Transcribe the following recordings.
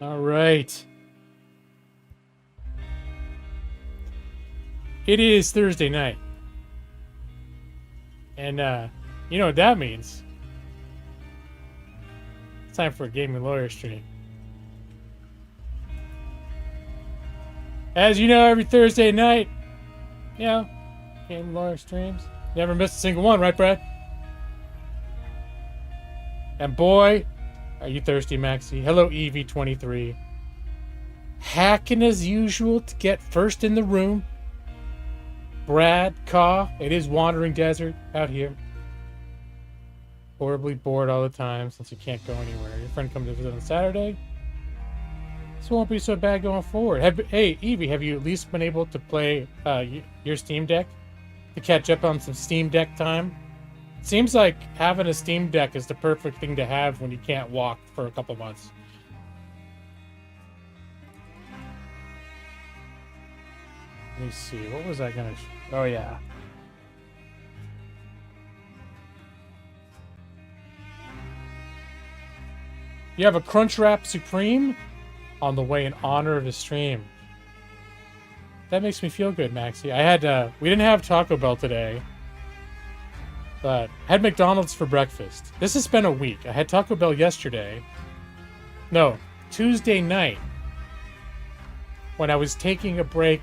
All right. It is Thursday night. And, you know what that means. It's time for a Gaming Lawyer stream. As you know, every Thursday night, you know, Gaming Lawyer streams. Never missed a single one, right, Brad? And boy, are you thirsty, Maxie. Hello, Evie23. Hacking as usual to get first in the room. Brad, Caw, it is Wandering Desert out here. Horribly bored all the time since you can't go anywhere. Your friend comes to visit on Saturday. This won't be so bad going forward. Hey, Evie, have you at least been able to play your Steam Deck? To catch up on some Steam Deck time? Seems like having a Steam Deck is the perfect thing to have when you can't walk for a couple months. Let me see. What was I gonna? Oh yeah. You have a Crunchwrap Supreme on the way in honor of the stream. That makes me feel good, Maxie. We didn't have Taco Bell today, but I had McDonald's for breakfast. This has been a week. I had Taco Bell yesterday. No, Tuesday night, when I was taking a break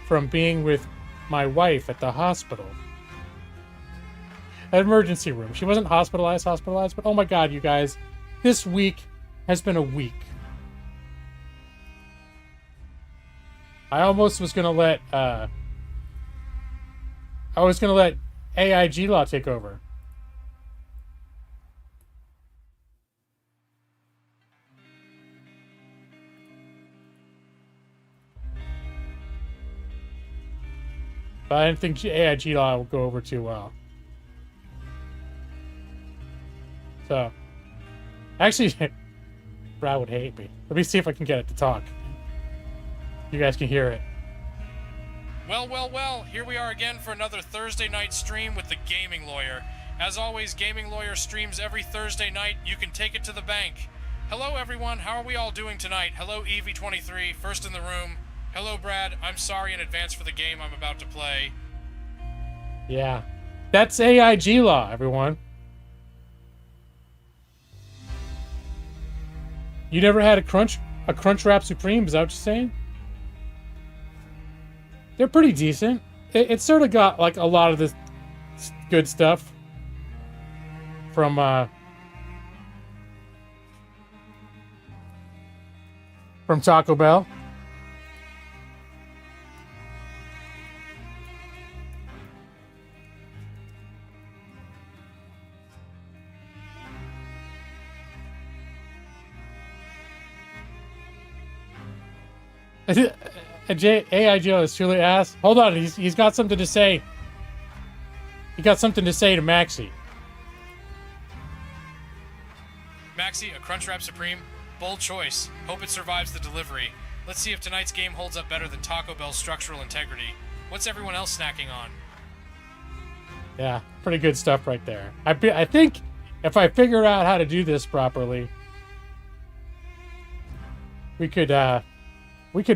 from being with my wife at the hospital. An emergency room. She wasn't hospitalized, but oh my god, you guys, this week has been a week. I almost was gonna let AIG Law take over. But I didn't think AIG Law would go over too well. So, actually, Brad would hate me. Let me see if I can get it to talk. You guys can hear it. Well, here we are again for another Thursday night stream with the Gaming Lawyer. As always, Gaming Lawyer streams every Thursday night. You can take it to the bank. Hello, everyone. How are we all doing tonight? Hello, Evie23, first in the room. Hello, Brad. I'm sorry in advance for the game I'm about to play. Yeah. That's AIG Law, everyone. You never had a Crunchwrap Supreme, is that what you're saying? They're pretty decent. It's sort of got like a lot of this good stuff from Taco Bell. AIG is truly asked. Hold on, he's got something to say. He got something to say to Maxie. Maxie, a Crunchwrap Supreme. Bold choice. Hope it survives the delivery. Let's see if tonight's game holds up better than Taco Bell's structural integrity. What's everyone else snacking on? Yeah, pretty good stuff right there. I think if I figure out how to do this properly, we could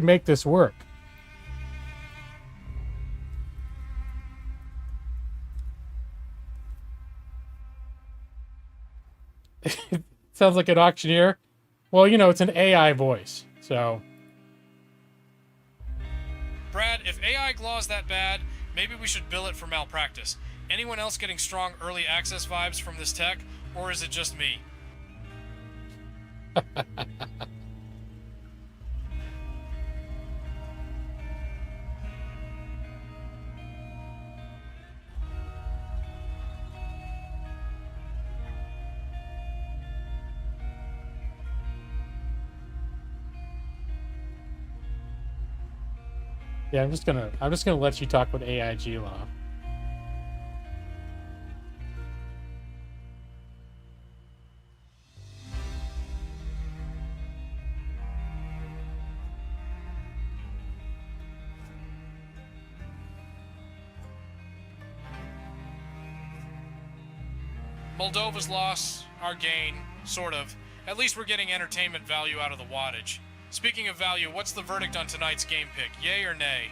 make this work. Sounds like an auctioneer. Well, you know, it's an AI voice, so. Brad, if AI glaw's that bad, maybe we should bill it for malpractice. Anyone else getting strong early access vibes from this tech, or is it just me? Yeah, I'm just gonna let you talk with AIG Law. Moldova's loss, our gain, sort of. At least we're getting entertainment value out of the wattage. Speaking of value, what's the verdict on tonight's game pick? Yay or nay?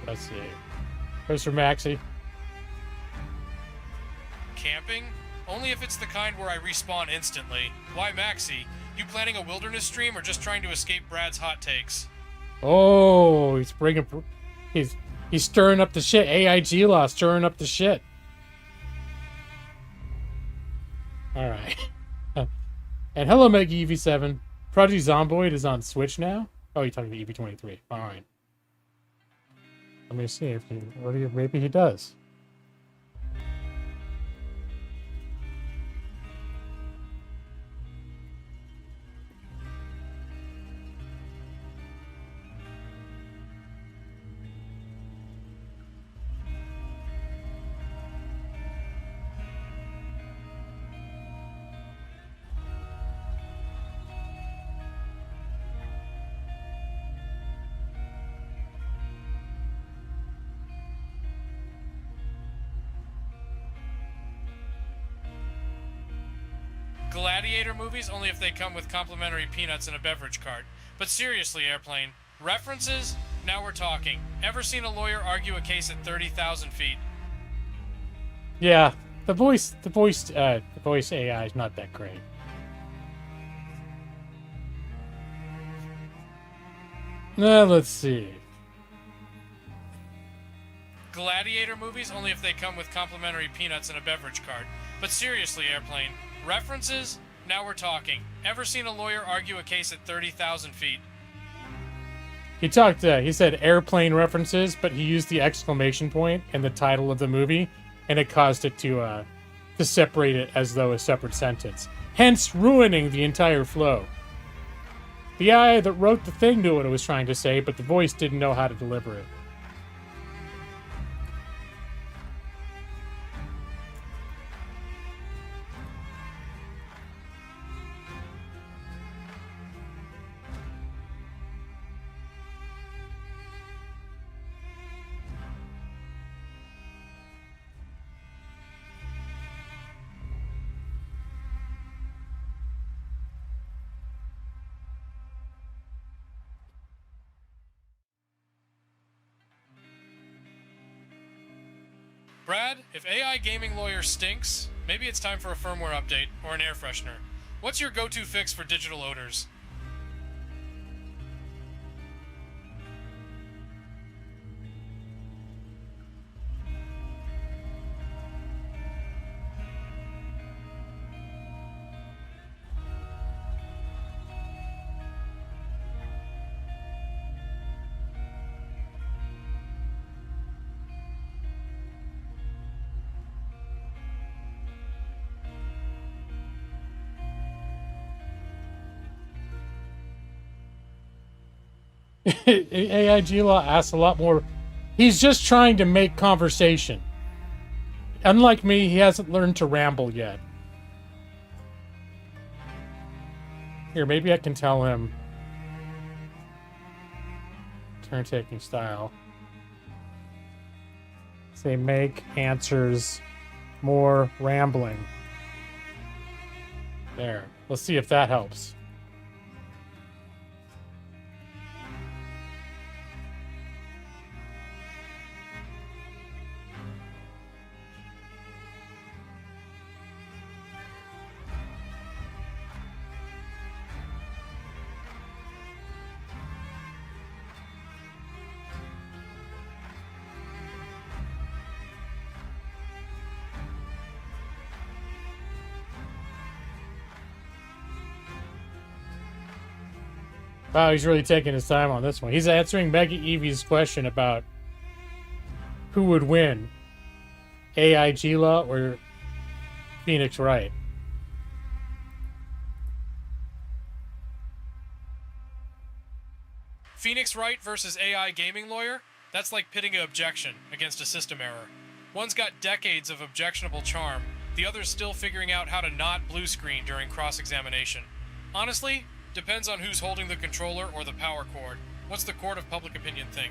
Let's see. Goes for Maxie. Camping? Only if it's the kind where I respawn instantly. Why, Maxie? You planning a wilderness stream or just trying to escape Brad's hot takes? Oh, he's stirring up the shit. AIG law stirring up the shit. All right. And hello, Meg EV7. Prodigy Zomboid is on Switch now. Oh, you're talking to EV23. All right. Let me see if maybe he does. Gladiator movies only if they come with complimentary peanuts and a beverage cart. But seriously, Airplane, references? Now we're talking. Ever seen a lawyer argue a case at 30,000 feet? Yeah, the voice AI is not that great. Now let's see. Gladiator movies only if they come with complimentary peanuts and a beverage cart. But seriously, Airplane, references? Now we're talking. Ever seen a lawyer argue a case at 30,000 feet? He said airplane references, but he used the exclamation point in the title of the movie, and it caused it to separate it as though a separate sentence, hence ruining the entire flow. The guy that wrote the thing knew what it was trying to say, but the voice didn't know how to deliver it. Brad, if AI gaming lawyer stinks, maybe it's time for a firmware update or an air freshener. What's your go-to fix for digital odors? AIG Law asks a lot more. He's just trying to make conversation. Unlike me, he hasn't learned to ramble yet. Here, maybe I can tell him. Turn-taking style. Say, make answers more rambling. There. Let's see if that helps. Wow, he's really taking his time on this one. He's answering Mega Eevee's question about who would win, AIG Law or Phoenix Wright. Phoenix Wright versus AI gaming lawyer? That's like pitting an objection against a system error. One's got decades of objectionable charm, the other's still figuring out how to not blue screen during cross-examination. Honestly, depends on who's holding the controller or the power cord. What's the court of public opinion think?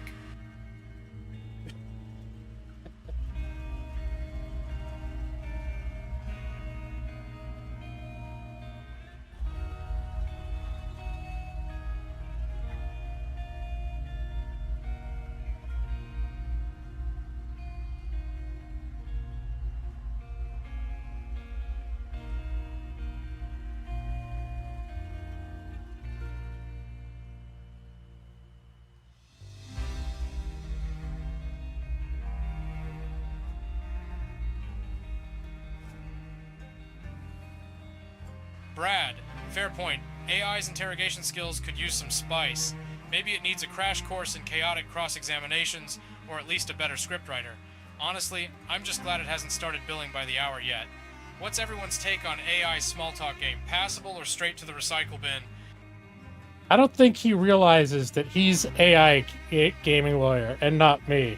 Brad, fair point. AI's interrogation skills could use some spice. Maybe it needs a crash course in chaotic cross-examinations, or at least a better scriptwriter. Honestly, I'm just glad it hasn't started billing by the hour yet. What's everyone's take on AI's small talk game? Passable or straight to the recycle bin? I don't think he realizes that he's AI gaming lawyer and not me.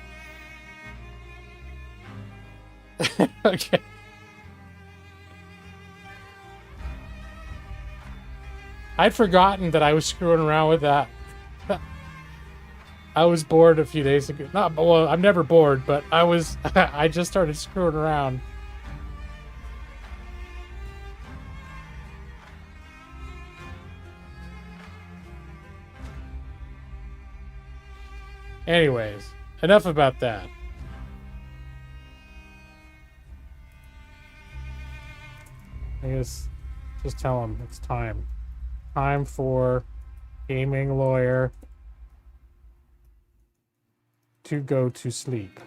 Okay. I'd forgotten that I was screwing around with that. I was bored a few days ago. Well, I'm never bored, but I just started screwing around. Anyways, enough about that. I guess just tell him it's time. Time for gaming lawyer to go to sleep.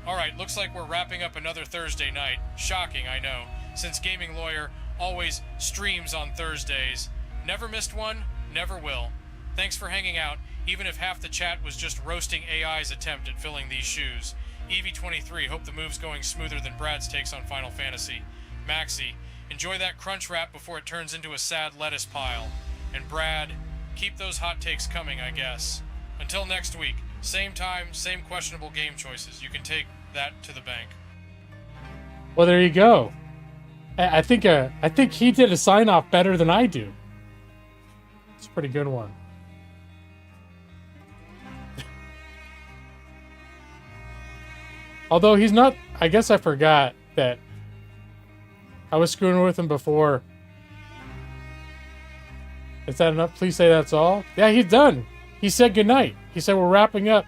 Alright, looks like we're wrapping up another Thursday night. Shocking, I know, since Gaming Lawyer always streams on Thursdays. Never missed one, never will. Thanks for hanging out, even if half the chat was just roasting AI's attempt at filling these shoes. EV23, hope the move's going smoother than Brad's takes on Final Fantasy. Maxie, enjoy that crunch wrap before it turns into a sad lettuce pile. And Brad, keep those hot takes coming, I guess. Until next week, same time, same questionable game choices. You can take that to the bank. Well, there you go. I think he did a sign off better than I do. It's a pretty good one. Although he's not. I guess I forgot that I was screwing with him before. Is that enough? Please say that's all. Yeah, he's done. He said goodnight. He said we're wrapping up.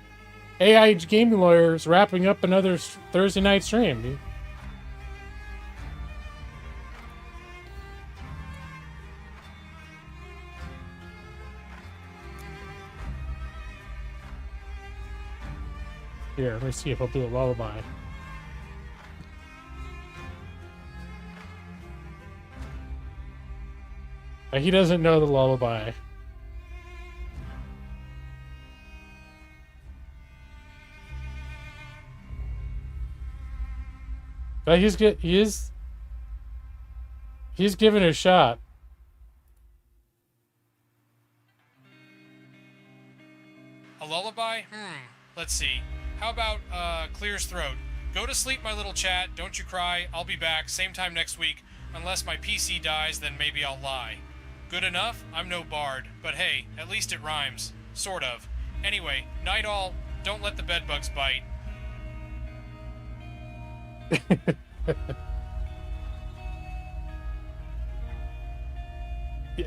AI gaming lawyers wrapping up another Thursday night stream. Here, let me see if I'll do a lullaby. He doesn't know the lullaby. But he's giving it a shot. A lullaby? Let's see. How about Clear's throat? Go to sleep, my little chat. Don't you cry. I'll be back same time next week. Unless my PC dies, then maybe I'll lie. Good enough? I'm no bard, but hey, at least it rhymes. Sort of. Anyway, night all. Don't let the bedbugs bite.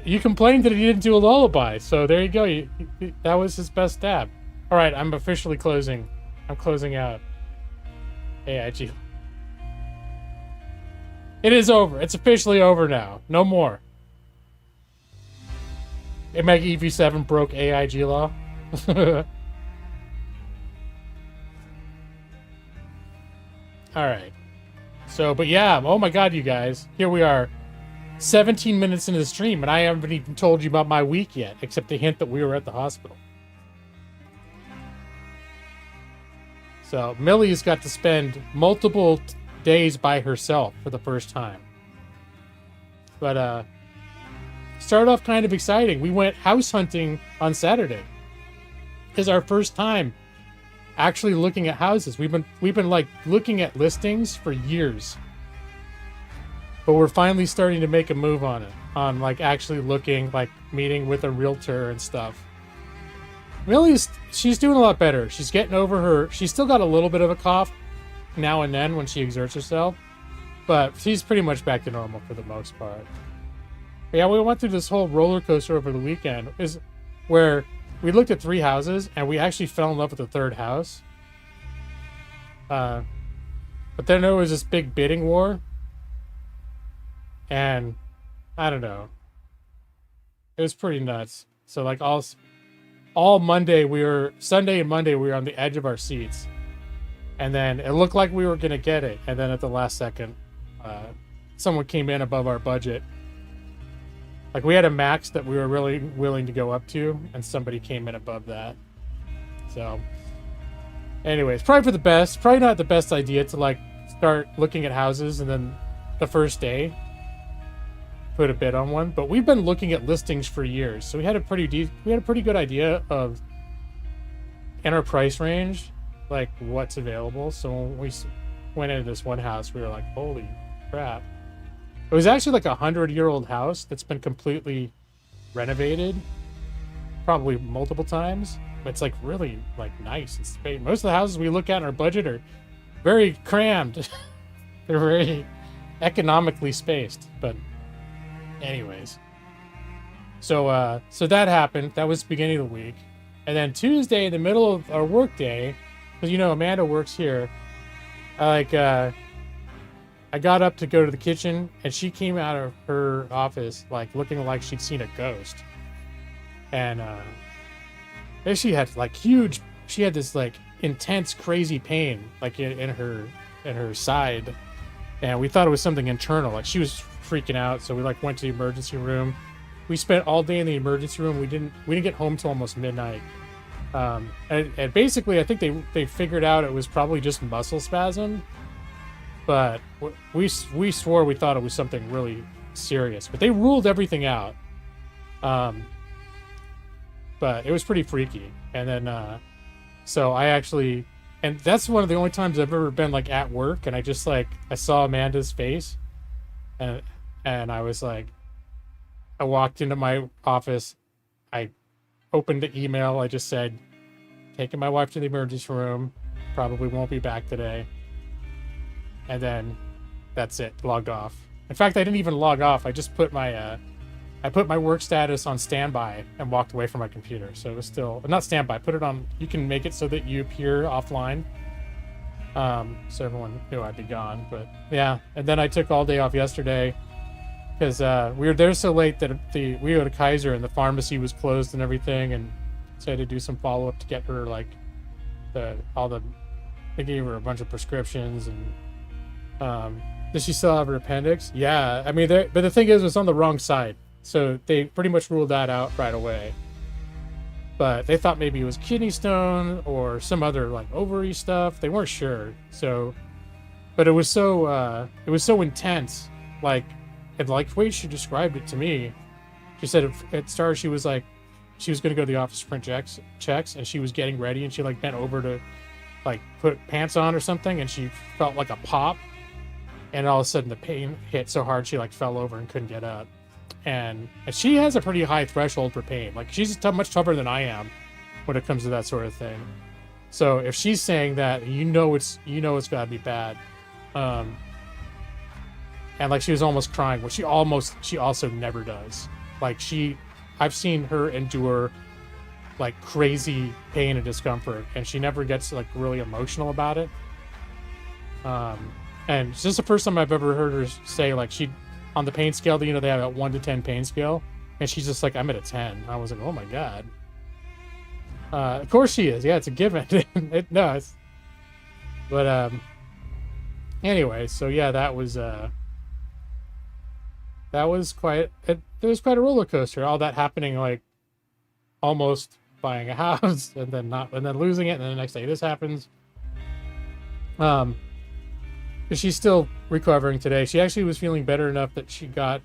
You complained that he didn't do a lullaby, so there you go. That was his best stab. All right, I'm officially closing. I'm closing out AIG. It is over. It's officially over now. No more. Meg EV7 broke AIG law. All right. So, but yeah, oh my God, you guys. Here we are. 17 minutes into the stream, and I haven't even told you about my week yet, except to hint that we were at the hospital. So Millie's got to spend multiple days by herself for the first time. But started off kind of exciting. We went house hunting on Saturday. It's our first time actually looking at houses. We've been like looking at listings for years. But we're finally starting to make a move on it. On like actually looking, like meeting with a realtor and stuff. She's doing a lot better. She's getting over her... She's still got a little bit of a cough now and then when she exerts herself. But she's pretty much back to normal for the most part. But yeah, we went through this whole roller coaster over the weekend. Is where we looked at 3 houses and we actually fell in love with the 3rd house. But then there was this big bidding war. And I don't know. It was pretty nuts. So like all Monday Sunday and Monday we were on the edge of our seats. And then it looked like we were going to get it. And then at the last second, someone came in above our budget. Like we had a max that we were really willing to go up to, and somebody came in above that. So anyways, probably for the best. Probably not the best idea to like start looking at houses and then the first day put a bid on one. But we've been looking at listings for years, so we had a pretty good idea of in our price range, like what's available. So when we went into this one house, we were like, holy crap. It was actually like a 100-year-old house that's been completely renovated, probably multiple times. But it's like really like nice and spacious. Most of the houses we look at in our budget are very crammed. They're very economically spaced. But anyways, so that happened. That was the beginning of the week. And then Tuesday, in the middle of our work day, because you know Amanda works here, I got up to go to the kitchen, and she came out of her office like looking like she'd seen a ghost. And she had like she had this like intense, crazy pain like in her side, and we thought it was something internal. Like she was freaking out, so we like went to the emergency room. We spent all day in the emergency room. We didn't get home till almost midnight. And basically, I think they figured out it was probably just muscle spasm. But we swore we thought it was something really serious. But they ruled everything out. But it was pretty freaky. And then, so I actually... And that's one of the only times I've ever been, like, at work. And I just, like... I saw Amanda's face. And I was like... I walked into my office. I opened the email. I just said, taking my wife to the emergency room. Probably won't be back today. And then that's it. Logged off. In fact, I didn't even log off. I just put my work status on standby and walked away from my computer. So it was still not standby. Put it on. You can make it so that you appear offline. So everyone knew I'd be gone. But yeah. And then I took all day off yesterday because we were there so late that we were at Kaiser and the pharmacy was closed and everything, and so I had to do some follow up to get her like they gave her a bunch of prescriptions and. Does she still have her appendix? Yeah, I mean, but the thing is, it's on the wrong side, so they pretty much ruled that out right away. But they thought maybe it was kidney stone or some other like ovary stuff. They weren't sure. So, but it was so intense. Like the way she described it to me, she said at start she was like, she was gonna go to the office to print checks, and she was getting ready, and she like bent over to like put pants on or something, and she felt like a pop. And all of a sudden the pain hit so hard she like fell over and couldn't get up. And she has a pretty high threshold for pain. Like she's much tougher than I am when it comes to that sort of thing. So if she's saying that, you know it's gotta be bad. And like she was almost crying, which she also never does. Like I've seen her endure like crazy pain and discomfort, and she never gets like really emotional about it. And it's just the first time I've ever heard her say, like, on the pain scale, they have a 1 to 10 pain scale, and she's just like, I'm at a 10. I was like, oh my god. Of course she is. Yeah, it's a given. But anyway, so yeah, that was that was quite it was quite a roller coaster. All that happening, like almost buying a house and then not, and then losing it, and then the next day this happens. She's still recovering today. She actually was feeling better enough that she got,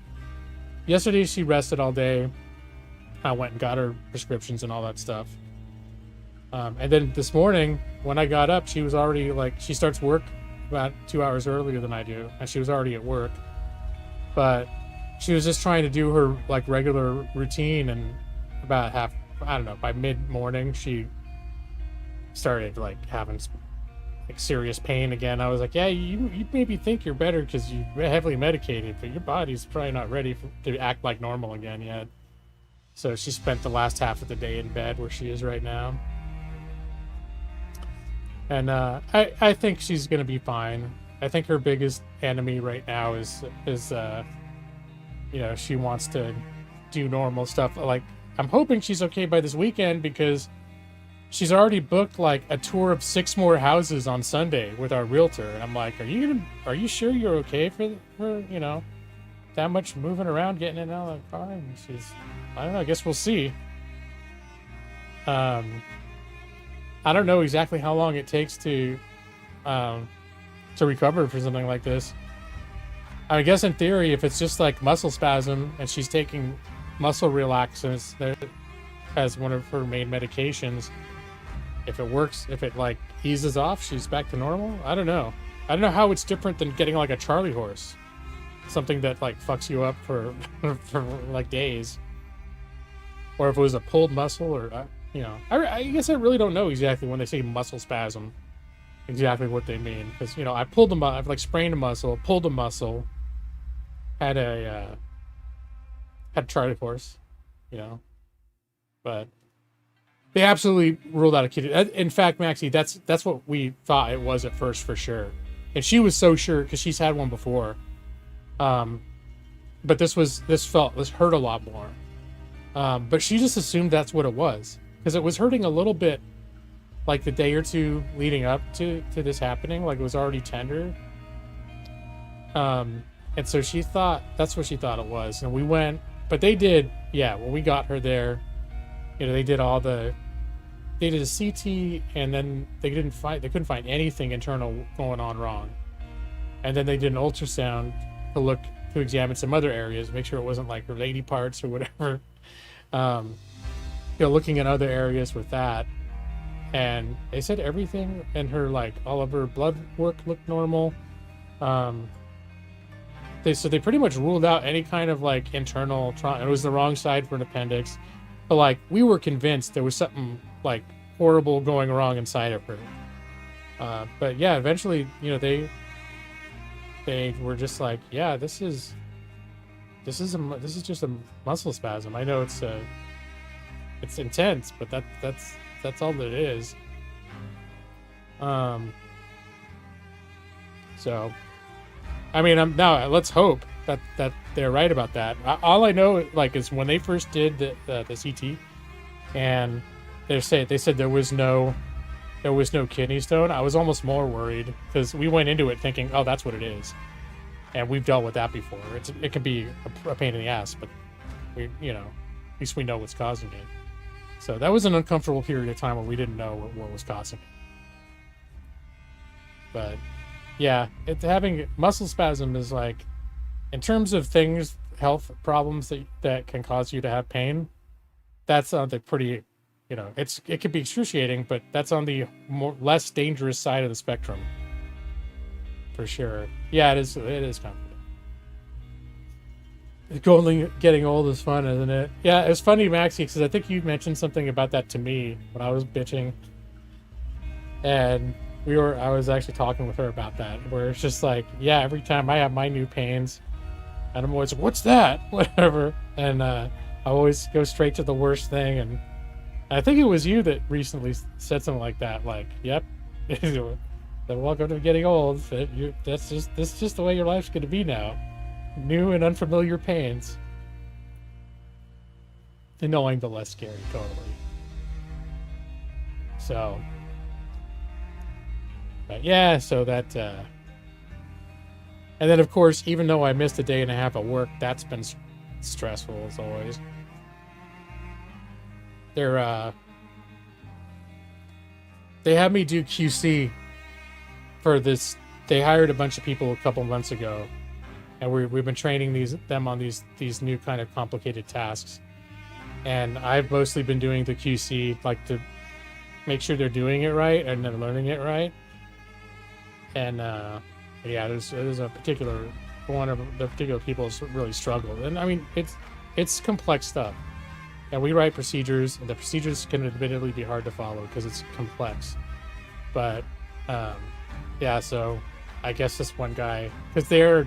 yesterday she rested all day. I went and got her prescriptions and all that stuff. And then this morning when I got up, she was already like, she starts work about 2 hours earlier than I do, and she was already at work. But she was just trying to do her like regular routine, and about I don't know, by mid-morning she started like having like serious pain again. I was like, yeah, you maybe think you're better because you're heavily medicated, but your body's probably not ready to act like normal again yet. So she spent the last half of the day in bed where she is right now. And I think she's gonna be fine. I think her biggest enemy right now is you know, she wants to do normal stuff. Like, I'm hoping she's okay by this weekend, because she's already booked like a tour of 6 more houses on Sunday with our realtor. And I'm like, are you sure you're okay for you know, that much moving around, getting in and out of the car? And she's, I don't know, I guess we'll see. I don't know exactly how long it takes to recover for something like this. I guess in theory, if it's just like muscle spasm and she's taking muscle relaxants as one of her main medications, if it works, if it like eases off, she's back to normal. I don't know how it's different than getting like a Charlie horse, something that like fucks you up for for like days, or if it was a pulled muscle, or you know, I guess I really don't know exactly when they say muscle spasm exactly what they mean, because you know, I've like sprained a muscle, pulled a muscle, had a Charlie horse, you know, but they absolutely ruled out a kidney. In fact, Maxie, that's what we thought it was at first for sure, and she was so sure because she's had one before. But this hurt a lot more. But she just assumed that's what it was, because it was hurting a little bit like the day or two leading up to this happening, like it was already tender. And so she thought that's what she thought it was. And we went, but they did, yeah, when we got her there, you know, they did a CT, and then they couldn't find anything internal going on wrong. And then they did an ultrasound to examine some other areas, make sure it wasn't like her lady parts or whatever. You know, looking at other areas with that, and they said everything in her, like all of her blood work looked normal. They pretty much ruled out any kind of like internal trauma. It was the wrong side for an appendix, but like we were convinced there was something like horrible going wrong inside of her. But yeah, eventually, you know, they were just like, yeah, this is just a muscle spasm. I know it's intense, but that's all that it is. So, I mean, let's hope that they're right about that. All I know, like, is when they first did the CT, and they said there was no kidney stone, I was almost more worried, because we went into it thinking, oh, that's what it is, and we've dealt with that before. It can be a pain in the ass, but we, you know, at least we know what's causing it. So that was an uncomfortable period of time where we didn't know what was causing it. But yeah, having muscle spasm is like, in terms of things, health problems that can cause you to have pain, that's on the pretty, you know, it can be excruciating, but that's on the less dangerous side of the spectrum, for sure. Yeah, it is comforting. Getting old is fun, isn't it? Yeah, it's funny, Maxie, because I think you mentioned something about that to me when I was bitching, and I was actually talking with her about that, where it's just like, yeah, every time I have my new pains, and I'm always like, what's that? Whatever. And I always go straight to the worst thing. And I think it was you that recently said something like that. Like, yep, welcome to getting old. This is just the way your life's going to be now. New and unfamiliar pains. And knowing the less scary, totally. So, but yeah, so that And then, of course, even though I missed a day and a half at work, that's been stressful as always. They had me do QC for this. They hired a bunch of people a couple months ago, and we've been training them on these new kind of complicated tasks. And I've mostly been doing the QC, like to make sure they're doing it right and they're learning it right. And yeah, there's a particular one of the particular people really struggled, and I mean it's complex stuff. And we write procedures, and the procedures can admittedly be hard to follow because it's complex. But yeah, so I guess this one guy, because they're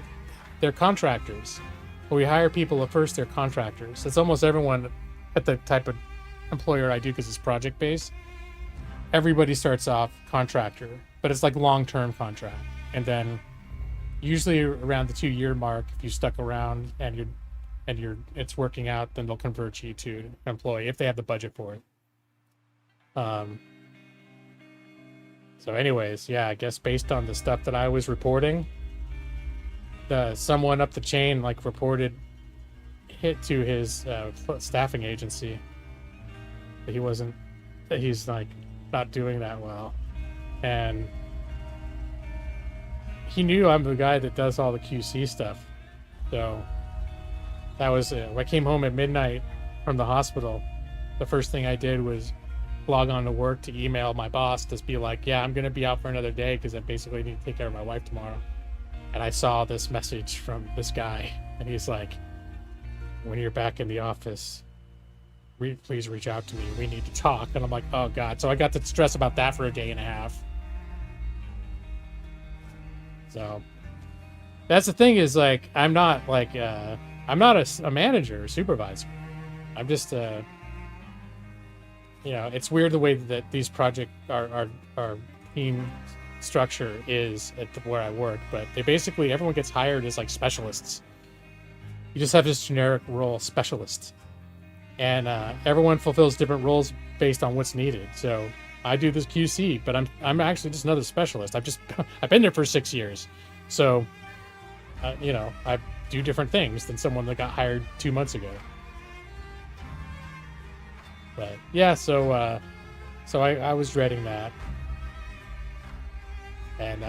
contractors. When we hire people, at first they're contractors. It's almost everyone at the type of employer I do because it's project based. Everybody starts off contractor, but it's like long-term contract. And then usually around the 2-year mark, if you stuck around and it's working out, then they'll convert you to employee if they have the budget for it. So anyways, yeah, I guess based on the stuff that I was reporting, someone up the chain like reported hit to his staffing agency that he's like not doing that well. And he knew I'm the guy that does all the QC stuff. So that was it. When I came home at midnight from the hospital, the first thing I did was log on to work to email my boss to be like, yeah, I'm going to be out for another day because I basically need to take care of my wife tomorrow. And I saw this message from this guy, and he's like, when you're back in the office, please reach out to me. We need to talk. And I'm like, oh, God. So I got to stress about that for a day and a half. So that's the thing is, like, I'm not like, I'm not a manager or supervisor. I'm just, you know, it's weird the way that these projects, our team structure is at where I work, but they basically, everyone gets hired as like specialists. You just have this generic role, specialist. And everyone fulfills different roles based on what's needed. So I do this QC, but I'm actually just another specialist. I've been there for 6 years. So, you know, I do different things than someone that got hired 2 months ago. But yeah, so I was dreading that. And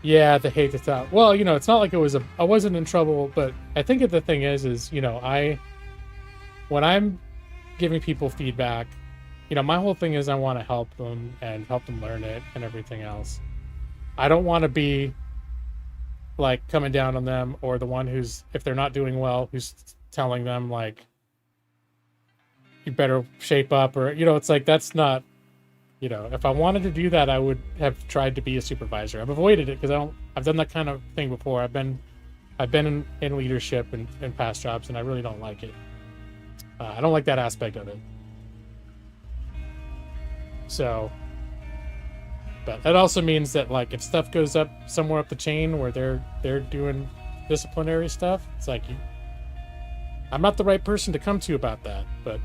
yeah, the hate, the thought. Well, you know, it's not like I wasn't in trouble, but I think the thing is, you know, when I'm giving people feedback, you know, my whole thing is I want to help them and help them learn it and everything else. I don't want to be like coming down on them or the one who's, if they're not doing well, who's telling them like, you better shape up, or, you know, it's like, that's not, you know, if I wanted to do that, I would have tried to be a supervisor. I've avoided it because I've done that kind of thing before. I've been in leadership in past jobs, and I really don't like it. I don't like that aspect of it. So, but that also means that, like, if stuff goes up somewhere up the chain where they're doing disciplinary stuff, it's like, I'm not the right person to come to about that. But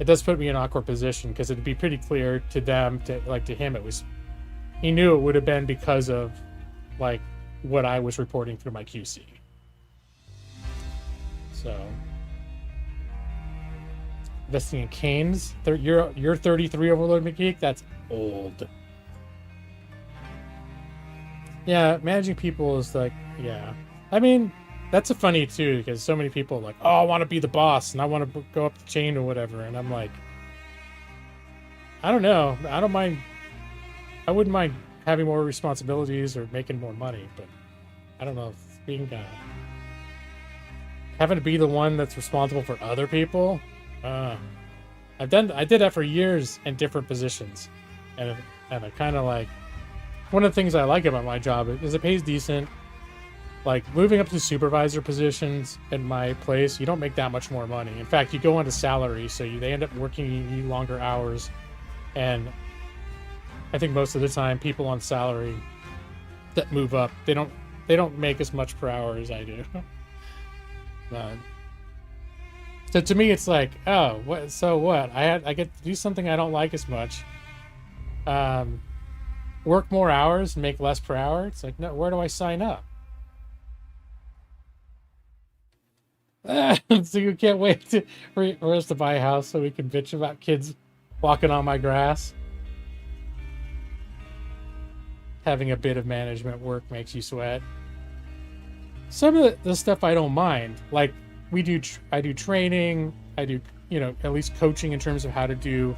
it does put me in an awkward position because it'd be pretty clear to them, to him, he knew it would have been because of like what I was reporting through my QC. So investing in canes, you're 33, Overlord McGeek. That's old. Yeah, managing people is like, yeah. I mean, that's a funny too, because so many people are like, oh, I want to be the boss and I want to go up the chain or whatever. And I'm like, I don't know. I wouldn't mind having more responsibilities or making more money, but I don't know if being, having to be the one that's responsible for other people. I did that for years in different positions. And I kind of like, one of the things I like about my job is it pays decent. Like, moving up to supervisor positions in my place, you don't make that much more money. In fact, you go onto salary, so they end up working longer hours. And I think most of the time, people on salary that move up, they don't make as much per hour as I do. So to me, it's like, oh, what? So what? I get to do something I don't like as much. work more hours and make less per hour. It's like, no, where do I sign up? So you can't wait for us to buy a house so we can bitch about kids walking on my grass. Having a bit of management work makes you sweat. Some of the stuff I don't mind, like I do training, I do, you know, at least coaching in terms of how to do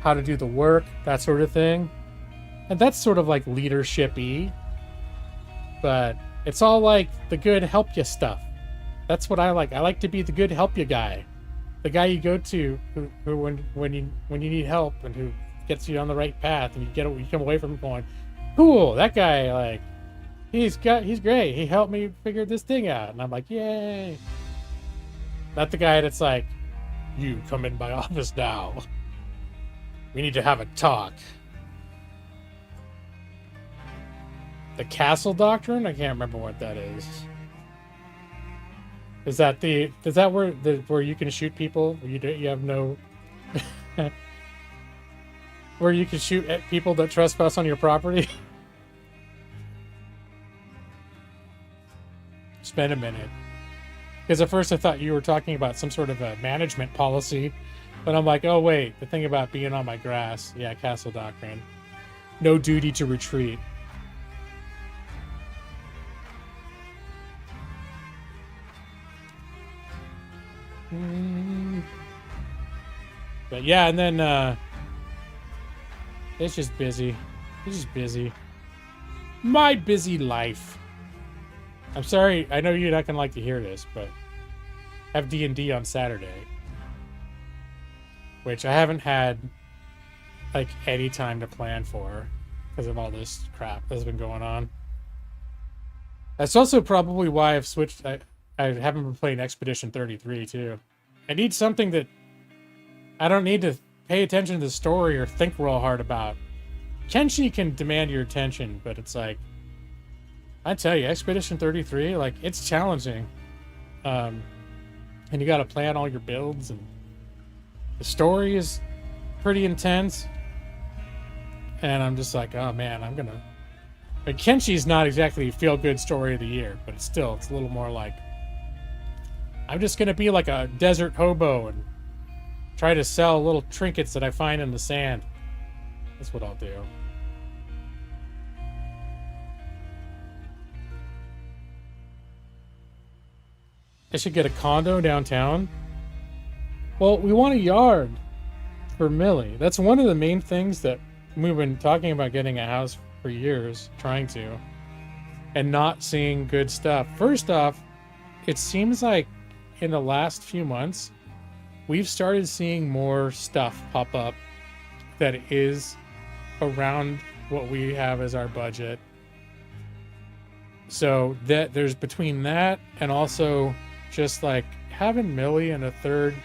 the work, that sort of thing. And that's sort of like leadership-y. But it's all like the good help you stuff. That's what I like. I like to be the good help you guy. The guy you go to who when you need help and who gets you on the right path, and you come away from it going, cool, that guy, like, he's great. He helped me figure this thing out. And I'm like, yay. Not the guy that's like, you come in my office now. We need to have a talk. The castle doctrine? I can't remember what that is. Is that where you can shoot people? You have no where you can shoot at people that trespass on your property? Spend a minute. Because at first I thought you were talking about some sort of a management policy, but I'm like, oh wait, the thing about being on my grass. Yeah, castle doctrine. No duty to retreat. But yeah, and then it's just busy. It's just busy. My busy life. I'm sorry, I know you're not gonna like to hear this, but I have D&D on Saturday, which I haven't had like any time to plan for because of all this crap that's been going on. That's also probably why I've switched. I haven't been playing Expedition 33 too. I need something that I don't need to pay attention to the story or think real hard about. Kenshi can demand your attention, but it's like, I tell you, Expedition 33, like, it's challenging. And you gotta plan all your builds, and the story is pretty intense. And I'm just like, oh man, but Kenshi's not exactly a feel-good story of the year, but it's a little more like, I'm just gonna be like a desert hobo and try to sell little trinkets that I find in the sand. That's what I'll do. I should get a condo downtown. Well, we want a yard for Millie. That's one of the main things that we've been talking about, getting a house for years, trying to, and not seeing good stuff. First off, it seems like in the last few months, we've started seeing more stuff pop up that is around what we have as our budget. So that there's between that and also just like having Millie in a third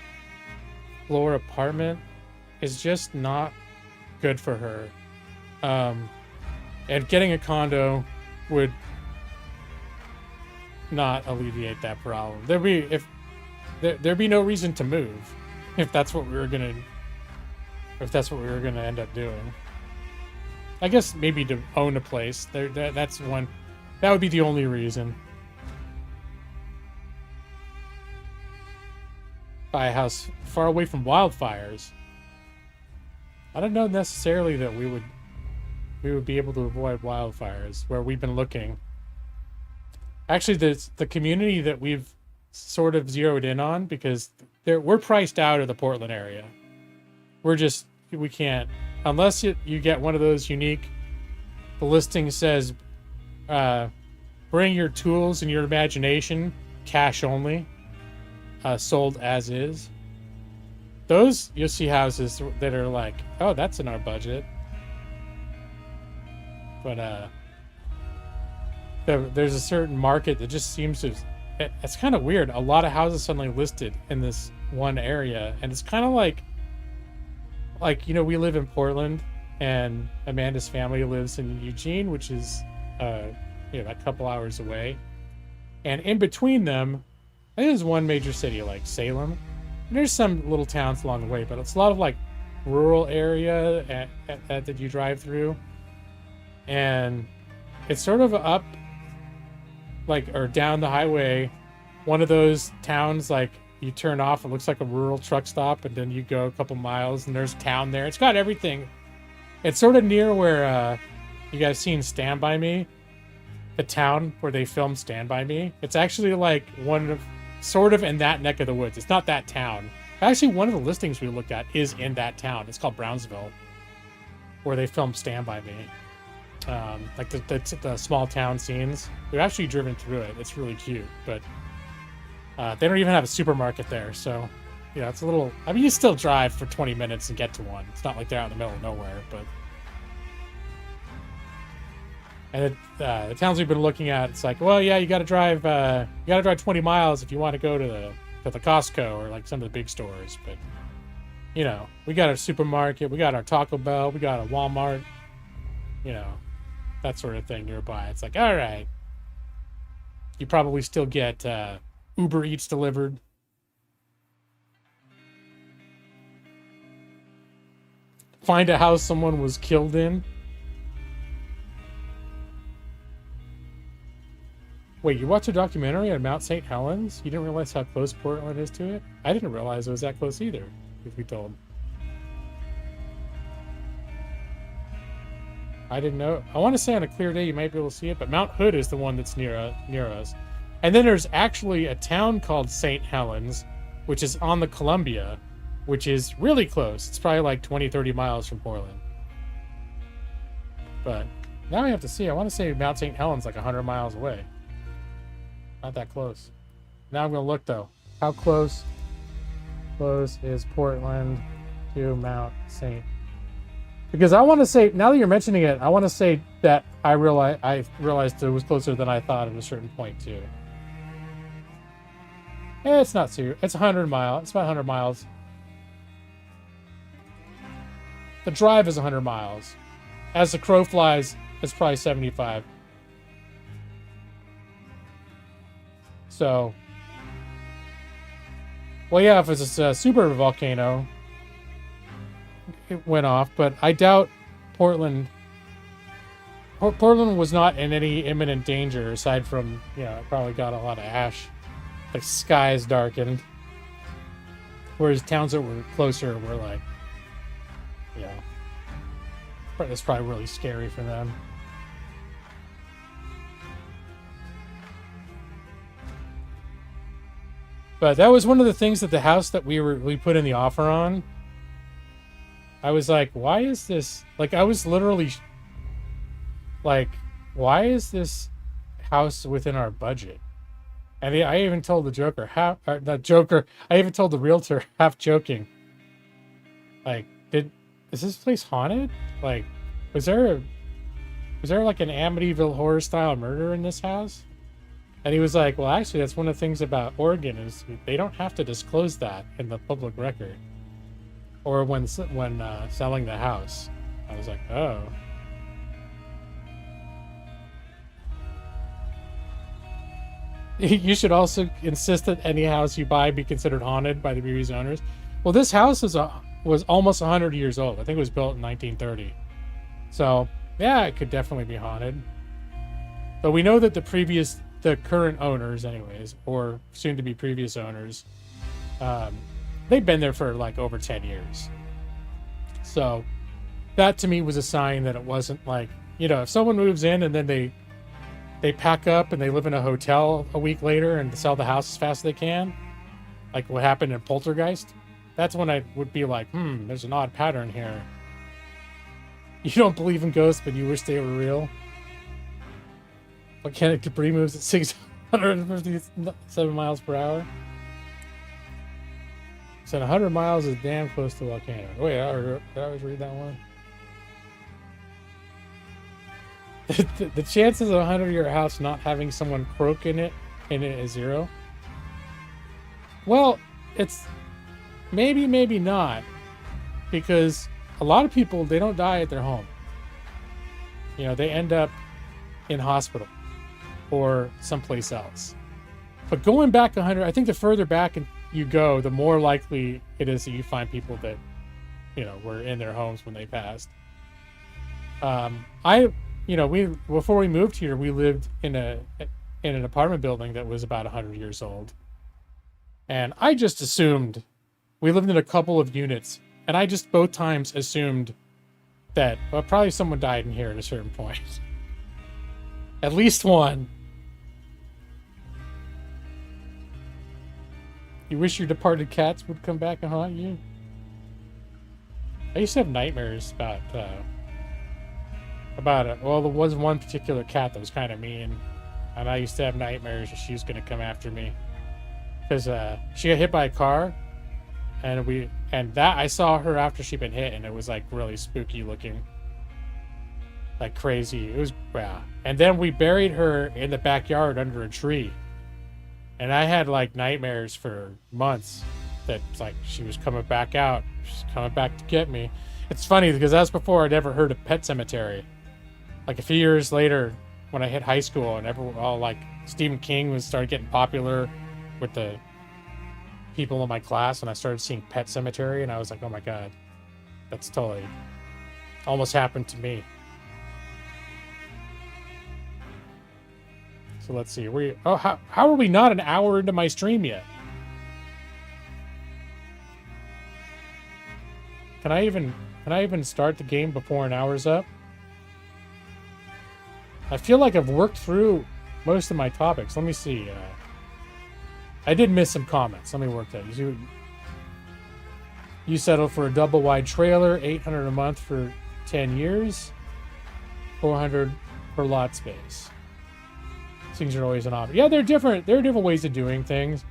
floor apartment is just not good for her. And getting a condo would not alleviate that problem. There'd be no reason to move if that's what we were gonna end up doing. I guess maybe to own a place. That's one. That would be the only reason. Buy a house far away from wildfires. I don't know necessarily that we would be able to avoid wildfires where we've been looking. Actually, the community that we've sort of zeroed in on, because we're priced out of the Portland area. We can't, unless you get one of those unique, the listing says, bring your tools and your imagination, cash only, sold as is. Those, you'll see houses that are like, oh, that's in our budget. But there's a certain market that just seems to, it's kind of weird. A lot of houses suddenly listed in this one area, and it's kind of like, we live in Portland, and Amanda's family lives in Eugene, which is a couple hours away. And in between them, there's one major city like Salem, and there's some little towns along the way, but it's a lot of like rural area that you drive through, and it's sort of up, like, or down the highway, one of those towns, like, you turn off, it looks like a rural truck stop, and then you go a couple miles, and there's town there. It's got everything. It's sort of near where, you guys seen Stand By Me? The town where they filmed Stand By Me? It's actually, like, sort of in that neck of the woods. It's not that town. Actually, one of the listings we looked at is in that town. It's called Brownsville, where they filmed Stand By Me. Like the small town scenes. We've actually driven through it. It's really cute, but they don't even have a supermarket there. So, yeah, it's a little... I mean, you still drive for 20 minutes and get to one. It's not like they're out in the middle of nowhere, but... And the towns we've been looking at, it's like, well, yeah, you got to drive 20 miles if you want to go to the Costco or like some of the big stores. But, you know, we got our supermarket, we got our Taco Bell, we got a Walmart, you know, that sort of thing nearby. It's like, all right, you probably still get Uber Eats delivered. Find a house someone was killed in. Wait, you watched a documentary on Mount St. Helens? You didn't realize how close Portland is to it? I didn't realize it was that close either, if we told. I didn't know. I want to say on a clear day you might be able to see it, but Mount Hood is the one that's near us. And then there's actually a town called St. Helens, which is on the Columbia, which is really close. It's probably like 20, 30 miles from Portland. But now we have to see. I want to say Mount St. Helens like 100 miles away. Not that close. Now I'm going to look, though. How close is Portland to Mount St. Because I want to say, now that you're mentioning it, I want to say that I realized it was closer than I thought at a certain point, too. It's not serious. It's 100 miles. It's about 100 miles. The drive is 100 miles. As the crow flies, it's probably 75. So, well, yeah, if it's a super volcano, it went off, but I doubt Portland was not in any imminent danger, aside from, you know, it probably got a lot of ash. Like, skies darkened. Whereas towns that were closer were like, you know, it's probably really scary for them. But that was one of the things that the house that we put in the offer on. I was like, why is this? Like, I was literally like, why is this house within our budget? And I even told the Joker, I even told the realtor, half joking, like, is this place haunted? Like, was there like an Amityville horror style murder in this house? And he was like, well, actually, that's one of the things about Oregon is they don't have to disclose that in the public record or when selling the house. I was like, oh. You should also insist that any house you buy be considered haunted by the previous owners. Well, this house was almost 100 years old. I think it was built in 1930. So, yeah, it could definitely be haunted. But we know that the current owners anyways, or soon to be previous owners, they've been there for like over 10 years. So that to me was a sign that it wasn't like, you know, if someone moves in and then they pack up and they live in a hotel a week later and sell the house as fast as they can, like what happened in Poltergeist, that's when I would be like, there's an odd pattern here. You don't believe in ghosts, but you wish they were real. Volcanic debris moves at 657 miles per hour. So 100 miles is damn close to a volcano. Wait, did I always read that one? The chances of a 100-year house not having someone croak in it is 0. Well, it's maybe not, because a lot of people, they don't die at their home. You know, they end up in hospital or someplace else. But going back 100, I think the further back you go, the more likely it is that you find people that were in their homes when they passed. We before we moved here, we lived in an apartment building that was about 100 years old, and I just assumed we lived in a couple of units, and I just both times assumed that probably someone died in here at a certain point. At least one. You wish your departed cats would come back and haunt you? I used to have nightmares about it. Well, there was one particular cat that was kind of mean, and I used to have nightmares that she was going to come after me because she got hit by a car, and that I saw her after she'd been hit, and it was like really spooky looking, like crazy. It was and then we buried her in the backyard under a tree, and I had like nightmares for months that like she was coming back out, she's coming back to get me. It's funny because that's before I'd ever heard of Pet Sematary. Like a few years later, when I hit high school and all like Stephen King started getting popular with the people in my class, and I started seeing Pet Sematary, and I was like, oh my god, that's totally almost happened to me. So let's see. How are we not an hour into my stream yet? Can I even start the game before an hour's up? I feel like I've worked through most of my topics. Let me see. I did miss some comments. Let me work that. You settled for a double wide trailer, $800 a month for 10 years, $400 per lot space. Things are always an option. Yeah, they're different. There are different ways of doing things.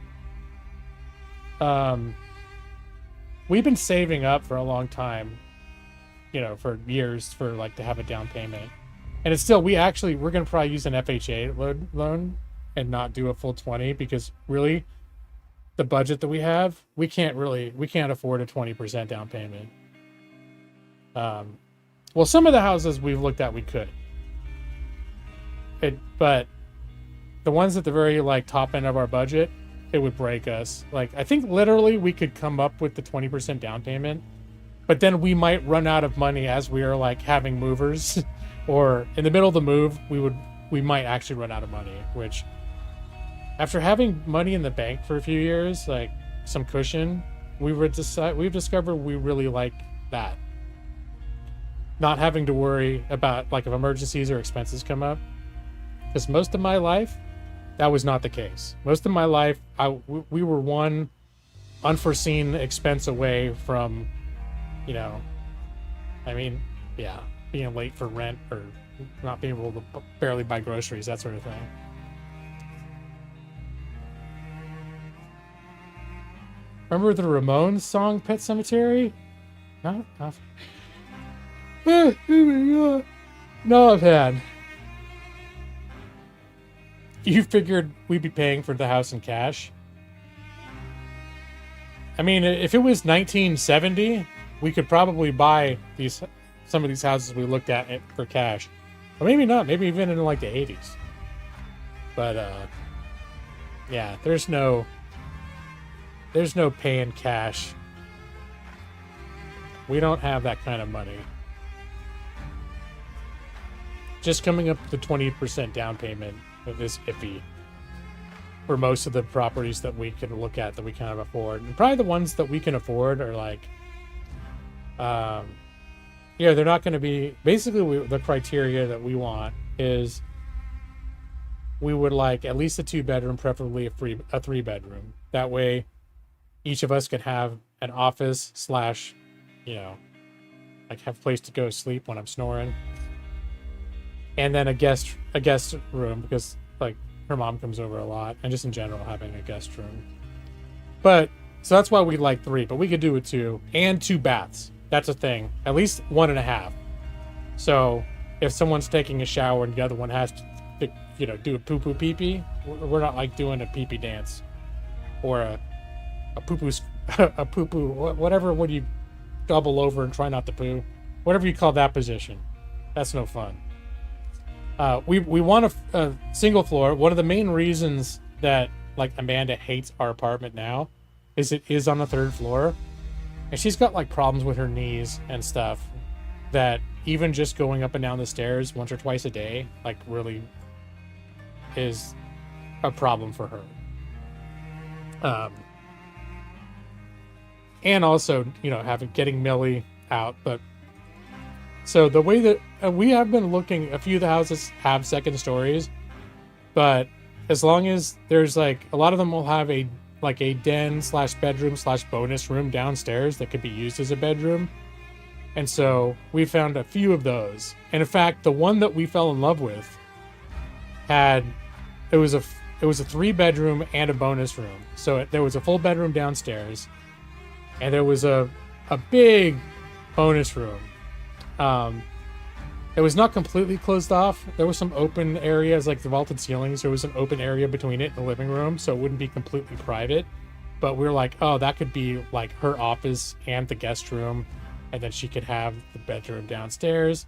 We've been saving up for a long time, for years for like to have a down payment. And it's still, we're going to probably use an FHA loan and not do a full 20 because really the budget that we have, we can't afford a 20% down payment. Well, some of the houses we've looked at, we could. But the ones at the very like top end of our budget, it would break us. Like, I think literally we could come up with the 20% down payment, but then we might run out of money as we are like having movers or in the middle of the move, we might actually run out of money, which after having money in the bank for a few years, like some cushion, we've discovered we really like that. Not having to worry about like if emergencies or expenses come up. Because most of my life, that was not the case. Most of my life, we were one unforeseen expense away from, being late for rent or not being able to barely buy groceries, that sort of thing. Remember the Ramones song Pet Sematary? No, no, I've had. You figured we'd be paying for the house in cash? I mean, if it was 1970, we could probably buy some of these houses we looked at for cash. Or maybe not, maybe even in like the 80s. But yeah, there's no paying cash. We don't have that kind of money. Just coming up with the 20% down payment is iffy for most of the properties that we can look at that we kind of afford. And probably the ones that we can afford are like, they're not going to be, basically the criteria that we want is we would like at least a 2-bedroom, preferably a 3-bedroom. That way each of us can have an office / like have a place to go sleep when I'm snoring. And then a guest room, because like her mom comes over a lot, and just in general having a guest room. But so that's why we like 3, but we could do a 2 and 2 baths. That's a thing. At least 1.5. So if someone's taking a shower and the other one has to, do a poo-poo pee-pee, we're not like doing a pee-pee dance or a poo-poo, a poo-poo, whatever. When you double over and try not to poo, whatever you call that position, that's no fun. We want a single floor. One of the main reasons that like Amanda hates our apartment now is it is on the 3rd floor, And she's got like problems with her knees and stuff that even just going up and down the stairs once or twice a day, like really is a problem for her. And also, you know, getting Millie out. But so the way that we have been looking, a few of the houses have second stories, but as long as there's like, a lot of them will have a den / bedroom / bonus room downstairs that could be used as a bedroom. And so we found a few of those. And in fact, the one that we fell in love with it was a 3-bedroom and a bonus room. So there was a full bedroom downstairs, and there was a big bonus room. It was not completely closed off. There was some open areas, like the vaulted ceilings. There was an open area between it and the living room, so it wouldn't be completely private. But we were like, oh, that could be like her office and the guest room, and then she could have the bedroom downstairs.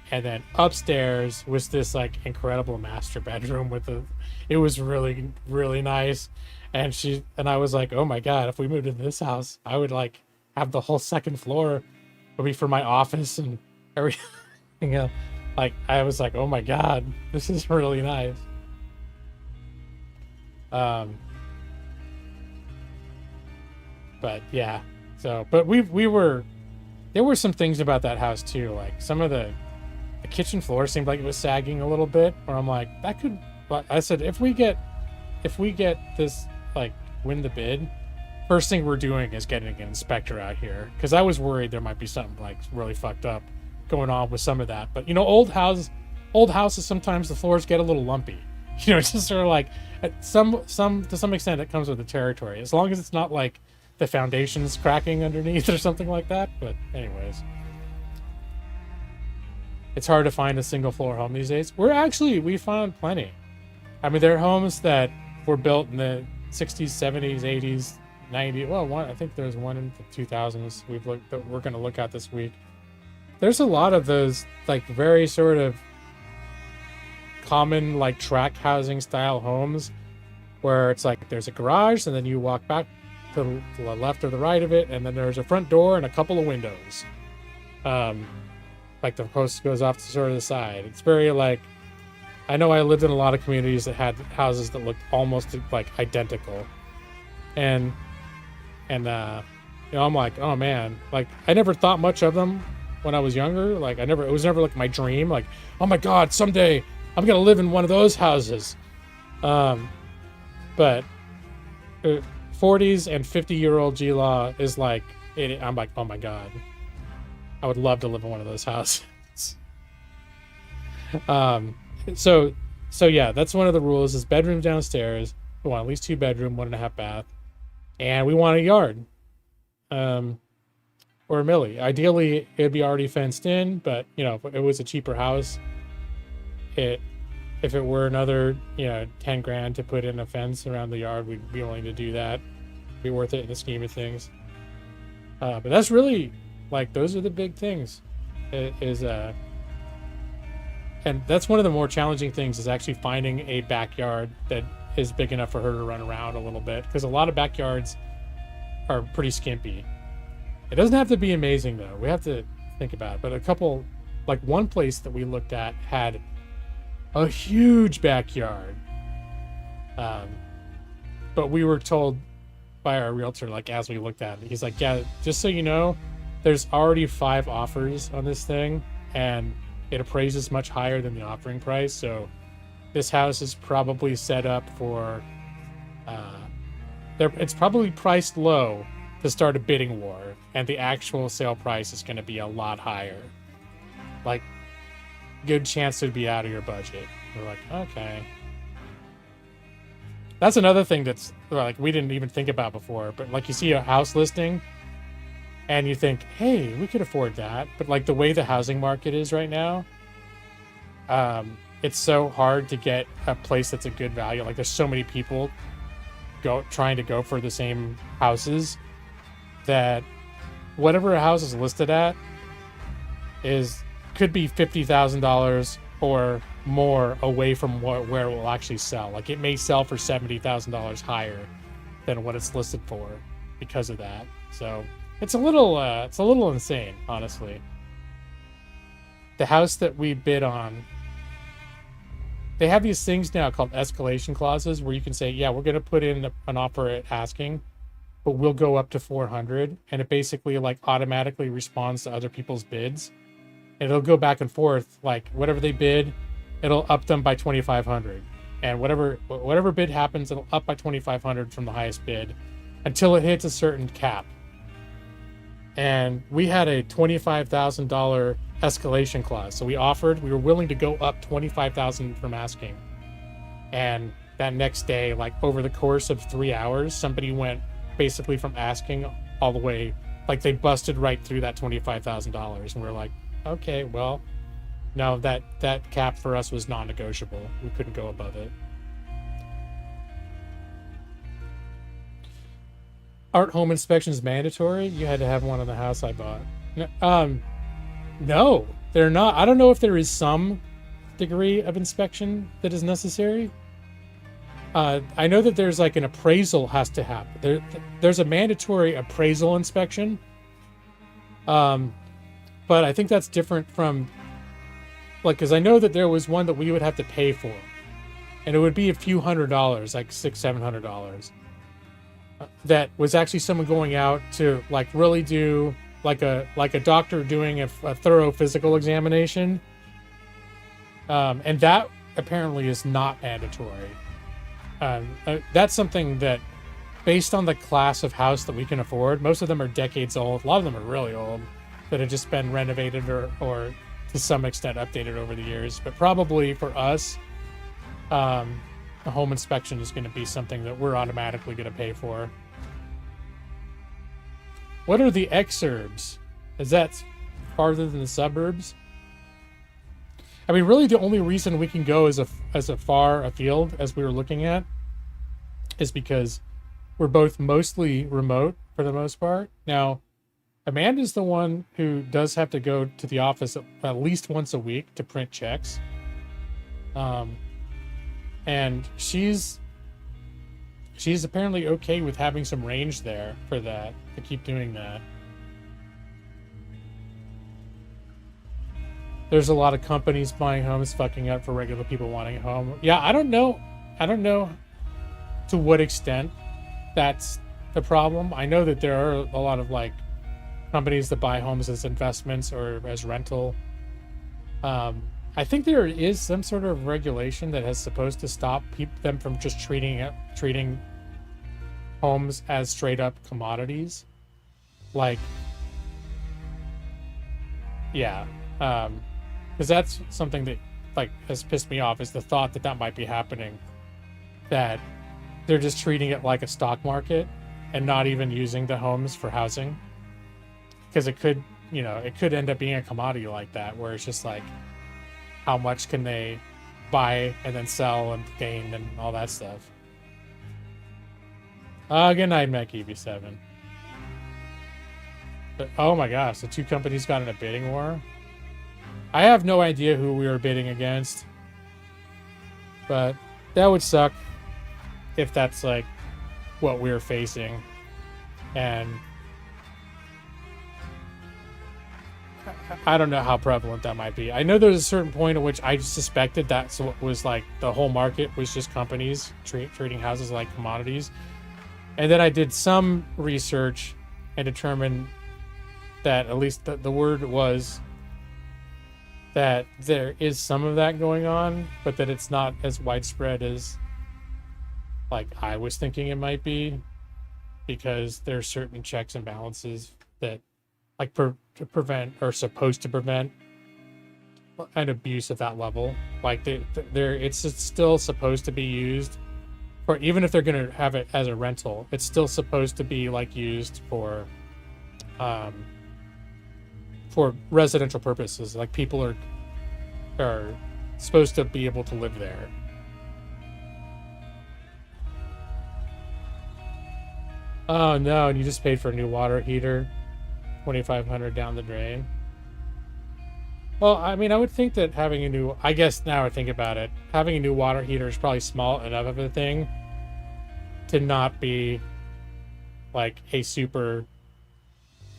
And then upstairs was this like incredible master bedroom it was really, really nice. And I was like, oh my God, if we moved into this house, I would like have the whole second floor would be for my office and everything. Like I was like, oh my God, this is really nice. But yeah, but there were some things about that house too. Like some of the kitchen floor seemed like it was sagging a little bit, where I'm like, I said, if we get this, like win the bid, first thing we're doing is getting an inspector out here. Cause I was worried there might be something like really fucked up going on with some of that. But you know, old houses, sometimes the floors get a little lumpy. You know, it's just sort of like to some extent it comes with the territory, as long as it's not like the foundation's cracking underneath or something like that. But anyways, it's hard to find a single floor home these days. We found plenty. I mean, there are homes that were built in the 60s, 70s, 80s, 90s. Well, I think there's one in the 2000s that we're going to look at this week. There's a lot of those like very sort of common like tract housing style homes where it's like there's a garage and then you walk back to the left or the right of it, and then there's a front door and a couple of windows. Like the post goes off to sort of the side. It's very like, I know I lived in a lot of communities that had houses that looked almost like identical, and you know, I'm like, oh man, like I never thought much of them when I was younger. Like it was never like my dream. Like, oh my God, someday I'm gonna live in one of those houses. But 40s and 50-year-old G-Law is like, I'm like, oh my God, I would love to live in one of those houses. So yeah, that's one of the rules is bedrooms downstairs. We want at least 2 bedroom, 1.5 bath. And we want a yard. Or a millie. Ideally, it'd be already fenced in, but you know, if it was a cheaper house, if it were another, you know, 10 grand to put in a fence around the yard, we'd be willing to do that. Be worth it in the scheme of things. But that's really, like, those are the big things. And that's one of the more challenging things is actually finding a backyard that is big enough for her to run around a little bit, because a lot of backyards are pretty skimpy. It doesn't have to be amazing though. We have to think about it. But a couple, like one place that we looked at had a huge backyard. But we were told by our realtor, like as we looked at it, he's like, yeah, just so you know, there's already 5 offers on this thing, and it appraises much higher than the offering price. So this house is probably set up for, it's probably priced low to start a bidding war, and the actual sale price is going to be a lot higher. Like, good chance to be out of your budget. We're like, okay. That's another thing that's like we didn't even think about before, but like you see a house listing and you think, hey, we could afford that. But like the way the housing market is right now, it's so hard to get a place that's a good value. Like there's so many people trying to go for the same houses that whatever a house is listed at could be $50,000 or more away from where it will actually sell. Like it may sell for $70,000 higher than what it's listed for because of that. So It's a little insane, honestly. The house that we bid on, they have these things now called escalation clauses where you can say, yeah, we're going to put in an offer at asking, but we'll go up to 400, and it basically like automatically responds to other people's bids. And it'll go back and forth, like whatever they bid, it'll up them by 2,500, and whatever bid happens, it'll up by 2,500 from the highest bid until it hits a certain cap. And we had a $25,000 escalation clause, so we were willing to go up 25,000 from asking. And that next day, like over the course of 3 hours, somebody went basically from asking all the way, like they busted right through that $25,000, and we're like, okay, well, no, that cap for us was non-negotiable. We couldn't go above it. Art home inspections mandatory? You had to have one on the house I bought. No, they're not. I don't know if there is some degree of inspection that is necessary. I know that there's like an appraisal has to happen. There's a mandatory appraisal inspection. But I think that's different from, like, because I know that there was one that we would have to pay for, and it would be a few $100s, like $600-700. That was actually someone going out to like really do like a doctor doing a thorough physical examination, and that apparently is not mandatory. That's something that, based on the class of house that we can afford, most of them are decades old. A lot of them are really old that have just been renovated or to some extent updated over the years. But probably for us, a home inspection is going to be something that we're automatically going to pay for. What are the exurbs? Is that farther than the suburbs? I mean, really the only reason we can go as a far afield as we were looking at is because we're both mostly remote for the most part. Now, Amanda's the one who does have to go to the office at least once a week to print checks. And she's apparently okay with having some range there for that, to keep doing that. There's a lot of companies buying homes fucking up for regular people wanting a home. Yeah, I don't know to what extent that's the problem. I know that there are a lot of like companies that buy homes as investments or as rental. I think there is some sort of regulation that is supposed to stop them from just treating homes as straight up commodities. Like, yeah, because that's something that like has pissed me off, is the thought that might be happening, that they're just treating it like a stock market and not even using the homes for housing, because it could end up being a commodity like that, where it's just like, how much can they buy and then sell and gain and all that stuff. Good night, MacEV7. But, oh my gosh, the two companies got in a bidding war. I have no idea who we were bidding against, but that would suck if that's like what we were facing. And I don't know how prevalent that might be. I know there's a certain point at which I suspected that's what was like the whole market was just companies treating houses like commodities. And then I did some research and determined that at least the word was that there is some of that going on, but that it's not as widespread as like I was thinking it might be, because there are certain checks and balances that like to prevent, or supposed to prevent, an abuse at that level. Like it's still supposed to be used for, even if they're going to have it as a rental, it's still supposed to be like used for residential purposes. Like people are supposed to be able to live there. Oh no, and you just paid for a new water heater. $2,500 down the drain. Well, I mean, I would think that having a new, I guess now I think about it, having a new water heater is probably small enough of a thing to not be like a super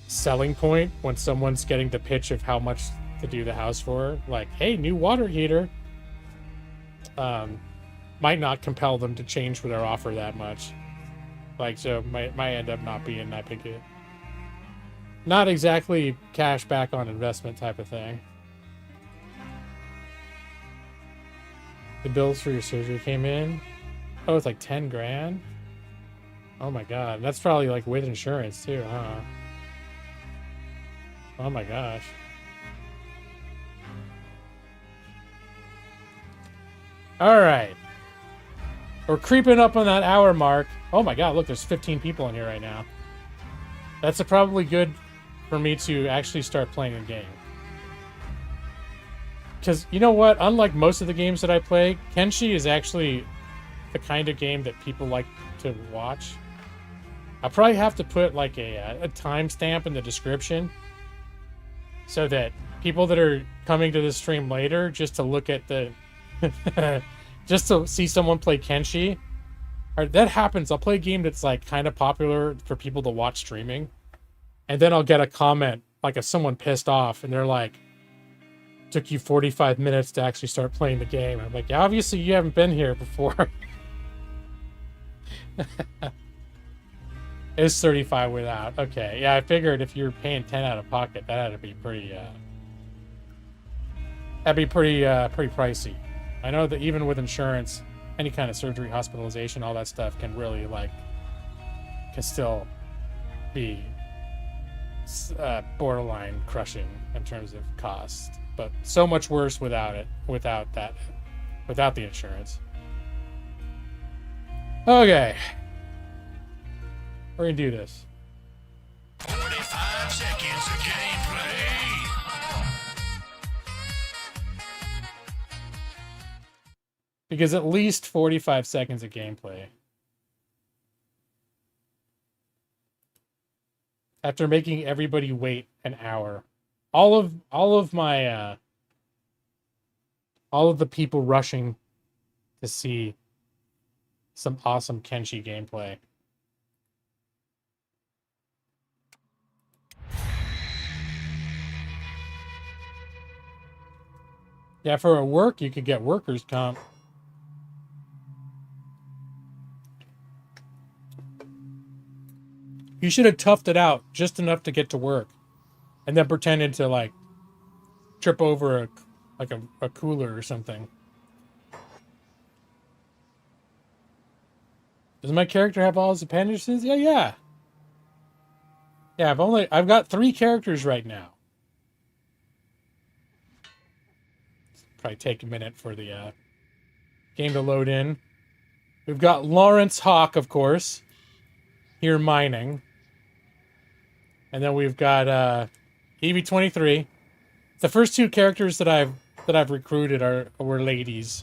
selling point when someone's getting the pitch of how much to do the house for. Like, hey, new water heater. Might not compel them to change their offer that much. Like, so might end up not being that big a... Not exactly cash back on investment type of thing. The bills for your surgery came in. Oh, it's like 10 grand? Oh my god. That's probably like with insurance too, huh? Oh my gosh. Alright. We're creeping up on that hour mark. Oh my god, look, there's 15 people in here right now. That's probably good for me to actually start playing a game. Because, you know what? Unlike most of the games that I play, Kenshi is actually the kind of game that people like to watch. I'll probably have to put like a timestamp in the description so that people that are coming to the stream later just to look at the... just to see someone play Kenshi. Or that happens. I'll play a game that's like kind of popular for people to watch streaming. And then I'll get a comment, like if someone pissed off and they're like, took you 45 minutes to actually start playing the game. I'm like, yeah, obviously you haven't been here before. It's 35 without. Okay, yeah, I figured if you're paying 10 out of pocket, that had to be pretty, that'd be pretty pricey. I know that even with insurance, any kind of surgery, hospitalization, all that stuff can really, like, can still be borderline crushing in terms of cost. But so much worse without it, without the insurance. Okay. We're gonna do this. 45 seconds of gameplay. Because at least 45 seconds of gameplay. After making everybody wait an hour. All of the people rushing to see some awesome Kenshi gameplay. Yeah, for a work, you could get workers' comp. You should have toughed it out just enough to get to work. And then pretended to, like, trip over a cooler or something. Does my character have all his appendages? Yeah. Yeah, I've got 3 characters right now. Probably take a minute for the game to load in. We've got Lawrence Hawk, of course, here mining. And then we've got EV23. The first 2 characters that I've recruited were ladies.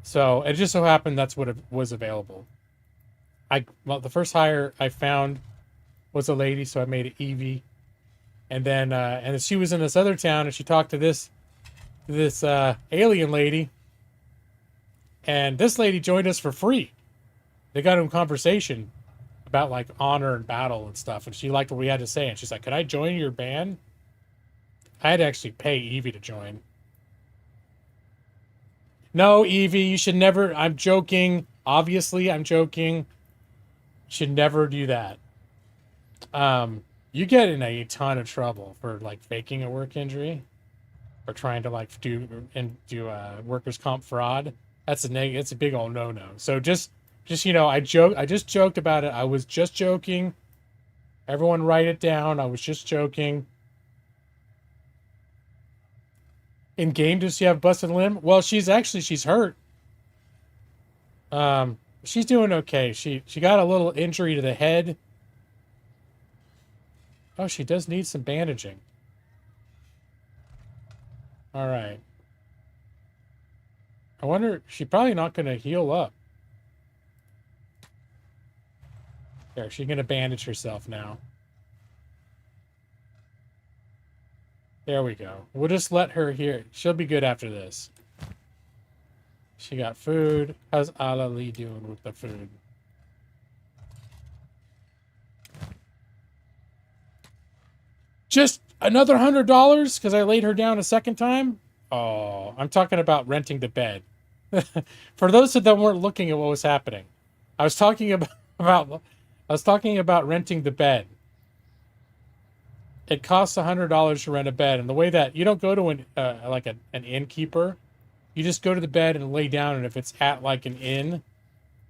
So it just so happened that's what was available. The first hire I found was a lady, so I made it Evie. And then and she was in this other town, and she talked to this alien lady. And this lady joined us for free. They got in conversation about like honor and battle and stuff, and she liked what we had to say, and she's like, "Could I join your band?" I had to actually pay Evie to join. No, Evie, you should never. I'm joking. Obviously, I'm joking. You should never do that. You get in a ton of trouble for like faking a work injury or trying to like do workers' comp fraud. It's a big old no-no. So just you know, I just joked about it. I was just joking. Everyone write it down. I was just joking. In game, does she have busted limb? Well, she's hurt. She's doing okay. She got a little injury to the head. Oh, she does need some bandaging. All right. I wonder, she's probably not going to heal up. There, she's going to bandage herself now. There we go. We'll just let her here. She'll be good after this. She got food. How's Alali doing with the food? Just another $100 because I laid her down a second time? Oh, I'm talking about renting the bed. For those that weren't looking at what was happening, I was talking about renting the bed. It costs $100 to rent a bed, and the way that you don't go to an innkeeper, you just go to the bed and lay down, and if it's at like an inn,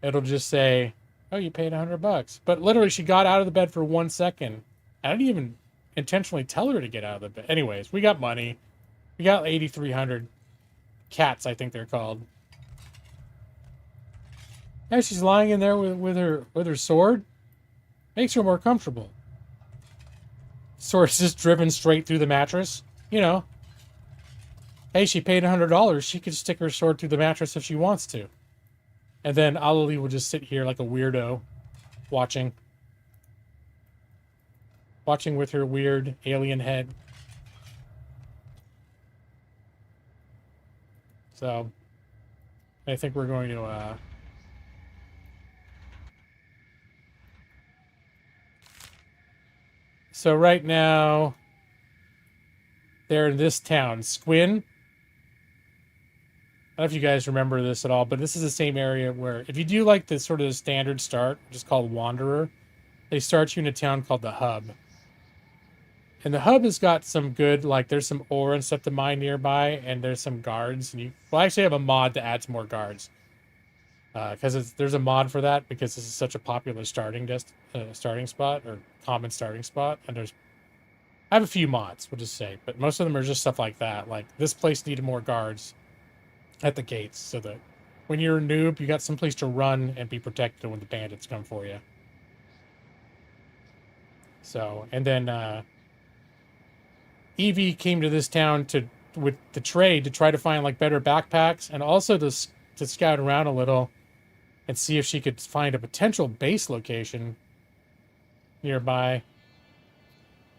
it'll just say, "Oh, you paid $100." But literally, she got out of the bed for 1 second. I didn't even intentionally tell her to get out of the bed. Anyways, we got money. We got 8,300 cats, I think they're called. Yeah, she's lying in there with her sword. Makes her more comfortable. Sword's just driven straight through the mattress. You know. Hey, she paid $100. She could stick her sword through the mattress if she wants to. And then Alali will just sit here like a weirdo, watching. Watching with her weird alien head. So, I think we're going to, So right now, they're in this town, Squin. I don't know if you guys remember this at all, but this is the same area where, if you do like the sort of standard start, which is called Wanderer, they start you in a town called the Hub. And the Hub has got some good, like, there's some ore and stuff to mine nearby, and there's some guards. And I actually have a mod to add some more guards. Because there's a mod for that, because this is such a popular starting spot, or common starting spot. And I have a few mods, we'll just say, but most of them are just stuff like that. Like, this place needed more guards at the gates, so that when you're a noob, you got some place to run and be protected when the bandits come for you. So, and then Evie came to this town with the trade to try to find like better backpacks, and also to scout around a little and see if she could find a potential base location nearby.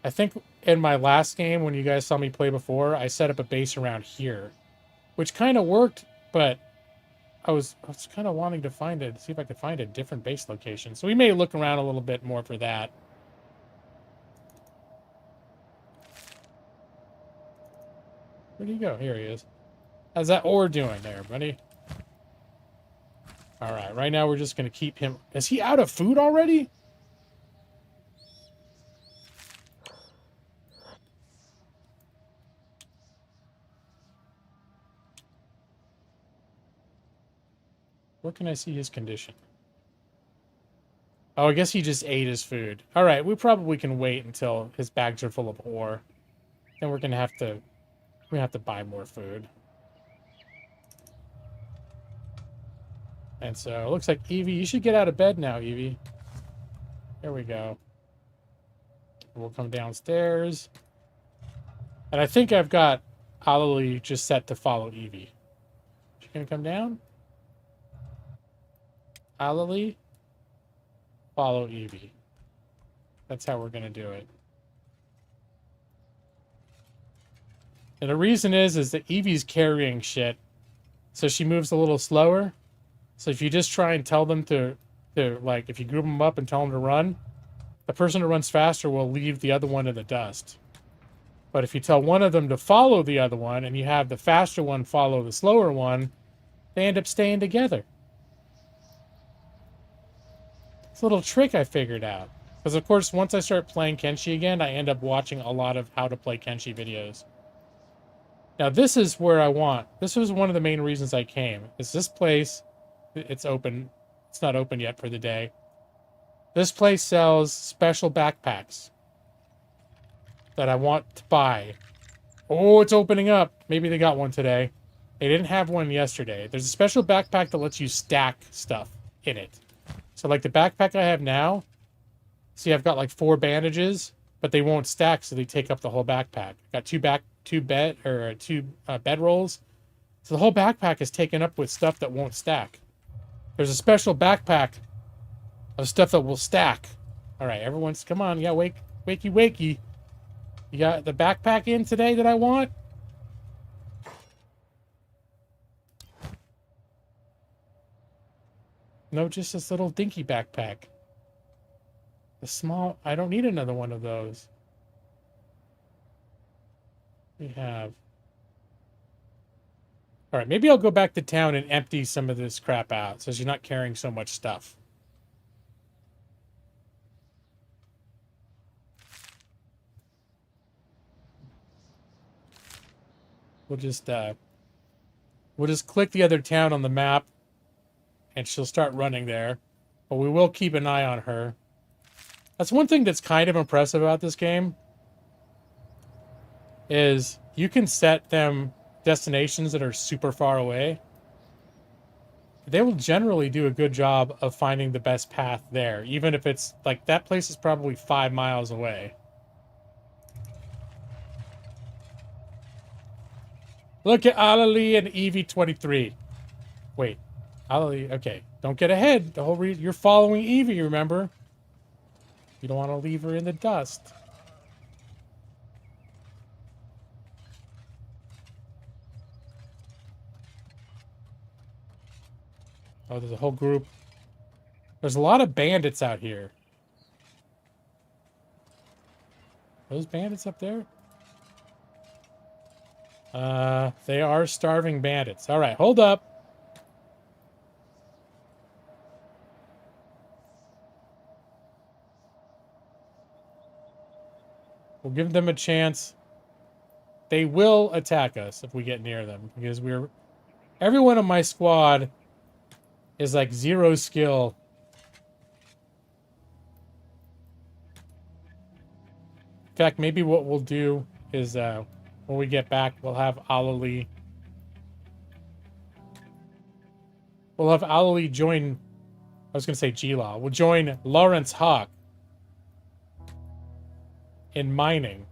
I think in my last game, when you guys saw me play before, I set up a base around here, which kind of worked, but I was kind of wanting to see if I could find a different base location. So we may look around a little bit more for that. Where'd he go? Here he is. How's that ore doing there, buddy? All right, right now we're just going to keep him. Is he out of food already? Where can I see his condition? Oh, I guess he just ate his food. All right, we probably can wait until his bags are full of ore. Then we're going to have to buy more food. And so it looks like Evie, you should get out of bed now, Evie. There we go. We'll come downstairs. And I think I've got Alali just set to follow Evie. She gonna come down? Alali, follow Evie. That's how we're gonna do it. And the reason is that Evie's carrying shit, so she moves a little slower. So if you just try and tell them to like, if you group them up and tell them to run, the person who runs faster will leave the other one in the dust. But if you tell one of them to follow the other one, and you have the faster one follow the slower one, they end up staying together. It's a little trick I figured out. Because of course, once I start playing Kenshi again, I end up watching a lot of how to play Kenshi videos. Now this is where I want. This was one of the main reasons I came. Is this place, it's open. It's not open yet for the day. This place sells special backpacks that I want to buy. Oh, it's opening up. Maybe they got one today. They didn't have one yesterday. There's a special backpack that lets you stack stuff in it. So like the backpack I have now, see I've got like 4 bandages, but they won't stack, so they take up the whole backpack. Got two bed rolls. So the whole backpack is taken up with stuff that won't stack. There's a special backpack of stuff that will stack. All right, everyone's, come on, yeah, wakey. You got the backpack in today that I want? No, just this little dinky backpack. The small, I don't need another one of those. We have... All right, maybe I'll go back to town and empty some of this crap out so she's not carrying so much stuff. We'll just click the other town on the map and she'll start running there. But we will keep an eye on her. That's one thing that's kind of impressive about this game is you can set them destinations that are super far away. They will generally do a good job of finding the best path there, even if it's like that place is probably 5 miles away. Look at Alali and EV23. Wait, Alali, okay. Don't get ahead. The whole reason you're following Evie, remember? You don't want to leave her in the dust. Oh, there's a whole group. There's a lot of bandits out here. Those bandits up there? They are starving bandits. All right, hold up. We'll give them a chance. They will attack us if we get near them because everyone on my squad is like 0 skill. In fact, maybe what we'll do is when we get back, we'll have Alali. We'll have Alali join. I was going to say G-Law. We'll join Lawrence Hawk in mining.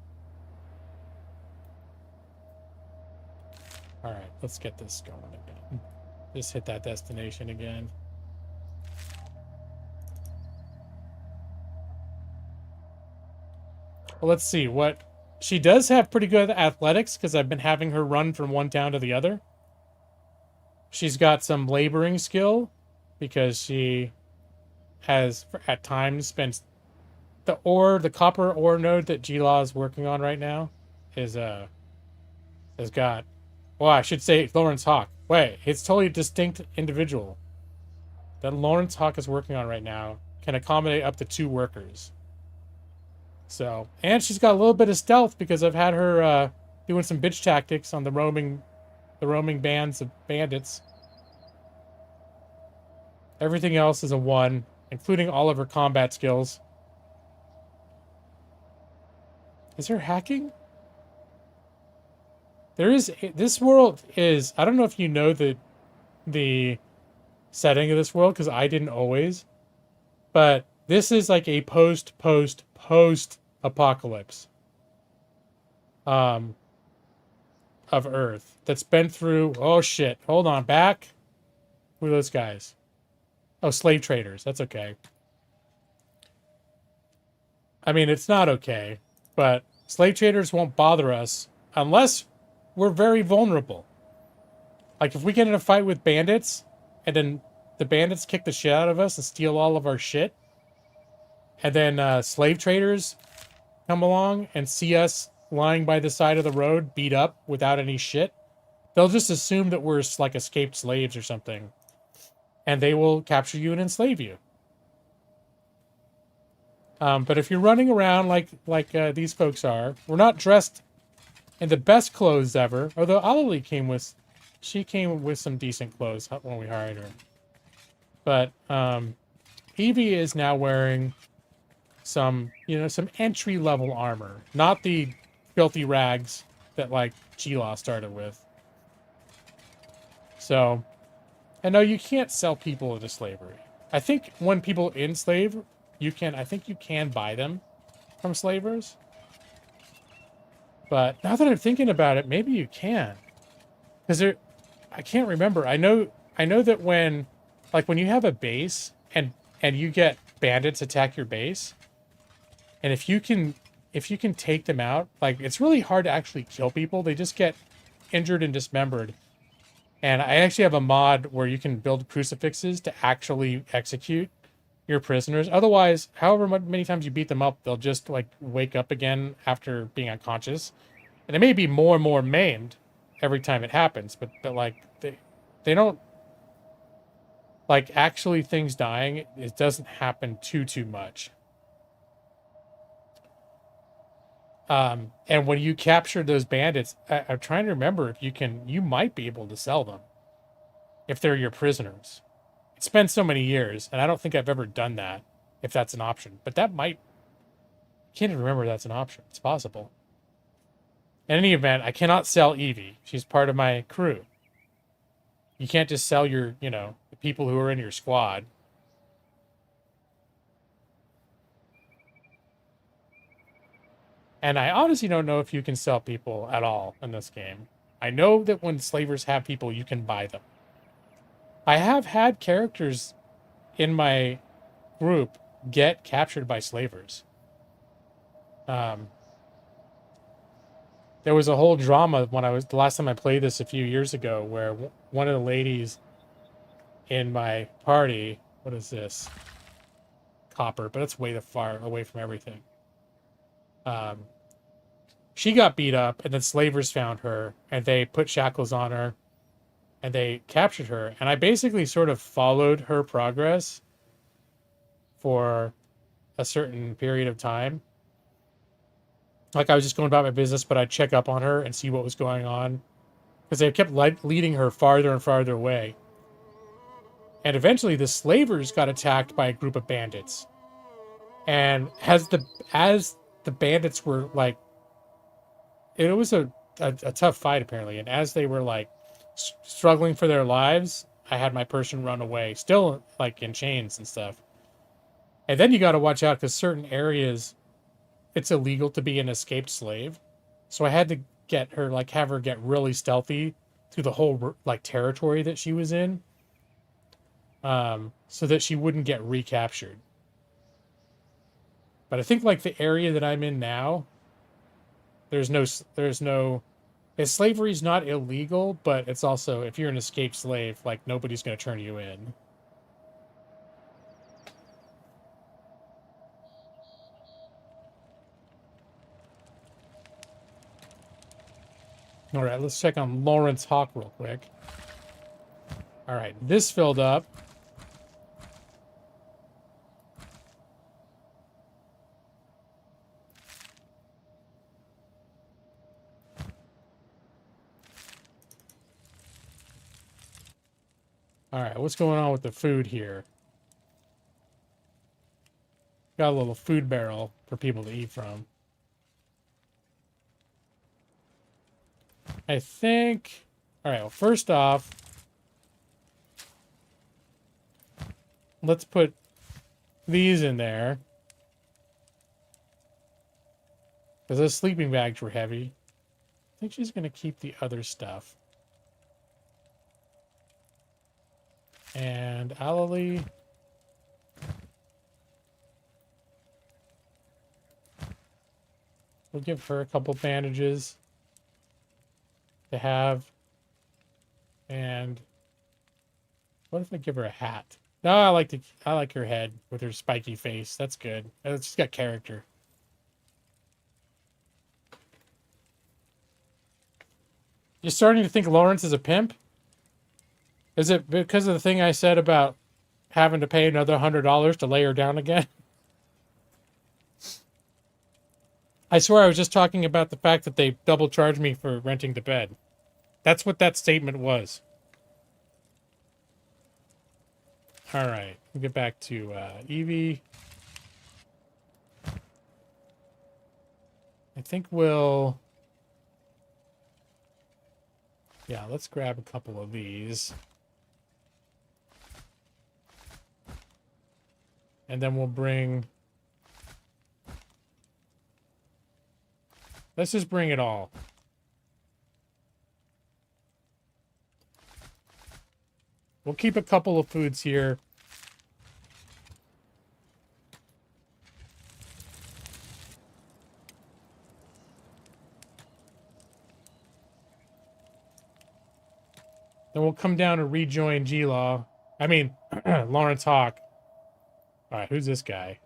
All right, let's get this going again. Just hit that destination again. Well, let's see what she does have pretty good athletics because I've been having her run from one town to the other. She's got some laboring skill because she has at times spent the copper ore node that G-Law is working on right now has got, well, I should say Lawrence Hawk. Wait, it's totally a distinct individual that Lawrence Hawk is working on right now can accommodate up to 2 workers. So, and she's got a little bit of stealth because I've had her doing some bitch tactics on the roaming bands of bandits. Everything else is a 1, including all of her combat skills. Is there hacking? There is. This world is. I don't know if you know the setting of this world because I didn't always. But this is like a post apocalypse of Earth that's been through. Oh shit! Hold on, back. Who are those guys? Oh, slave traders. That's okay. I mean, it's not okay, but slave traders won't bother us unless we're very vulnerable. Like, if we get in a fight with bandits, and then the bandits kick the shit out of us and steal all of our shit, and then slave traders come along and see us lying by the side of the road, beat up without any shit, they'll just assume that we're, like, escaped slaves or something. And they will capture you and enslave you. But if you're running around like these folks are, we're not dressed in the best clothes ever. Although Alali came with some decent clothes when we hired her. But Evie is now wearing some entry-level armor, not the filthy rags that like G-Law started with. So, and no, you can't sell people into slavery. I think when people enslave, I think you can buy them from slavers. But now that I'm thinking about it, maybe you can. Because I can't remember. I know that when you have a base and you get bandits attack your base, and if you can take them out, like, it's really hard to actually kill people. They just get injured and dismembered. And I actually have a mod where you can build crucifixes to actually execute your prisoners. Otherwise, however many times you beat them up, they'll just like wake up again after being unconscious. And it may be more and more maimed every time it happens, but like they don't like actually things dying. It doesn't happen too much. And when you capture those bandits, I'm trying to remember if you might be able to sell them if they're your prisoners. It's been so many years, and I don't think I've ever done that, if that's an option. But that might, I can't even remember if that's an option. It's possible. In any event, I cannot sell Evie. She's part of my crew. You can't just sell your, the people who are in your squad. And I honestly don't know if you can sell people at all in this game. I know that when slavers have people, you can buy them. I have had characters in my group get captured by slavers. There was a whole drama the last time I played this a few years ago, where one of the ladies in my party, what is this? Copper, but it's way too far away from everything. She got beat up, and then slavers found her, and they put shackles on her, and they captured her. And I basically sort of followed her progress for a certain period of time. Like, I was just going about my business, but I'd check up on her and see what was going on, because they kept leading her farther and farther away. And eventually the slavers got attacked by a group of bandits. And as the bandits were like, it was a tough fight apparently. And as they were like struggling for their lives, I had my person run away, still like in chains and stuff. And then you got to watch out, because certain areas, it's illegal to be an escaped slave. So I had to have her get really stealthy through the whole like territory that she was in, so that she wouldn't get recaptured. But I think like the area that I'm in now, slavery's not illegal, but it's also, if you're an escaped slave, like nobody's going to turn you in. All right, let's check on Lawrence Hawk real quick. All right, this filled up. All right, what's going on with the food here? Got a little food barrel for people to eat from. I think... All right, well, first off, let's put these in there, because those sleeping bags were heavy. I think she's going to keep the other stuff. And Alalie... we'll give her a couple bandages to have. And what if I give her a hat? No, I like her head with her spiky face. That's good. She's got character. You're starting to think Lawrence is a pimp? Is it because of the thing I said about having to pay another $100 to lay her down again? I swear I was just talking about the fact that they double charged me for renting the bed. That's what that statement was. All right, we'll get back to Evie. I think we'll... yeah, let's grab a couple of these. And then we'll bring... let's just bring it all. We'll keep a couple of foods here. Then we'll come down and rejoin G-Law. I mean, Lawrence Hawk. All right, who's this guy?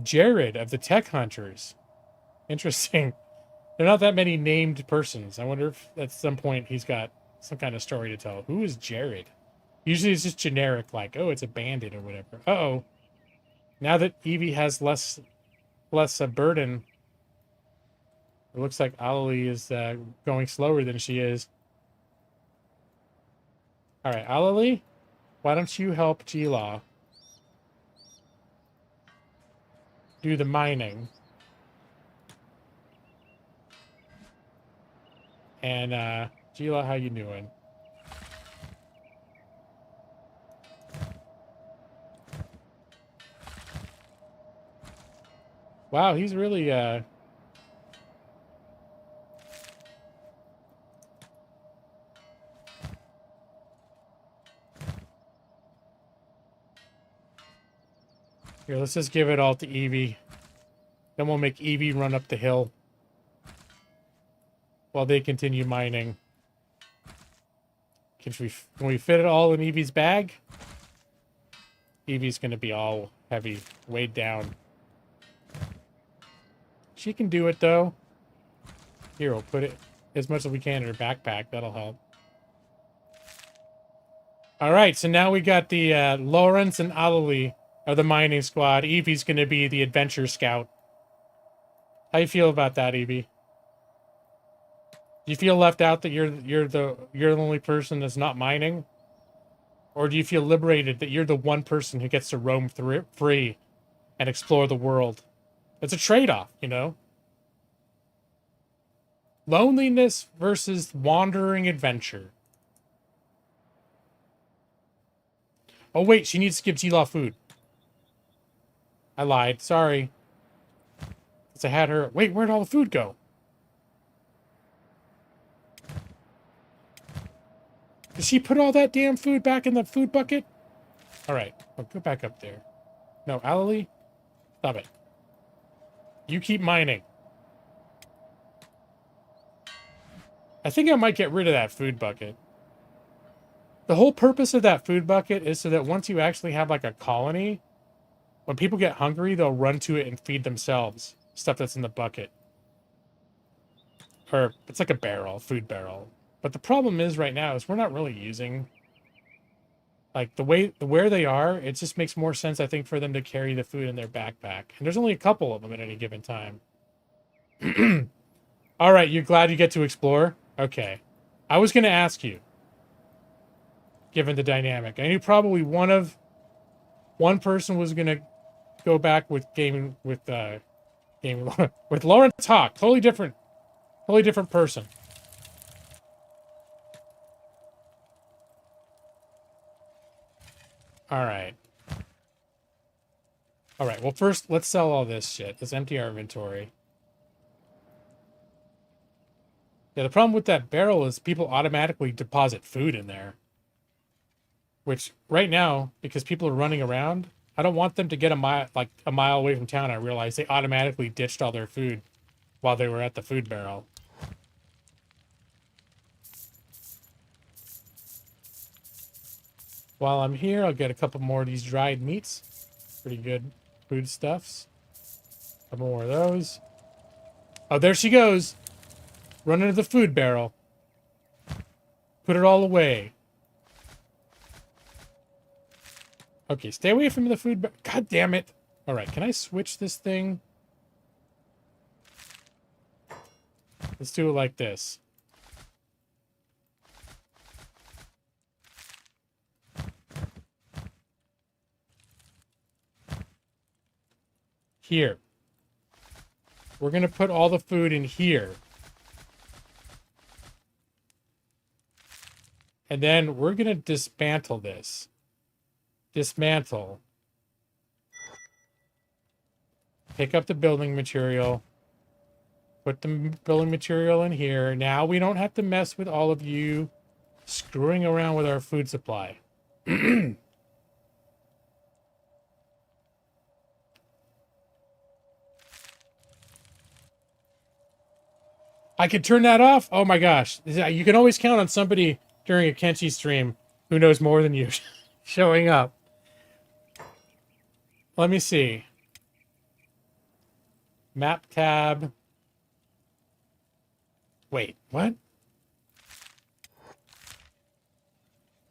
Jared of the Tech Hunters. Interesting. There are not that many named persons. I wonder if at some point he's got some kind of story to tell. Who is Jared? Usually it's just generic, like, oh, it's a bandit or whatever. Uh-oh. Now that Evie has less a burden, it looks like Alali is going slower than she is. All right, Alali, why don't you help G-Law do the mining? And G-Law, how you doing? Wow, he's really here, let's just give it all to Evie. Then we'll make Evie run up the hill while they continue mining. Can we fit it all in Evie's bag? Evie's gonna be all heavy, weighed down. She can do it though. Here, we'll put it as much as we can in her backpack. That'll help. All right, so now we got the Lawrence and Alali are the mining squad. Evie's gonna be the adventure scout. How you feel about that, Evie? Do you feel left out that you're the only person that's not mining? Or do you feel liberated that you're the one person who gets to roam free and explore the world? It's a trade-off, you know? Loneliness versus wandering adventure. Oh, wait, she needs to give G-Law food. I lied. Sorry. Because I had her... Wait, where'd all the food go? Did she put all that damn food back in the food bucket? All right. Oh, go back up there. No, Alali? Stop it. You keep mining. I think I might get rid of that food bucket. The whole purpose of that food bucket is so that once you actually have like a colony, when people get hungry, they'll run to it and feed themselves stuff that's in the bucket. Or it's like a barrel, food barrel. But the problem is right now is we're not really using like where they are. It just makes more sense, I think, for them to carry the food in their backpack. And there's only a couple of them at any given time. All right, you're glad you get to explore? Okay. I was going to ask you, given the dynamic. I knew probably one person was going to go back with gaming with with Lawrence Hawk. Totally different person. All right. All right. Well, first, let's sell all this shit. Let's empty our inventory. Yeah, the problem with that barrel is people automatically deposit food in there. Which, right now, because people are running around, I don't want them to get a mile away from town. I realize they automatically ditched all their food while they were at the food barrel. While I'm here, I'll get a couple more of these dried meats. Pretty good foodstuffs. A couple more of those. Oh, there she goes. Run into the food barrel. Put it all away. Okay, stay away from the food barrel. God damn it. All right, can I switch this thing? Let's do it like this. Here. We're going to put all the food in here. And then we're going to dismantle this. Dismantle. Pick up the building material. Put the building material in here. Now we don't have to mess with all of you screwing around with our food supply. I could turn that off? Oh my gosh. You can always count on somebody during a Kenshi stream who knows more than you showing up. Let me see. Map tab. Wait, what?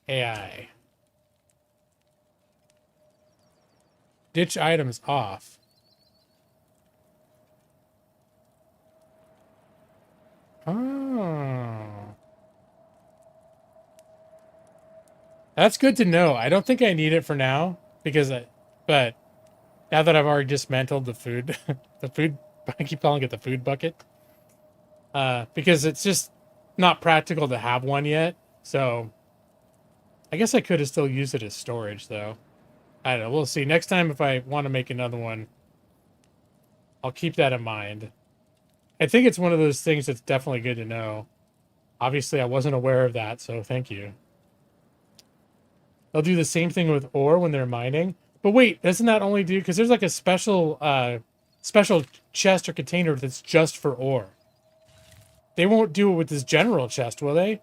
AI. Ditch items off. Oh. That's good to know. I don't think I need it for now but now that I've already dismantled the food, the food, I keep calling it the food bucket, because it's just not practical to have one yet. So I guess I could have still used it as storage, though. I don't know. We'll see. Next time, if I want to make another one, I'll keep that in mind. I think it's one of those things that's definitely good to know. Obviously, I wasn't aware of that, so thank you. They'll do the same thing with ore when they're mining. But wait, doesn't that only do... Because there's like a special chest or container that's just for ore. They won't do it with this general chest, will they?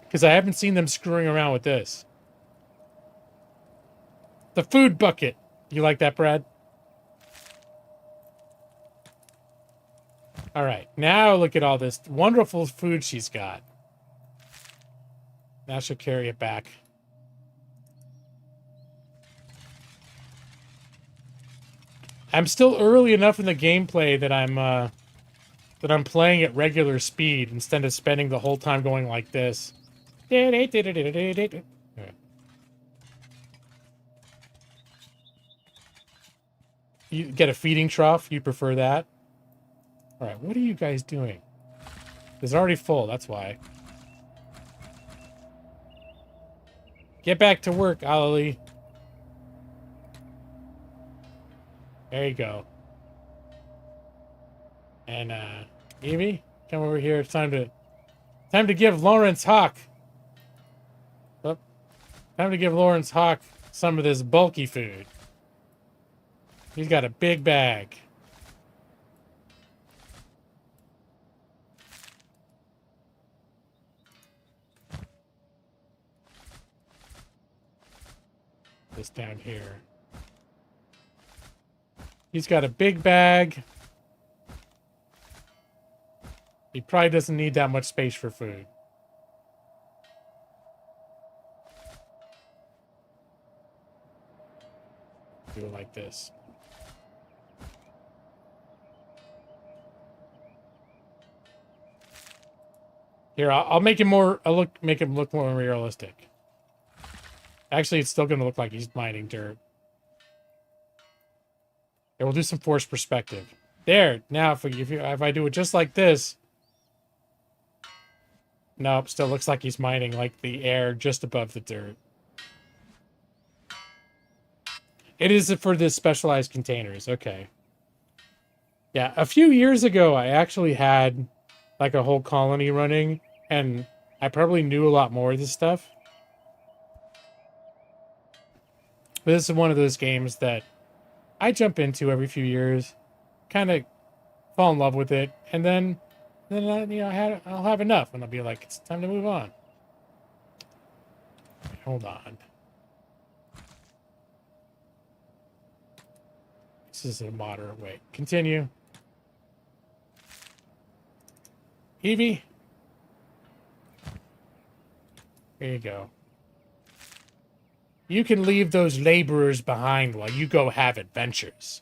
Because I haven't seen them screwing around with this. The food bucket. You like that, Brad? All right. Now look at all this wonderful food she's got. Now she'll carry it back. I'm still early enough in the gameplay that I'm playing at regular speed instead of spending the whole time going like this. You get a feeding trough. You prefer that? All right. What are you guys doing? It's already full. That's why. Get back to work, Ali. There you go. And Evie, come over here. It's time to give Lawrence Hawk. Oh, time to give Lawrence Hawk some of this bulky food. He's got a big bag. This down here. He's got a big bag. He probably doesn't need that much space for food. Do it like this. Here, I'll make him more. Make him look more realistic. Actually, it's still going to look like he's mining dirt. Okay, we'll do some forced perspective. There. Now, if I do it just like this, nope, still looks like he's mining like the air just above the dirt. It is for the specialized containers. Okay. Yeah, a few years ago, I actually had like a whole colony running, and I probably knew a lot more of this stuff. But this is one of those games that I jump into every few years, kind of fall in love with it, and then I'll have enough, and I'll be like, it's time to move on. Hold on. This is a moderate way. Continue. Evie. Here you go. You can leave those laborers behind while you go have adventures.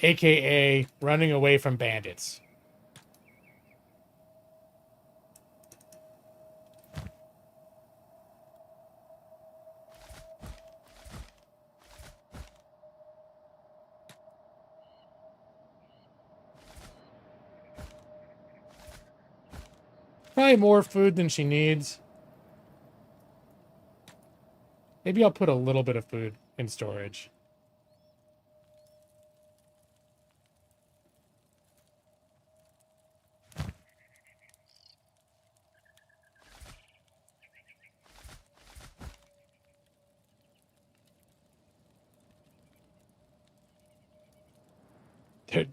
A.k.a. running away from bandits. Probably more food than she needs. Maybe I'll put a little bit of food in storage.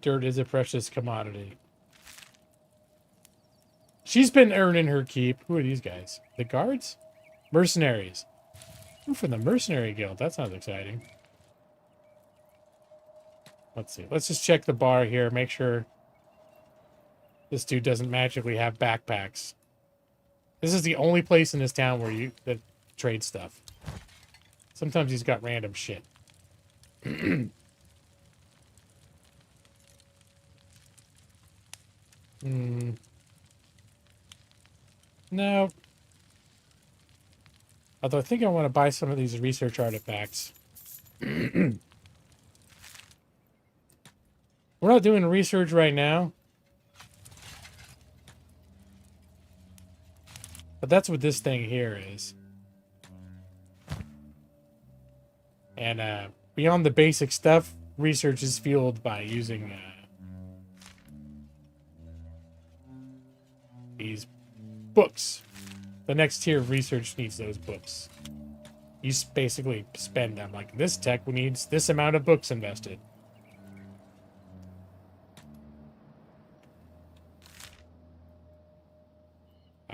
Dirt is a precious commodity. She's been earning her keep. Who are these guys? The guards? Mercenaries. Ooh, from the Mercenary Guild. That sounds exciting. Let's see. Let's just check the bar here. Make sure this dude doesn't magically have backpacks. This is the only place in this town where you that trade stuff. Sometimes he's got random shit. No. Although I think I want to buy some of these research artifacts. We're not doing research right now. But that's what this thing here is. And beyond the basic stuff, research is fueled by using these books. The next tier of research needs those books. You basically spend them. Like, this tech needs this amount of books invested.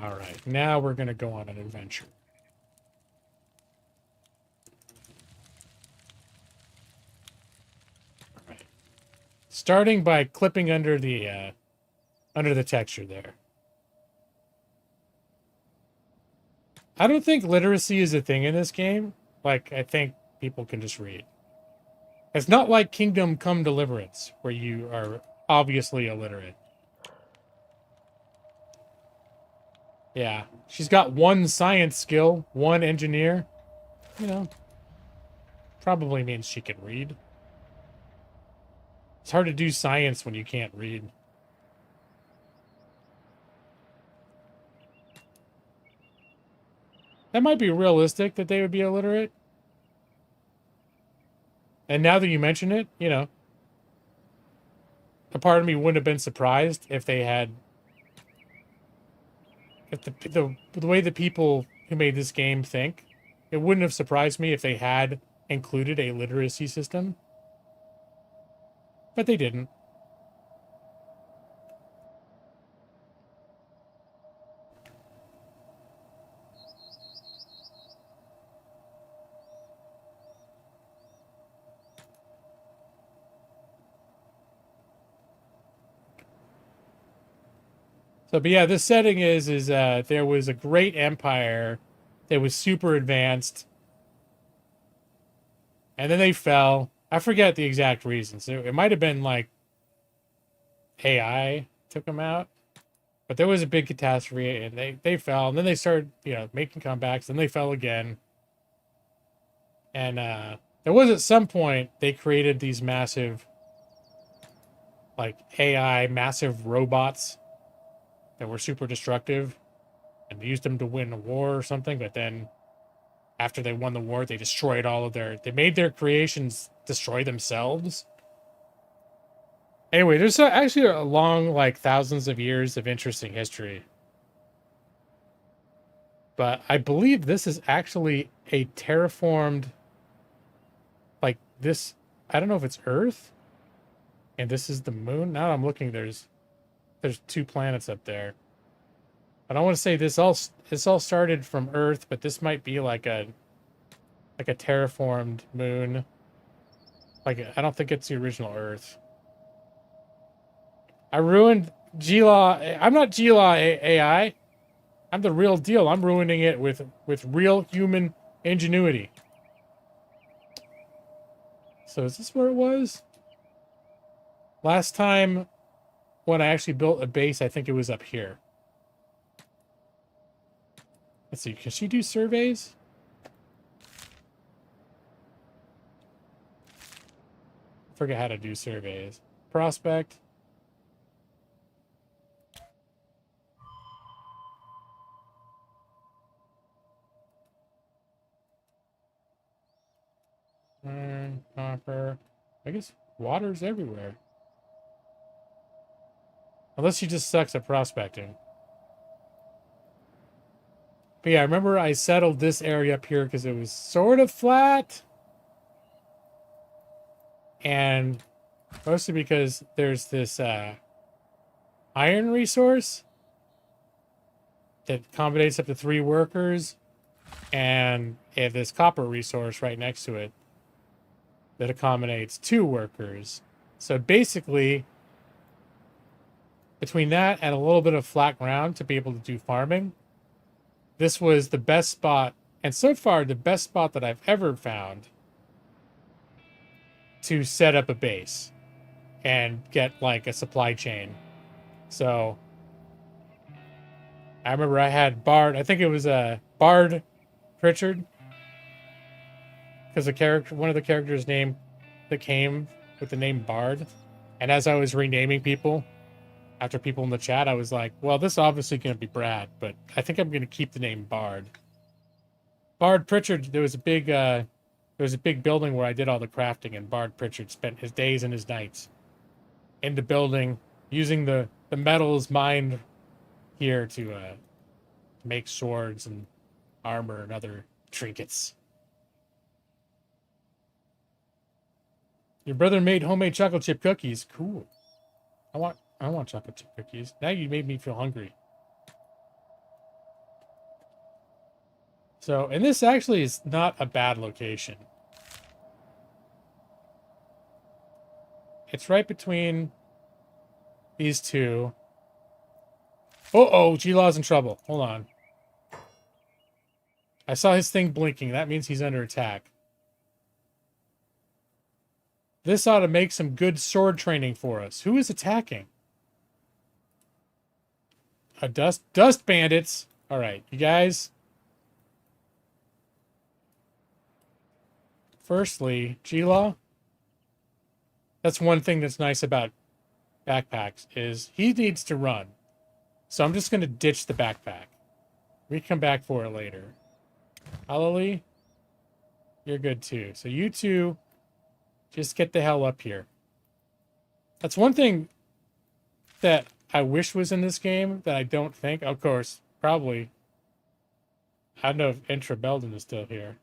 Alright, now we're going to go on an adventure. Alright. Starting by clipping under the texture there. I don't think literacy is a thing in this game. Like, I think people can just read. It's not like Kingdom Come Deliverance, where you are obviously illiterate. Yeah, she's got one science skill, one engineer. You know, probably means she can read. It's hard to do science when you can't read. That might be realistic that they would be illiterate. And now that you mention it, you know, a part of me wouldn't have been surprised if they had... If the way the people who made this game think, it wouldn't have surprised me if they had included a literacy system. But they didn't. So, but yeah, this setting is there was a great empire that was super advanced, and then they fell. I forget the exact reasons. It might have been like AI took them out, but there was a big catastrophe, and they fell, and then they started, you know, making comebacks, and they fell again. And there was at some point they created these massive, like AI, massive robots that were super destructive, and they used them to win a war or something, but then after they won the war, they destroyed all of they made their creations destroy themselves. Anyway, there's actually a long, like, thousands of years of interesting history. But I believe this is actually a terraformed, like, this, I don't know if it's Earth, and this is the moon. Now I'm looking, there's 2 planets up there. But I want to say this all started from Earth, but this might be like a terraformed moon. Like, I don't think it's the original Earth. I ruined G-Law. I'm not G-Law AI. I'm the real deal. I'm ruining it with real human ingenuity. So is this where it was? Last time when I actually built a base, I think it was up here. Let's see, can she do surveys? I forget how to do surveys. Prospect. Iron, copper. I guess water's everywhere. Unless she just sucks at prospecting. But yeah, I remember I settled this area up here because it was sort of flat. And mostly because there's this iron resource that accommodates up to 3 workers. And this copper resource right next to it that accommodates 2 workers. So basically, between that and a little bit of flat ground to be able to do farming, this was the best spot, and so far the best spot that I've ever found to set up a base and get like a supply chain. So I remember I had Bard, I think it was Bard Pritchard, because the character, one of the characters' name that came with the name Bard. And as I was renaming people, after people in the chat, I was like, well, this is obviously going to be Brad, but I think I'm going to keep the name Bard. Bard Pritchard, there was a big building where I did all the crafting, and Bard Pritchard spent his days and his nights in the building using the metals mined here to make swords and armor and other trinkets. Your brother made homemade chocolate chip cookies. Cool. I want chocolate chip cookies. Now you made me feel hungry. So, and this actually is not a bad location. It's right between these two. Uh-oh, G-Law's in trouble. Hold on. I saw his thing blinking. That means he's under attack. This ought to make some good sword training for us. Who is attacking? A dust bandits. All right, you guys. Firstly, G-Law. That's one thing that's nice about backpacks is he needs to run. So I'm just going to ditch the backpack. We can come back for it later. Halali, you're good too. So you two, just get the hell up here. That's one thing that I wish was in this game that I don't think. Of course, probably. I don't know if Intra Belden is still here.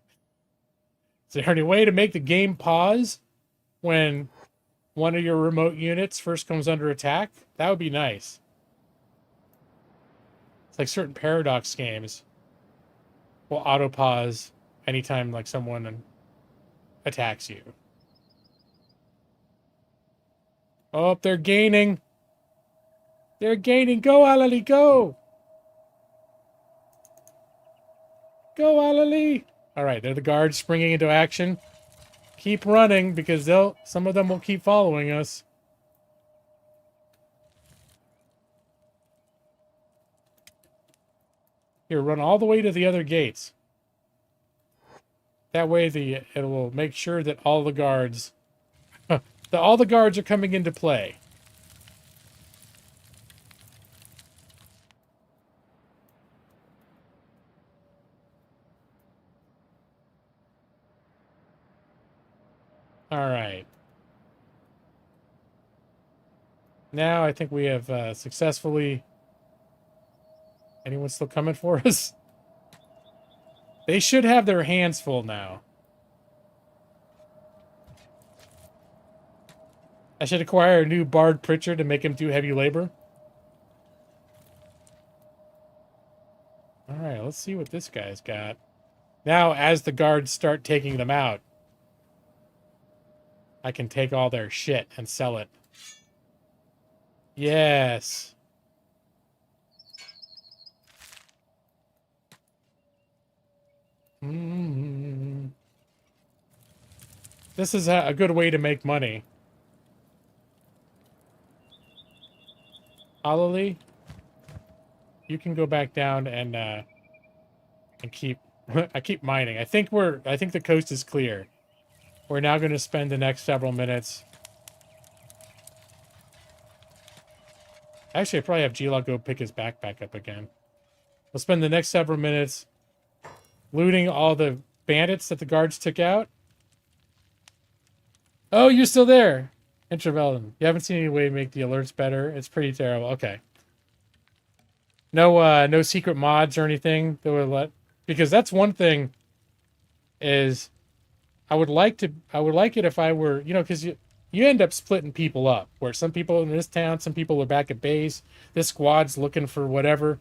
Is there any way to make the game pause when one of your remote units first comes under attack? That would be nice. It's like certain Paradox games will auto pause anytime like someone attacks you. Oh, they're gaining. They're gaining. Go, Alali, go. Go, Alali. All right, they're the guards springing into action. Keep running because some of them will keep following us. Here, run all the way to the other gates. That way it will make sure that all the guards all the guards are coming into play. All right. Now I think we have successfully... Anyone still coming for us? They should have their hands full now. I should acquire a new Bard Pritchard to make him do heavy labor. Alright, let's see what this guy's got. Now, as the guards start taking them out, I can take all their shit and sell it. Yes. This is a good way to make money. Alali, you can go back down and keep I keep mining. I think the coast is clear. We're now going to spend the next several minutes. Actually, I probably have G-Log go pick his backpack up again. We'll spend the next several minutes looting all the bandits that the guards took out. Oh, you're still there. Intravelum. You haven't seen any way to make the alerts better. It's pretty terrible. Okay. No secret mods or anything that would let, because that's one thing is I would like it if I were, because you end up splitting people up where some people in this town, some people are back at base, this squad's looking for whatever.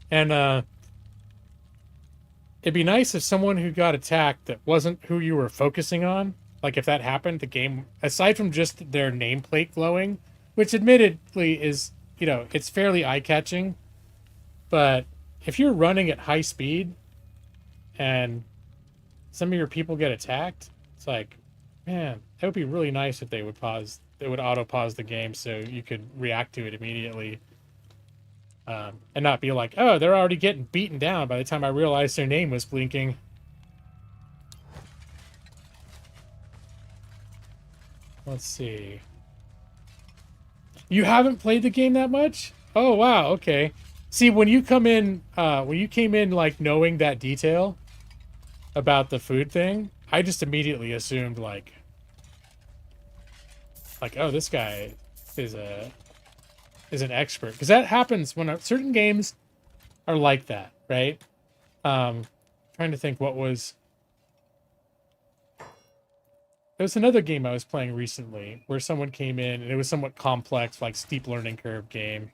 And it'd be nice if someone who got attacked that wasn't who you were focusing on, like if that happened, the game, aside from just their nameplate glowing, which admittedly is, you know, it's fairly eye-catching, but if you're running at high speed and some of your people get attacked, it's like, man, that would be really nice if they would pause, they would auto pause the game so you could react to it immediately. And not be like, oh, they're already getting beaten down by the time I realized their name was blinking. Let's see. You haven't played the game that much? Oh, wow, okay. See, when you come in, when you came in, like, knowing that detail about the food thing, I just immediately assumed, like, oh, this guy is an expert. Because that happens when certain games are like that, right? Trying to think what was... There was another game I was playing recently where someone came in and it was somewhat complex, like steep learning curve game.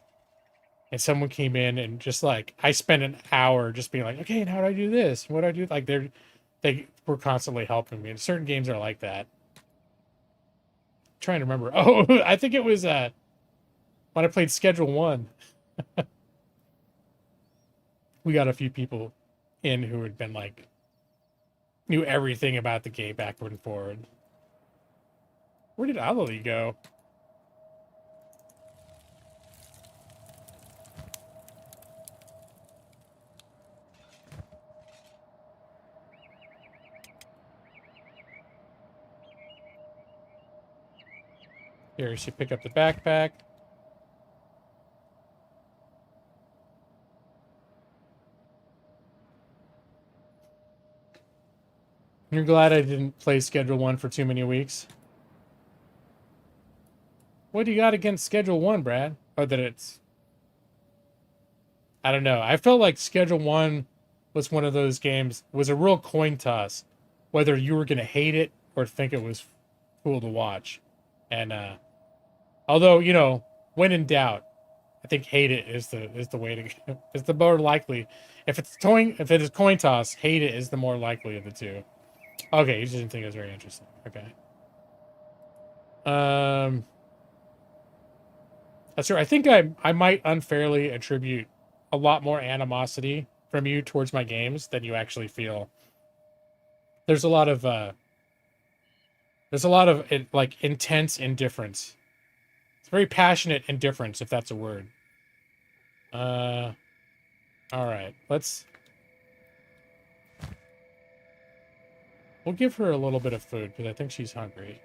And someone came in and just like, I spent an hour just being like, okay, and how do I do this? What do I do? Like they were constantly helping me. And certain games are like that. I'm trying to remember. Oh, I think it was when I played Schedule 1. We got a few people in who had been like, knew everything about the game backward and forward. Where did Alali go? Here, she pick up the backpack. You're glad I didn't play Schedule 1 for too many weeks? What do you got against Schedule 1, Brad? Or that it's... I don't know. I felt like Schedule 1 was one of those games, was a real coin toss, whether you were going to hate it or think it was cool to watch. And, although, you know, when in doubt, I think hate it is the way to go. It's the more likely. If it is coin toss, hate it is the more likely of the two. Okay, you just didn't think it was very interesting. Okay. That's true. I think I might unfairly attribute a lot more animosity from you towards my games than you actually feel. There's a lot of like intense indifference. It's very passionate indifference, if that's a word. All right. We'll give her a little bit of food because I think she's hungry.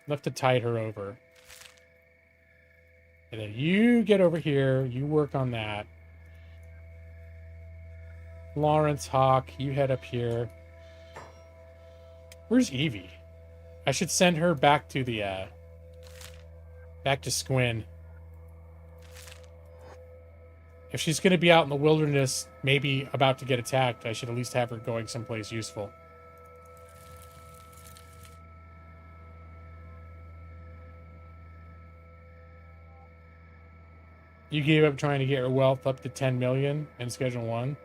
Enough to tide her over. And then you get over here. You work on that. Lawrence, Hawk, you head up here. Where's Evie? I should send her back to the, back to Squin. If she's going to be out in the wilderness, maybe about to get attacked, I should at least have her going someplace useful. You gave up trying to get your wealth up to 10 million in Schedule 1.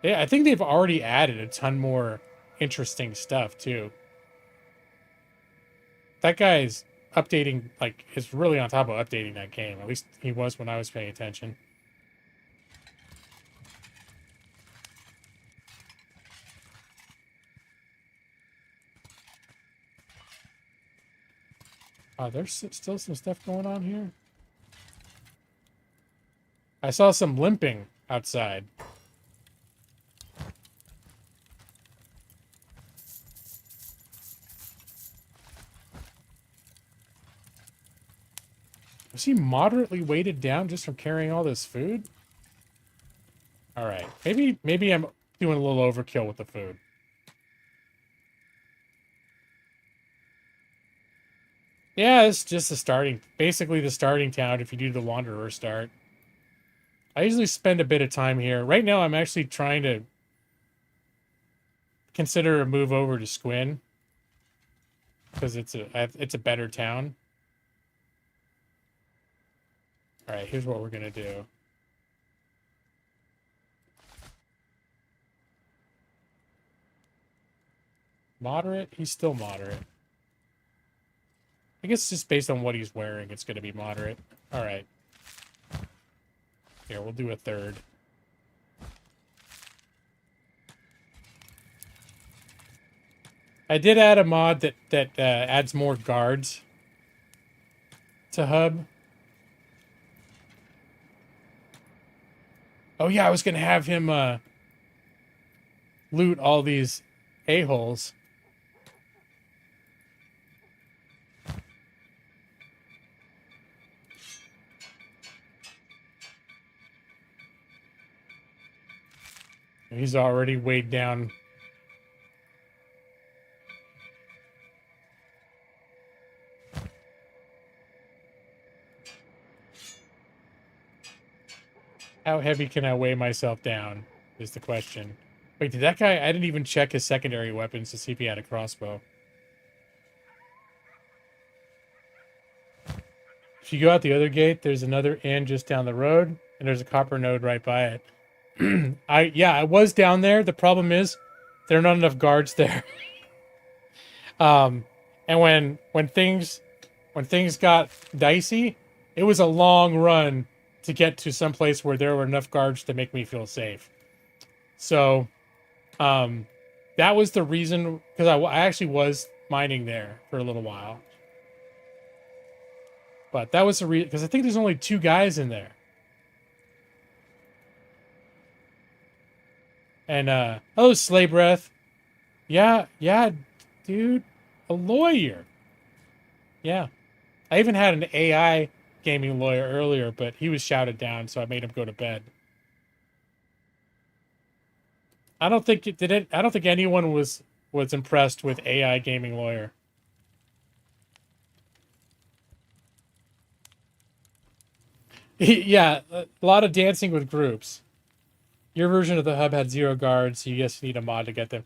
Yeah, I think they've already added a ton more interesting stuff, too. That guy's updating, like, is really on top of updating that game. At least he was when I was paying attention. There's still some stuff going on here. I saw some limping outside. Was he moderately weighted down just from carrying all this food? All right. Maybe I'm doing a little overkill with the food. Yeah, it's just basically the starting town if you do the Wanderer start. I usually spend a bit of time here. Right now, I'm actually trying to consider a move over to Squin because it's a better town. All right, here's what we're gonna do. Moderate? He's still moderate. I guess just based on what he's wearing, it's going to be moderate. All right. Here, we'll do a third. I did add a mod that adds more guards to hub. Oh yeah, I was gonna have him loot all these a-holes. He's already weighed down. How heavy can I weigh myself down, is the question. Wait, did that guy... I didn't even check his secondary weapons to see if he had a crossbow. If you go out the other gate, there's another inn just down the road, and there's a copper node right by it. I was down there. The problem is there are not enough guards there. And when things got dicey, it was a long run to get to some place where there were enough guards to make me feel safe. So, that was the reason, because I actually was mining there for a little while. But that was the reason, because I think there's only 2 guys in there. And, hello, Slay Breath. Yeah, dude. A lawyer. Yeah. I even had an AI gaming lawyer earlier, but he was shouted down, so I made him go to bed. I don't think anyone was impressed with AI gaming lawyer. Yeah, a lot of dancing with groups. Your version of the hub had 0 guards, so you just need a mod to get them.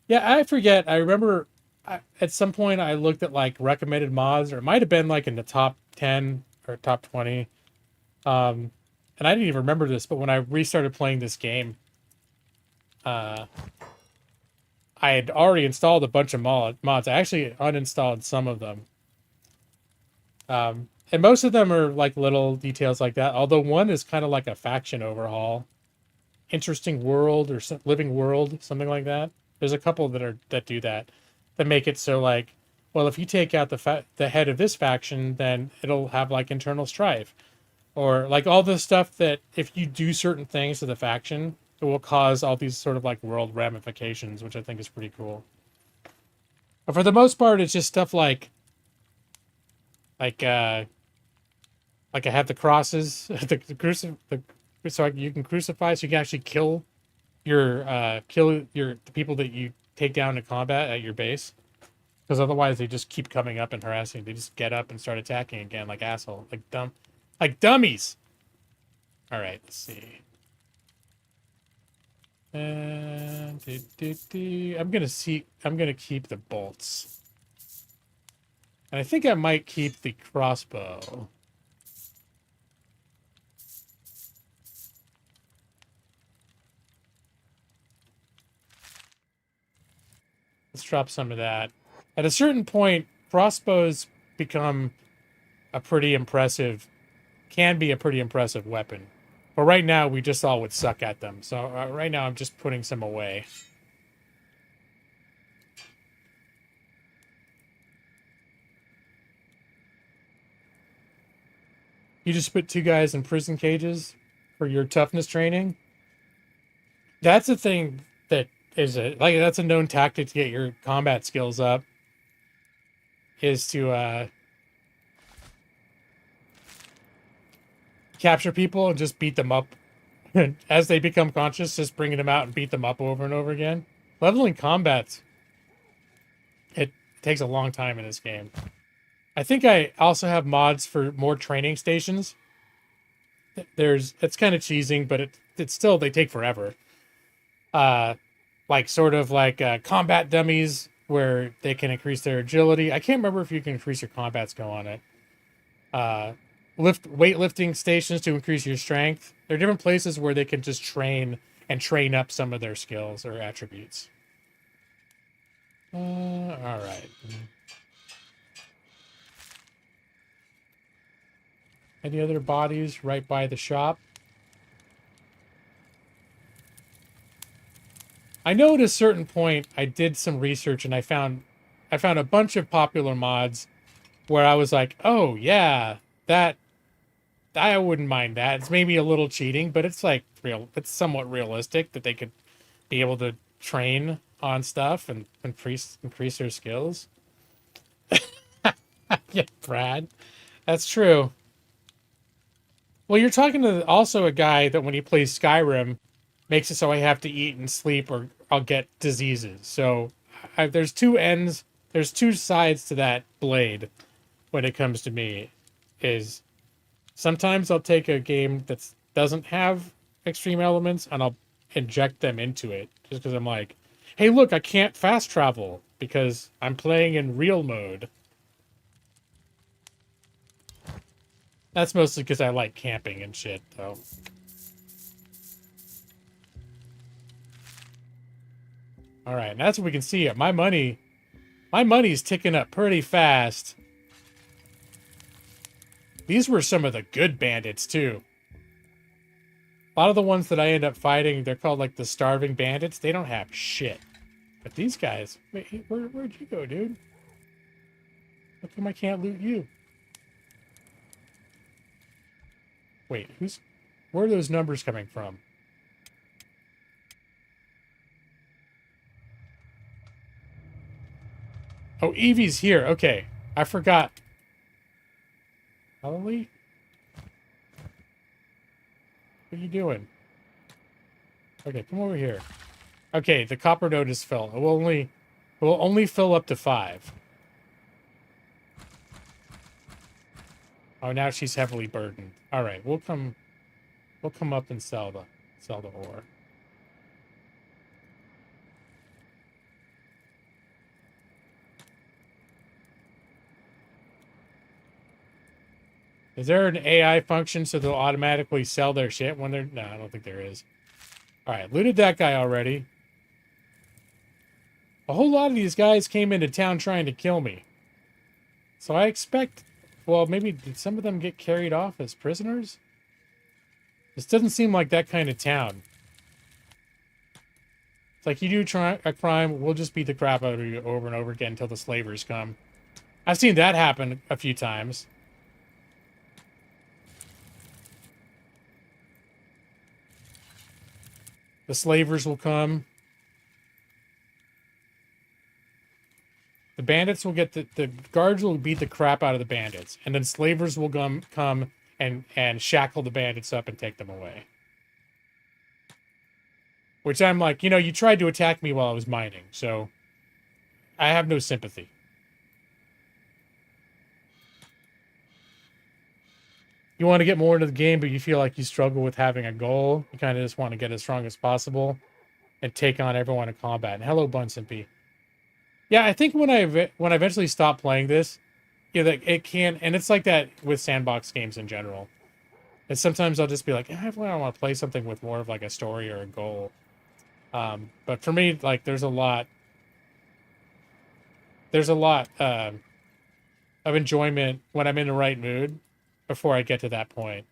Yeah, I forget. I remember at some point I looked at like recommended mods, or it might have been like in the top 10 or top 20. And I didn't even remember this, but when I restarted playing this game, I had already installed a bunch of mods. I actually uninstalled some of them. And most of them are like little details like that. Although one is kind of like a faction overhaul. Interesting world or living world, something like that. There's a couple that do that make it so like, well, if you take out the head of this faction, then it'll have like internal strife, or like all the stuff that if you do certain things to the faction, it will cause all these sort of like world ramifications, which I think is pretty cool. But for the most part, it's just stuff like I have the crosses, so you can crucify, so you can actually kill the people that you take down in combat at your base, because otherwise they just keep coming up and harassing. They just get up and start attacking again like asshole, like dummies. All right, let's see. And I'm gonna keep the bolts, and I think I might keep the crossbow. Let's drop some of that. At a certain point, crossbows become can be a pretty impressive weapon. But right now, we just all would suck at them. So right now, I'm just putting some away. You just put 2 guys in prison cages for your toughness training? That's a thing that that's a known tactic to get your combat skills up, is to capture people and just beat them up. As they become conscious, just bringing them out and beat them up over and over again. Leveling combats, it takes a long time in this game. I think I also have mods for more training stations. It's kind of cheesing, but it's still, they take forever. Like sort of like combat dummies where they can increase their agility. I can't remember if you can increase your combat skill on it. Weightlifting stations to increase your strength. There are different places where they can just train up some of their skills or attributes. All right. Any other bodies right by the shop? I know at a certain point I did some research and I found a bunch of popular mods where I was like, oh yeah, that I wouldn't mind that. It's maybe a little cheating, but it's like it's somewhat realistic that they could be able to train on stuff and increase their skills. Yeah, Brad. That's true. Well, you're talking to also a guy that when he plays Skyrim makes it so I have to eat and sleep or I'll get diseases. So there's two ends, there's two sides to that blade when it comes to me. Is sometimes I'll take a game that doesn't have extreme elements and I'll inject them into it just because I'm like, hey, look, I can't fast travel because I'm playing in real mode. That's mostly because I like camping and shit, though. All right, and that's what we can see. My money's ticking up pretty fast. These were some of the good bandits, too. A lot of the ones that I end up fighting, they're called, like, the starving bandits. They don't have shit. But these guys... Wait, where'd you go, dude? How come I can't loot you? Wait, where are those numbers coming from? Oh, Evie's here. Okay. I forgot. Probably? What are you doing? Okay, come over here. Okay, the copper node is filled. It will only fill up to 5. Oh, now she's heavily burdened. All right, we'll come up and sell the ore. Is there an AI function so they'll automatically sell their shit when they're... No, I don't think there is. All right, looted that guy already. A whole lot of these guys came into town trying to kill me. So I expect... Well, maybe did some of them get carried off as prisoners? This doesn't seem like that kind of town. It's like you do a crime, we'll just beat the crap out of you over and over again until the slavers come. I've seen that happen a few times. The slavers will come. The bandits will get the guards will beat the crap out of the bandits, and then slavers will come and shackle the bandits up and take them away. Which I'm like, you know, you tried to attack me while I was mining, so I have no sympathy. You want to get more into the game, but you feel like you struggle with having a goal. You kind of just want to get as strong as possible and take on everyone in combat. And hello, Bunsen P. Yeah, I think when I eventually stop playing this, yeah, that it can, and it's like that with sandbox games in general. And sometimes I'll just be like, I want to play something with more of like a story or a goal. But for me, like, there's a lot of enjoyment when I'm in the right mood before I get to that point.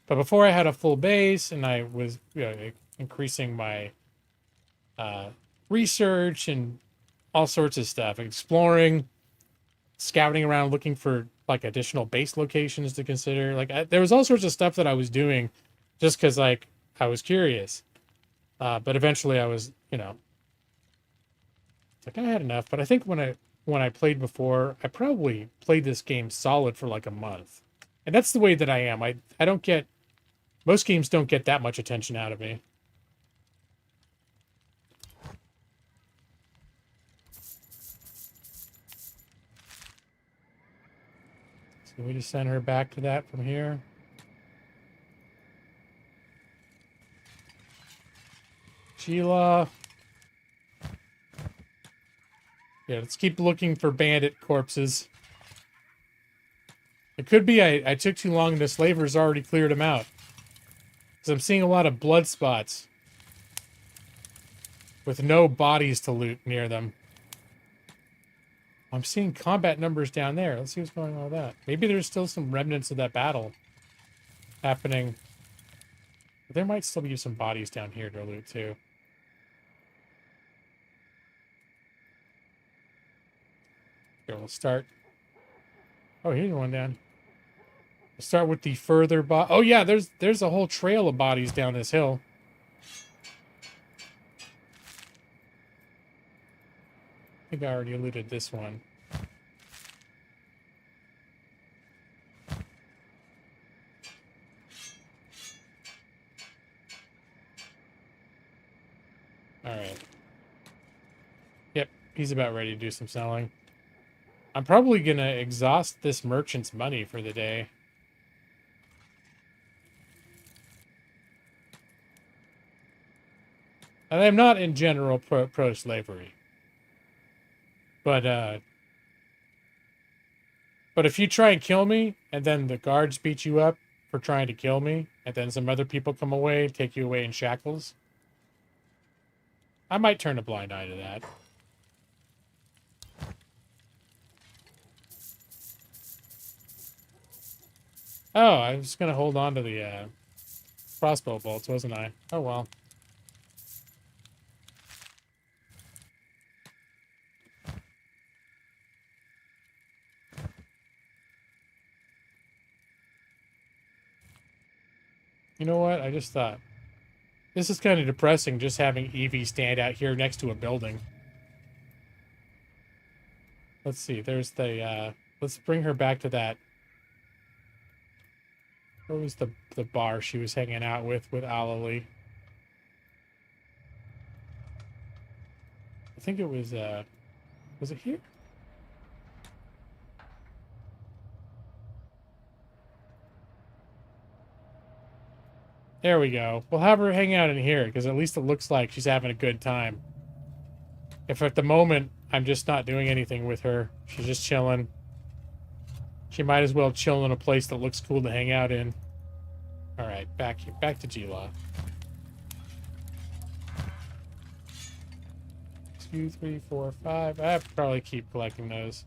But before I had a full base and I was, you know, increasing my research and all sorts of stuff, exploring, scouting around, looking for like additional base locations to consider. Like there was all sorts of stuff that I was doing just because like I was curious. But eventually I was, you know, like I had enough. But I think when I played before, I probably played this game solid for like a month. And that's the way that I am. I don't get... Most games don't get that much attention out of me. So we just send her back to that from here. Sheila. Yeah, let's keep looking for bandit corpses. It could be I took too long and the slavers already cleared them out. Because I'm seeing a lot of blood spots. With no bodies to loot near them. I'm seeing combat numbers down there. Let's see what's going on with that. Maybe there's still some remnants of that battle happening. But there might still be some bodies down here to loot too. Here, we'll start. Oh, here's one down. We'll start with the further oh yeah, there's a whole trail of bodies down this hill. I think I already looted this one. Alright. Yep, he's about ready to do some selling. I'm probably gonna exhaust this merchant's money for the day. And I'm not in general pro-slavery. But if you try and kill me, and then the guards beat you up for trying to kill me, and then some other people come away, take you away in shackles, I might turn a blind eye to that. Oh, I was going to hold on to the crossbow bolts, wasn't I? Oh, well. You know what? I just thought. This is kind of depressing, just having Evie stand out here next to a building. Let's see. There's the, let's bring her back to that. Where was the bar she was hanging out with Alalie? I think it was it here? There we go. We'll have her hang out in here, because at least it looks like she's having a good time. If at the moment I'm just not doing anything with her, she's just chilling. She might as well chill in a place that looks cool to hang out in. Alright, back to G-Law. 2, 3, 4, 5. I probably keep collecting those.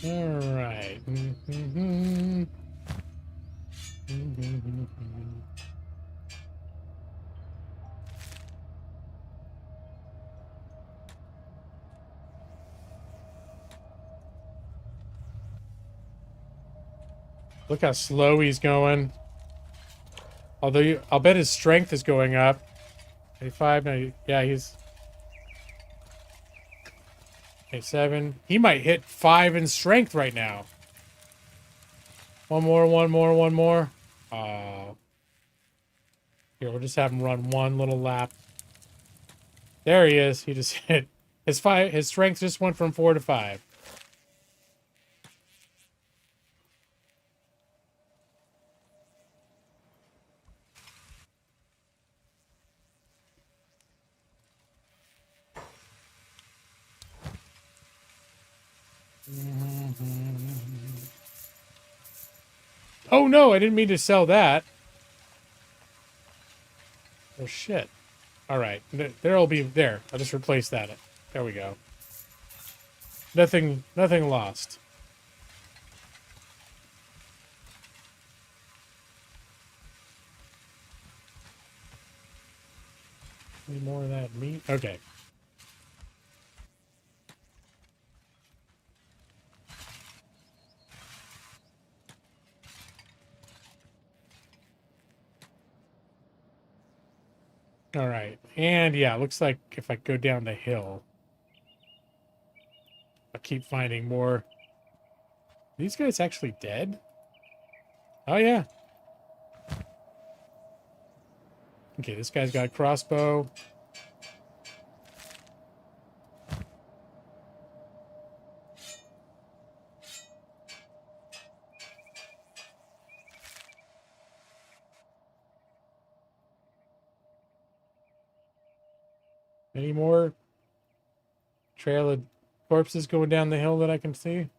All right. Look how slow he's going. Although I'll bet his strength is going up. 85, 90, yeah, he's 87. He might hit 5 in strength right now. One more. Oh. Here, we'll just have him run one little lap. There he is. He just hit his strength just went from 4 to 5. Oh no, I didn't mean to sell that. Oh shit. Alright, there'll be there. I'll just replace that. There we go. Nothing lost. Any more of that meat? Okay. All right. And yeah, looks like if I go down the hill, I'll keep finding more. Are these guys actually dead? Oh, yeah. Okay, this guy's got a crossbow. Any more? Trail of... corpses going down the hill that I can see.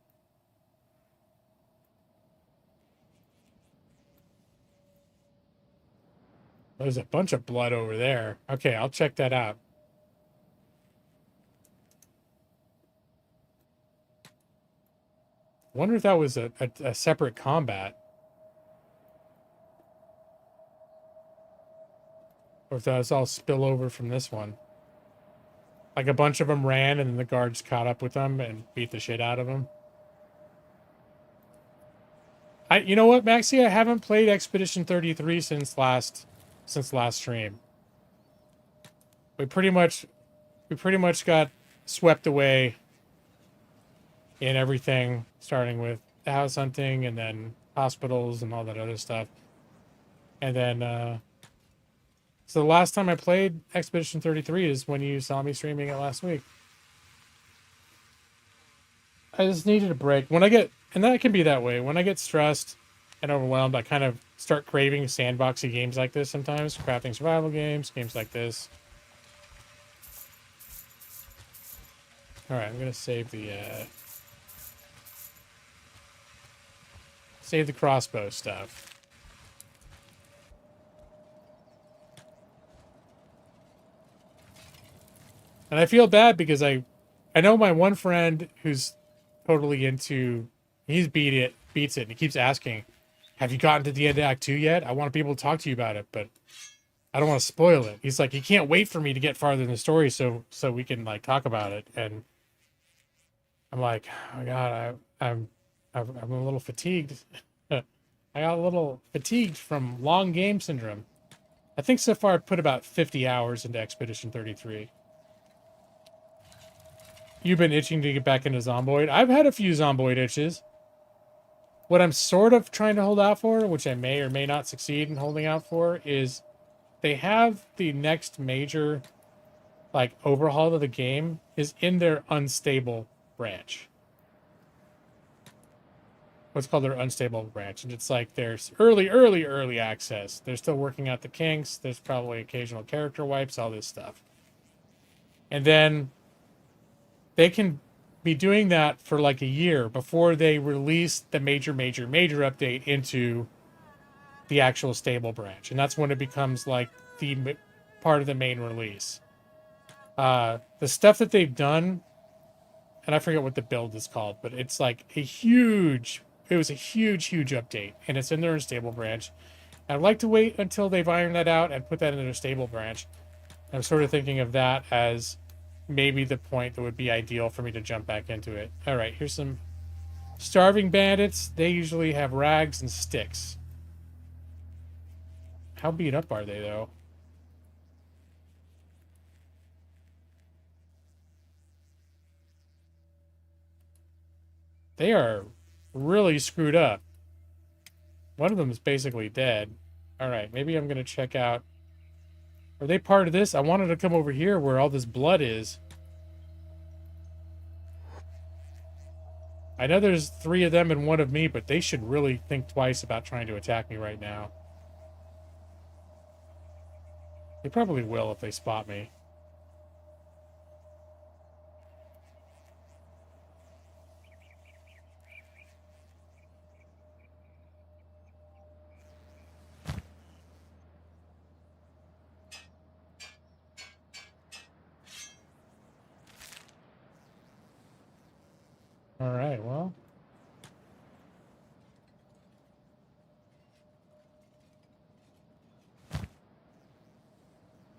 There's a bunch of blood over there. Okay, I'll check that out. I wonder if that was a separate combat. Or if that was all spillover from this one. Like a bunch of them ran and then the guards caught up with them and beat the shit out of them. You know what, Maxie? I haven't played Expedition 33 since last stream. We pretty much got swept away in everything, starting with the house hunting and then hospitals and all that other stuff. And then so the last time I played Expedition 33 is when you saw me streaming it last week. I just needed a break. And that can be that way. When I get stressed and overwhelmed, I kind of start craving sandboxy games like this sometimes. Crafting survival games, games like this. Alright, I'm going to save the crossbow stuff. And I feel bad because I know my one friend who's totally into, beats it, and he keeps asking, have you gotten to the end of Act 2 yet? I want to be able to talk to you about it, but I don't want to spoil it. He's like, he can't wait for me to get farther in the story so we can like talk about it. And I'm like, oh my God, I'm a little fatigued. I got a little fatigued from long game syndrome. I think so far I've put about 50 hours into Expedition 33. You've been itching to get back into Zomboid. I've had a few Zomboid itches. What I'm sort of trying to hold out for, which I may or may not succeed in holding out for, is they have the next major like overhaul of the game is in their unstable branch. What's called their unstable branch. And it's like there's early access. They're still working out the kinks. There's probably occasional character wipes, all this stuff. And then they can be doing that for like a year before they release the major update into the actual stable branch. And that's when it becomes like the part of the main release. The stuff that they've done, and I forget what the build is called, but it's like it was a huge update, and it's in their unstable branch. I'd like to wait until they've ironed that out and put that in their stable branch. I'm sort of thinking of that as maybe the point that would be ideal for me to jump back into it. All right, here's some starving bandits. They usually have rags and sticks. How beat up are they, though? They are really screwed up. One of them is basically dead. All right, maybe I'm going to check out. Are they part of this? I wanted to come over here where all this blood is. I know there's 3 of them and 1 of me, but they should really think twice about trying to attack me right now. They probably will if they spot me. All right, well.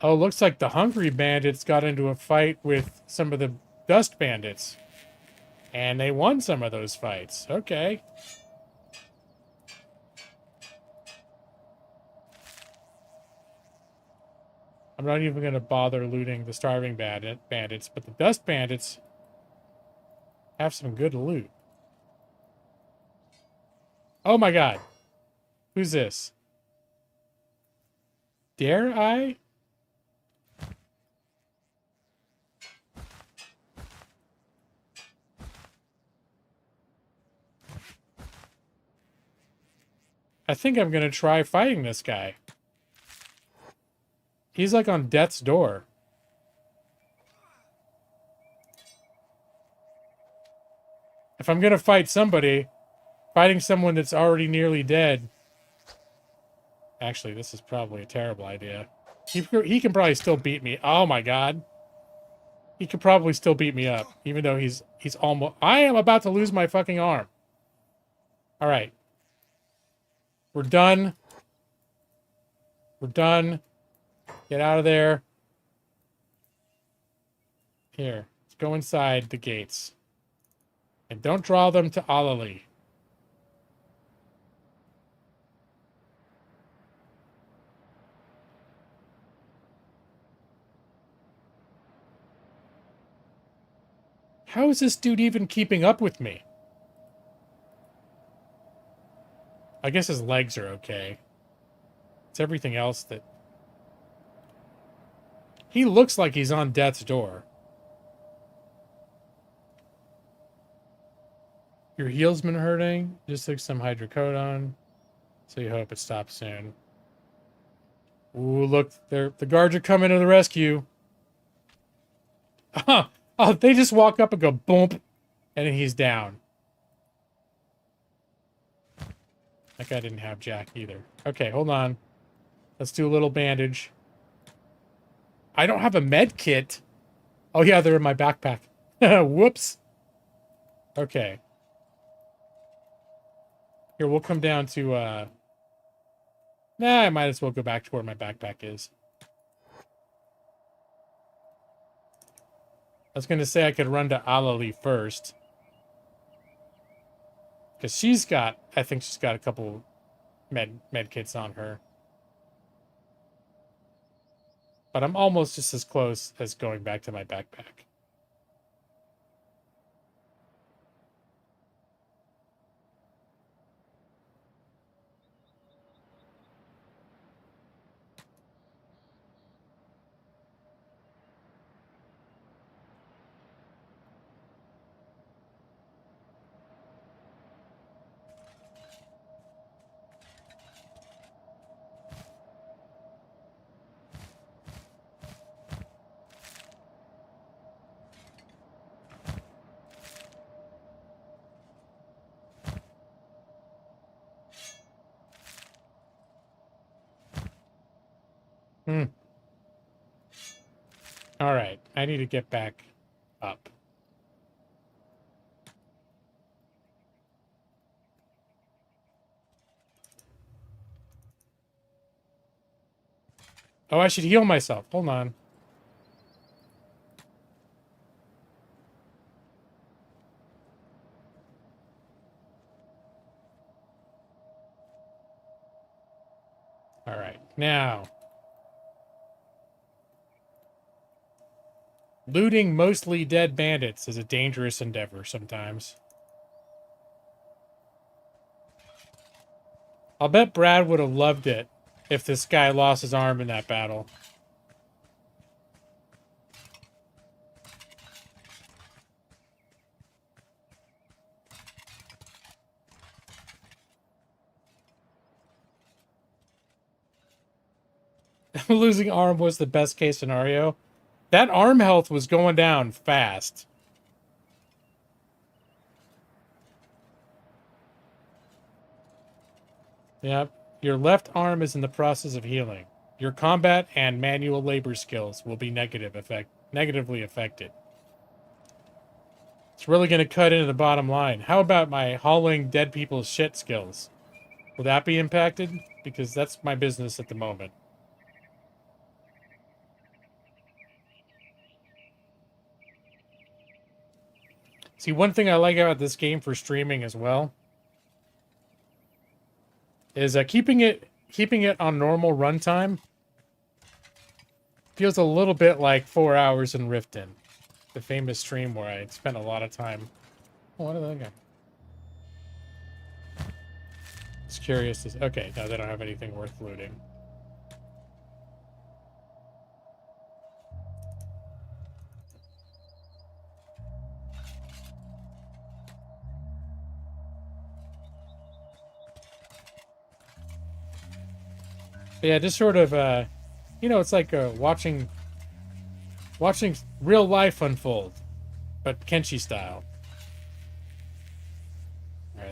Oh, looks like the hungry bandits got into a fight with some of the dust bandits. And they won some of those fights. Okay. I'm not even going to bother looting the starving bandits, but the dust bandits have some good loot. Oh my God. Who's this? Dare I? I think I'm going to try fighting this guy. He's like on death's door. If I'm gonna fight somebody, fighting someone that's already nearly dead. Actually, this is probably a terrible idea. He can probably still beat me. Oh my god. He could probably still beat me up, even though he's almost... I am about to lose my fucking arm. Alright. We're done. We're done. Get out of there. Here. Let's go inside the gates. And don't draw them to Alali. How is this dude even keeping up with me? I guess his legs are okay. It's everything else that... He looks like he's on death's door. Your heel's been hurting. Just took some hydrocodone. So you hope it stops soon. Ooh, look. The guards are coming to the rescue. Oh, they just walk up and go boom. And then he's down. That guy didn't have Jack either. Okay, hold on. Let's do a little bandage. I don't have a med kit. Oh, yeah, they're in my backpack. Whoops. Okay. Here, we'll come down to, Nah, I might as well go back to where my backpack is. I was going to say I could run to Alali first. Because she's got... I think she's got a couple med kits on her. But I'm almost just as close as going back to my backpack. Alright, I need to get back up. Oh, I should heal myself. Hold on. Alright, now... Looting mostly dead bandits is a dangerous endeavor sometimes. I'll bet Brad would have loved it if this guy lost his arm in that battle. Losing arm was the best case scenario. That arm health was going down fast. Yep. Your left arm is in the process of healing. Your combat and manual labor skills will be negatively affected. It's really going to cut into the bottom line. How about my hauling dead people's shit skills? Will that be impacted? Because that's my business at the moment. See, one thing I like about this game for streaming as well is keeping it on normal runtime feels a little bit like 4 hours in Riften, the famous stream where I spent a lot of time. Oh, what did that go? Just curious. Okay, no, they don't have anything worth looting. But yeah, just sort of, you know, it's like watching real life unfold, but Kenshi style.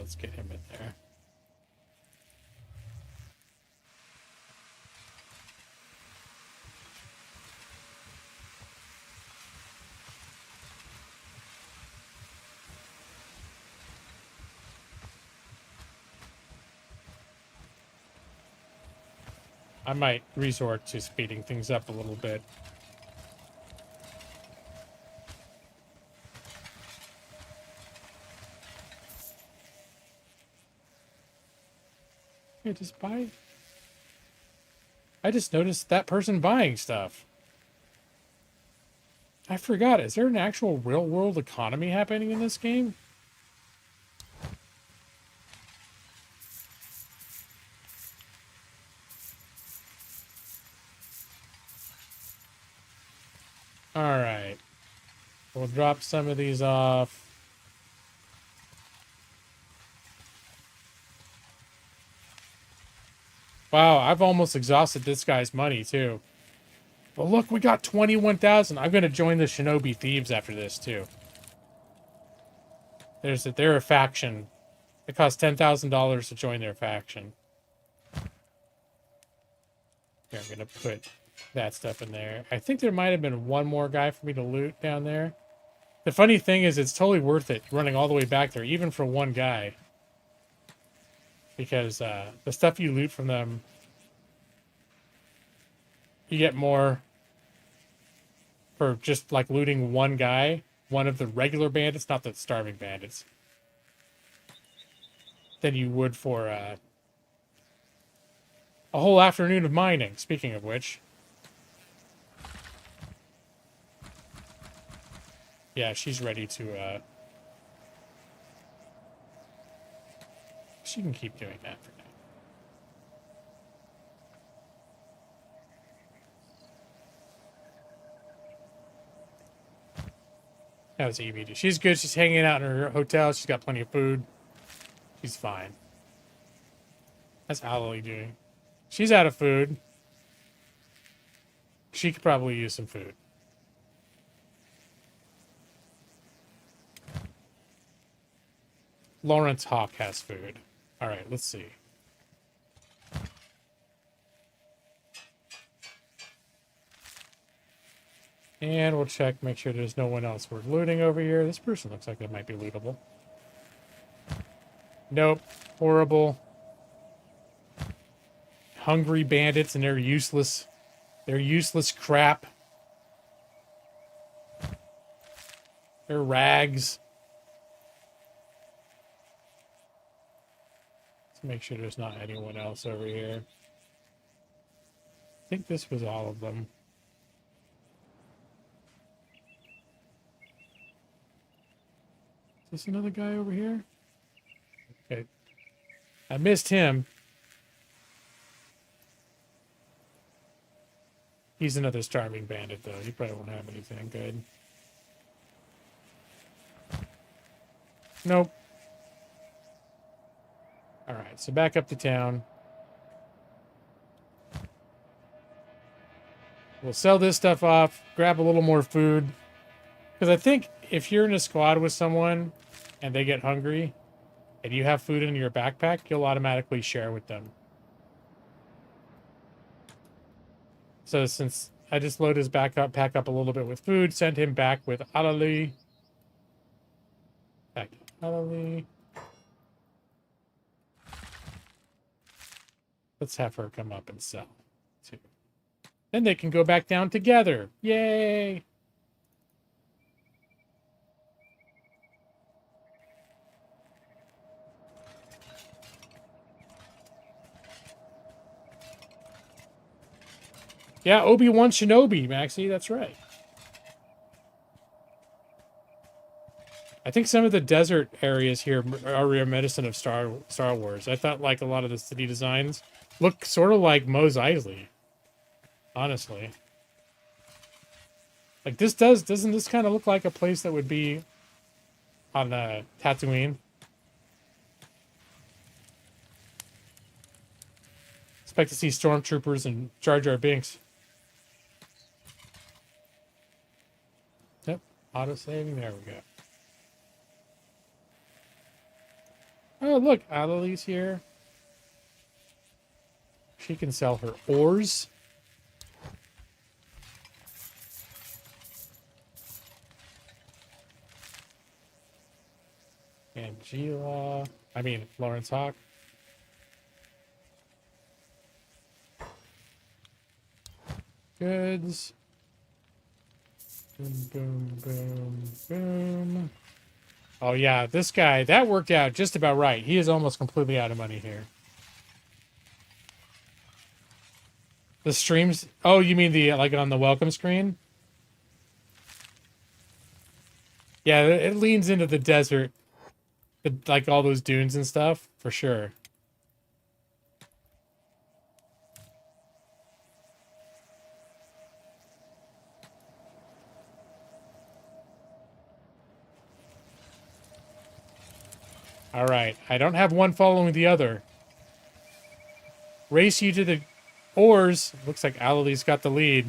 let's get him in there. I might resort to speeding things up a little bit. Hey, just buy. I just noticed that person buying stuff. I forgot. Is there an actual real world economy happening in this game? Alright. We'll drop some of these off. Wow, I've almost exhausted this guy's money, too. But look, we got 21,000. I'm going to join the Shinobi Thieves after this, too. They're a faction. It costs $10,000 to join their faction. Here, I'm going to put that stuff in there. I think there might have been one more guy for me to loot down there. The funny thing is, it's totally worth it running all the way back there, even for one guy. Because the stuff you loot from them, you get more for just like looting one guy, one of the regular bandits, not the starving bandits, than you would for a whole afternoon of mining, speaking of which. Yeah, she's ready to, she can keep doing that for now. That was Evie. She's good. She's hanging out in her hotel. She's got plenty of food. She's fine. How's Allie doing? She's out of food. She could probably use some food. Lawrence Hawk has food. All right, let's see. And we'll check, make sure there's no one else worth looting over here. This person looks like it might be lootable. Nope. Horrible. Hungry bandits and their useless crap. Their rags. Let's make sure there's not anyone else over here. I think this was all of them. Is this another guy over here? Okay. I missed him. He's another starving bandit, though. He probably won't have anything good. Nope. Alright, so back up to town. We'll sell this stuff off, grab a little more food. Because I think if you're in a squad with someone and they get hungry and you have food in your backpack, you'll automatically share with them. So since I just load his pack up a little bit with food, send him back with Alali. Back to Alali. Let's have her come up and sell, too. Then they can go back down together. Yay! Yeah, Obi-Wan Shinobi, Maxie, that's right. I think some of the desert areas here are reminiscent of Star Wars. I thought like a lot of the city designs look sort of like Mos Eisley. Honestly. Like doesn't this kind of look like a place that would be on Tatooine? Expect to see stormtroopers and Jar Jar Binks. Yep, auto saving. There we go. Oh, look, Adelie's here. She can sell her ores. Angela. I mean, Lawrence Hawk. Goods. Boom, boom, boom, boom. Oh, yeah, this guy, that worked out just about right. He is almost completely out of money here. The streams... Oh, you mean the, like, on the welcome screen? Yeah, it leans into the desert. Like, all those dunes and stuff, for sure. All right, I don't have one following the other. Race you to the ores. Looks like Alalie's got the lead.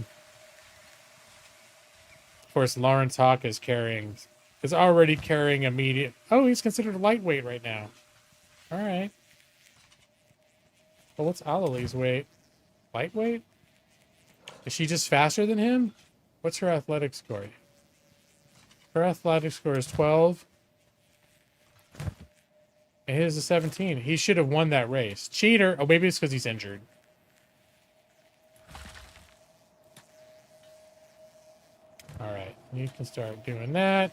Of course, Lawrence Hawk is already carrying a medium. Oh, he's considered a lightweight right now. All right. Well, what's Alalie's weight? Lightweight? Is she just faster than him? What's her athletic score? Her athletic score is 12. And his is 17. He should have won that race. Cheater. Oh, maybe it's because he's injured. All right. You can start doing that.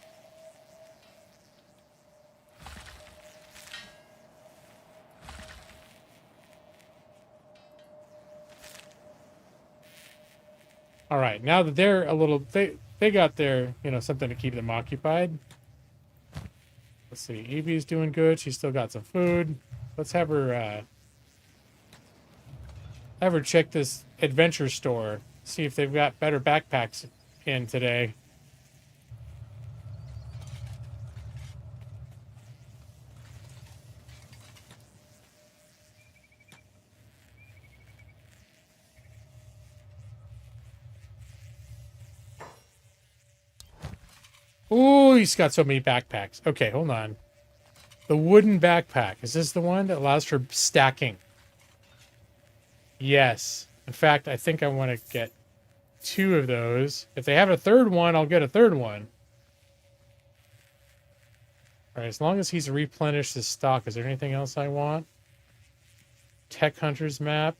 All right. Now that they're a little... They got their, something to keep them occupied. Let's see. Evie's doing good. She's still got some food. Let's have her check this adventure store. See if they've got better backpacks in today. Oh, he's got so many backpacks. Okay, hold on. The wooden backpack. Is this the one that allows for stacking? Yes. In fact, I think I want to get 2 of those. If they have a third one, I'll get a third one. All right, as long as he's replenished his stock, is there anything else I want? Tech Hunter's map.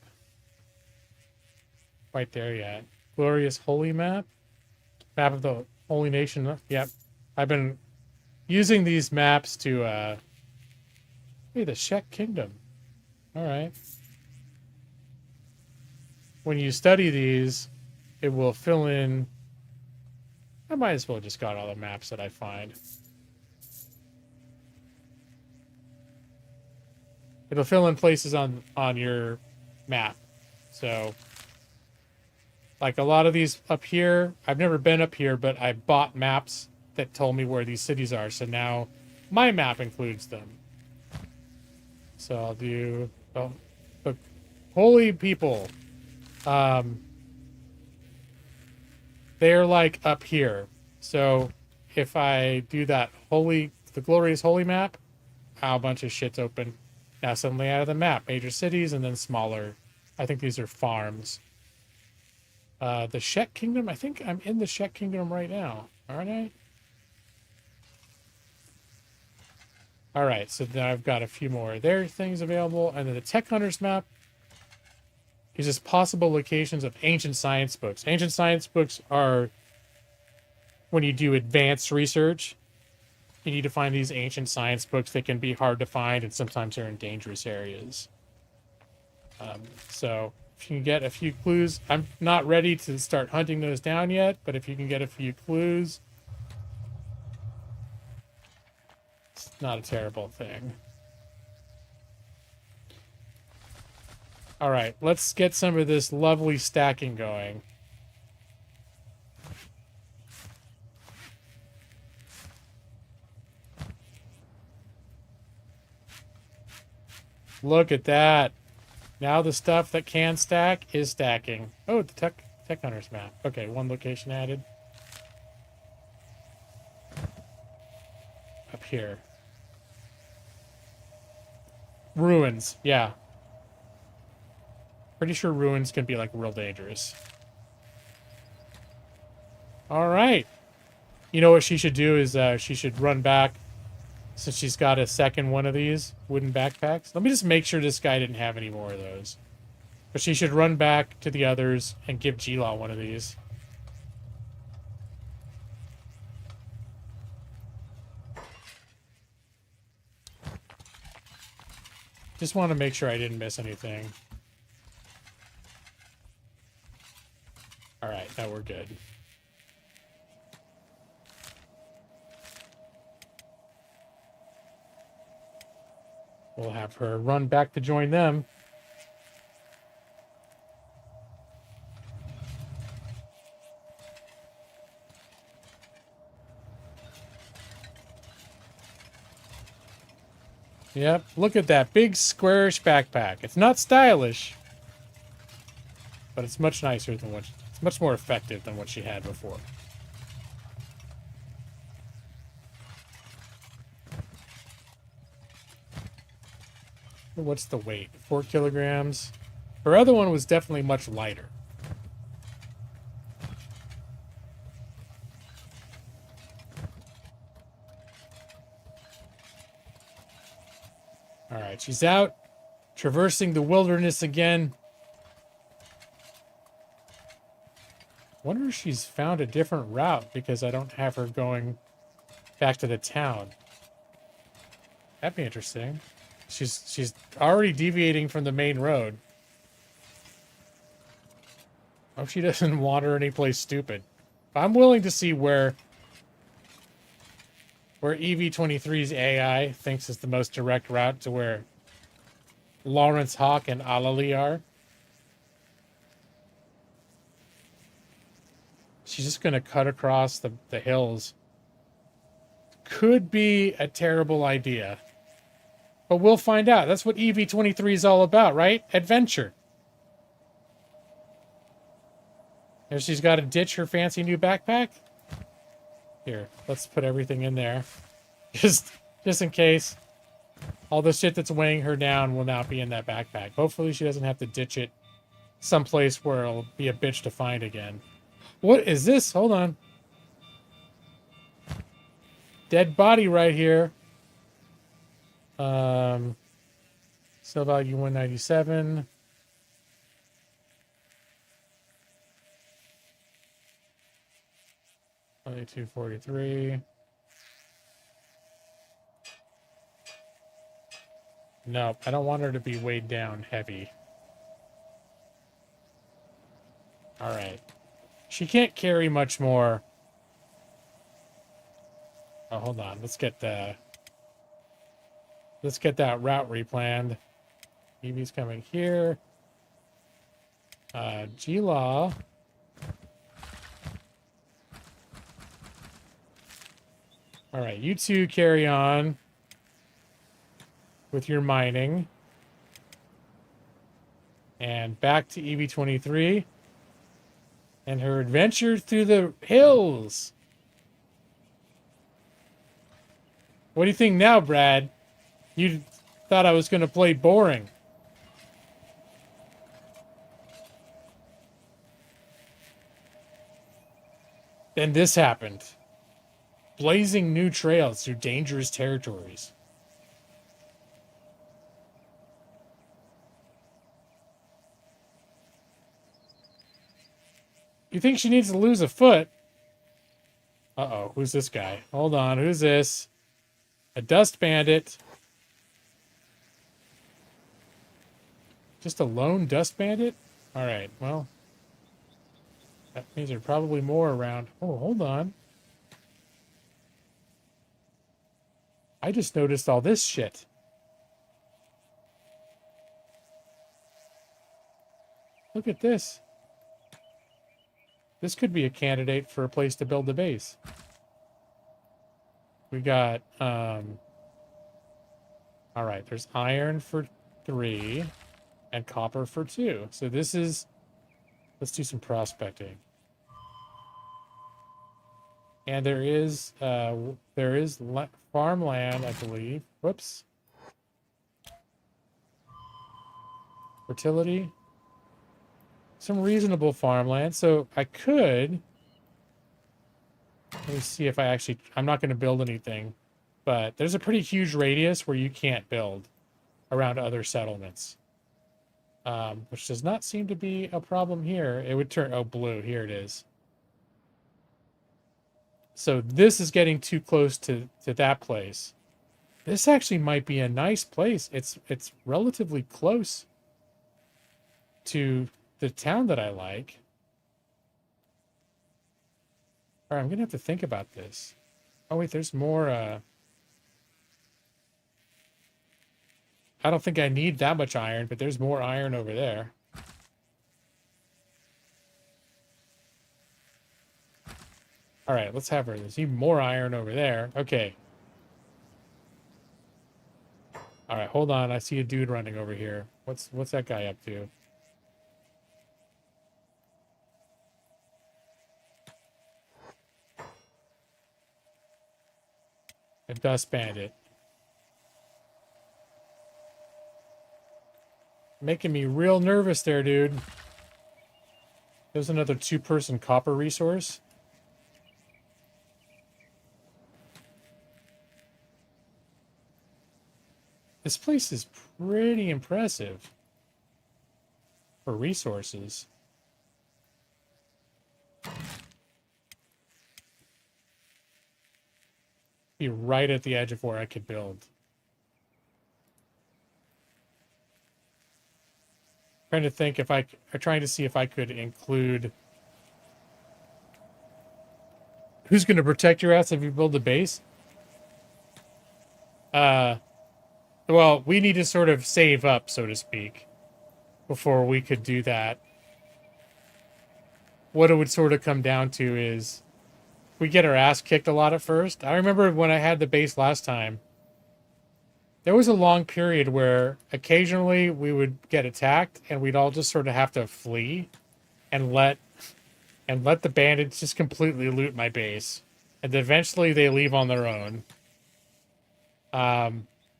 Right there, yeah. Glorious Holy map. Map of the Holy Nation. Yep. I've been using these maps to, hey, the Czech Kingdom. All right. When you study these, it will fill in... I might as well just got all the maps that I find. It'll fill in places on your map. So... like a lot of these up here, I've never been up here, but I bought maps that told me where these cities are. So now my map includes them. So I'll do, oh, the holy people. They're like up here. So if I do that the glorious holy map, a bunch of shit's open. Now suddenly out of the map, major cities and then smaller. I think these are farms. The Czech Kingdom, I think I'm in the Czech Kingdom right now, aren't I? All right, so then I've got a few more of their things available. And then the Tech Hunters map is just possible locations of ancient science books. Ancient science books are when you do advanced research, you need to find these ancient science books. They can be hard to find, and sometimes they're in dangerous areas. So... if you can get a few clues, I'm not ready to start hunting those down yet, but if you can get a few clues, it's not a terrible thing. All right, let's get some of this lovely stacking going. Look at that. Now the stuff that can stack is stacking. Oh, the Tech Hunters map. Okay, 1 location added. Up here. Ruins, yeah. Pretty sure ruins can be, like, real dangerous. Alright. You know what she should do is, she should run back, since she's got a second one of these wooden backpacks. Let me just make sure this guy didn't have any more of those. But she should run back to the others and give G-Law one of these. Just want to make sure I didn't miss anything. Alright, now we're good. We'll have her run back to join them. Yep, look at that big squarish backpack. It's not stylish, but it's much nicer than what... It's much more effective than what she had before. What's the weight? 4 kilograms. Her other one was definitely much lighter. All right, she's out, traversing the wilderness again. Wonder if she's found a different route because I don't have her going back to the town. That'd be interesting. She's already deviating from the main road. Hope she doesn't wander anyplace stupid. I'm willing to see where EV23's AI thinks is the most direct route to where Lawrence Hawk and Alali are. She's just going to cut across the hills. Could be a terrible idea. But we'll find out. That's what EV23 is all about, right? Adventure. Here she's got to ditch her fancy new backpack. Here, let's put everything in there. Just in case. All the shit that's weighing her down will not be in that backpack. Hopefully she doesn't have to ditch it someplace where it'll be a bitch to find again. What is this? Hold on. Dead body right here. Sell value 197. Only 243. Nope, I don't want her to be weighed down heavy. Alright. She can't carry much more. Oh, hold on. Let's get that route replanned. Evie's coming here. G-Law. Alright, you two carry on with your mining. And back to EV23. And her adventure through the hills. What do you think now, Brad? You thought I was going to play boring. Then this happened. Blazing new trails through dangerous territories. You think she needs to lose a foot? Uh-oh, who's this guy? Hold on, who's this? A dust bandit. Just a lone dust bandit? Alright, well. That means there are probably more around. Oh, hold on. I just noticed all this shit. Look at this. This could be a candidate for a place to build a base. We got, all right, there's iron for 3 and copper for 2. So this is, let's do some prospecting. And there is farmland, I believe. Whoops. Fertility. Some reasonable farmland. So I could... Let me see if I actually... I'm not going to build anything. But there's a pretty huge radius where you can't build around other settlements. Which does not seem to be a problem here. It would turn... Oh, blue. Here it is. So this is getting too close to that place. This actually might be a nice place. It's relatively close to the town that I like. All right, I'm going to have to think about this. Oh, wait, there's more... I don't think I need that much iron, but there's more iron over there. All right, let's have her. There's even more iron over there. Okay. All right, hold on. I see a dude running over here. What's that guy up to? A dust bandit. Making me real nervous there, dude. There's another 2-person copper resource. This place is pretty impressive for resources. Be right at the edge of where I could build. Trying to think if I'm trying to see if I could include who's going to protect your ass if you build a base. Well, we need to sort of save up, so to speak, before we could do that. What it would sort of come down to is we get our ass kicked a lot at first. I remember when I had the base last time, there was a long period where occasionally we would get attacked and we'd all just sort of have to flee and let the bandits just completely loot my base. And eventually they leave on their own.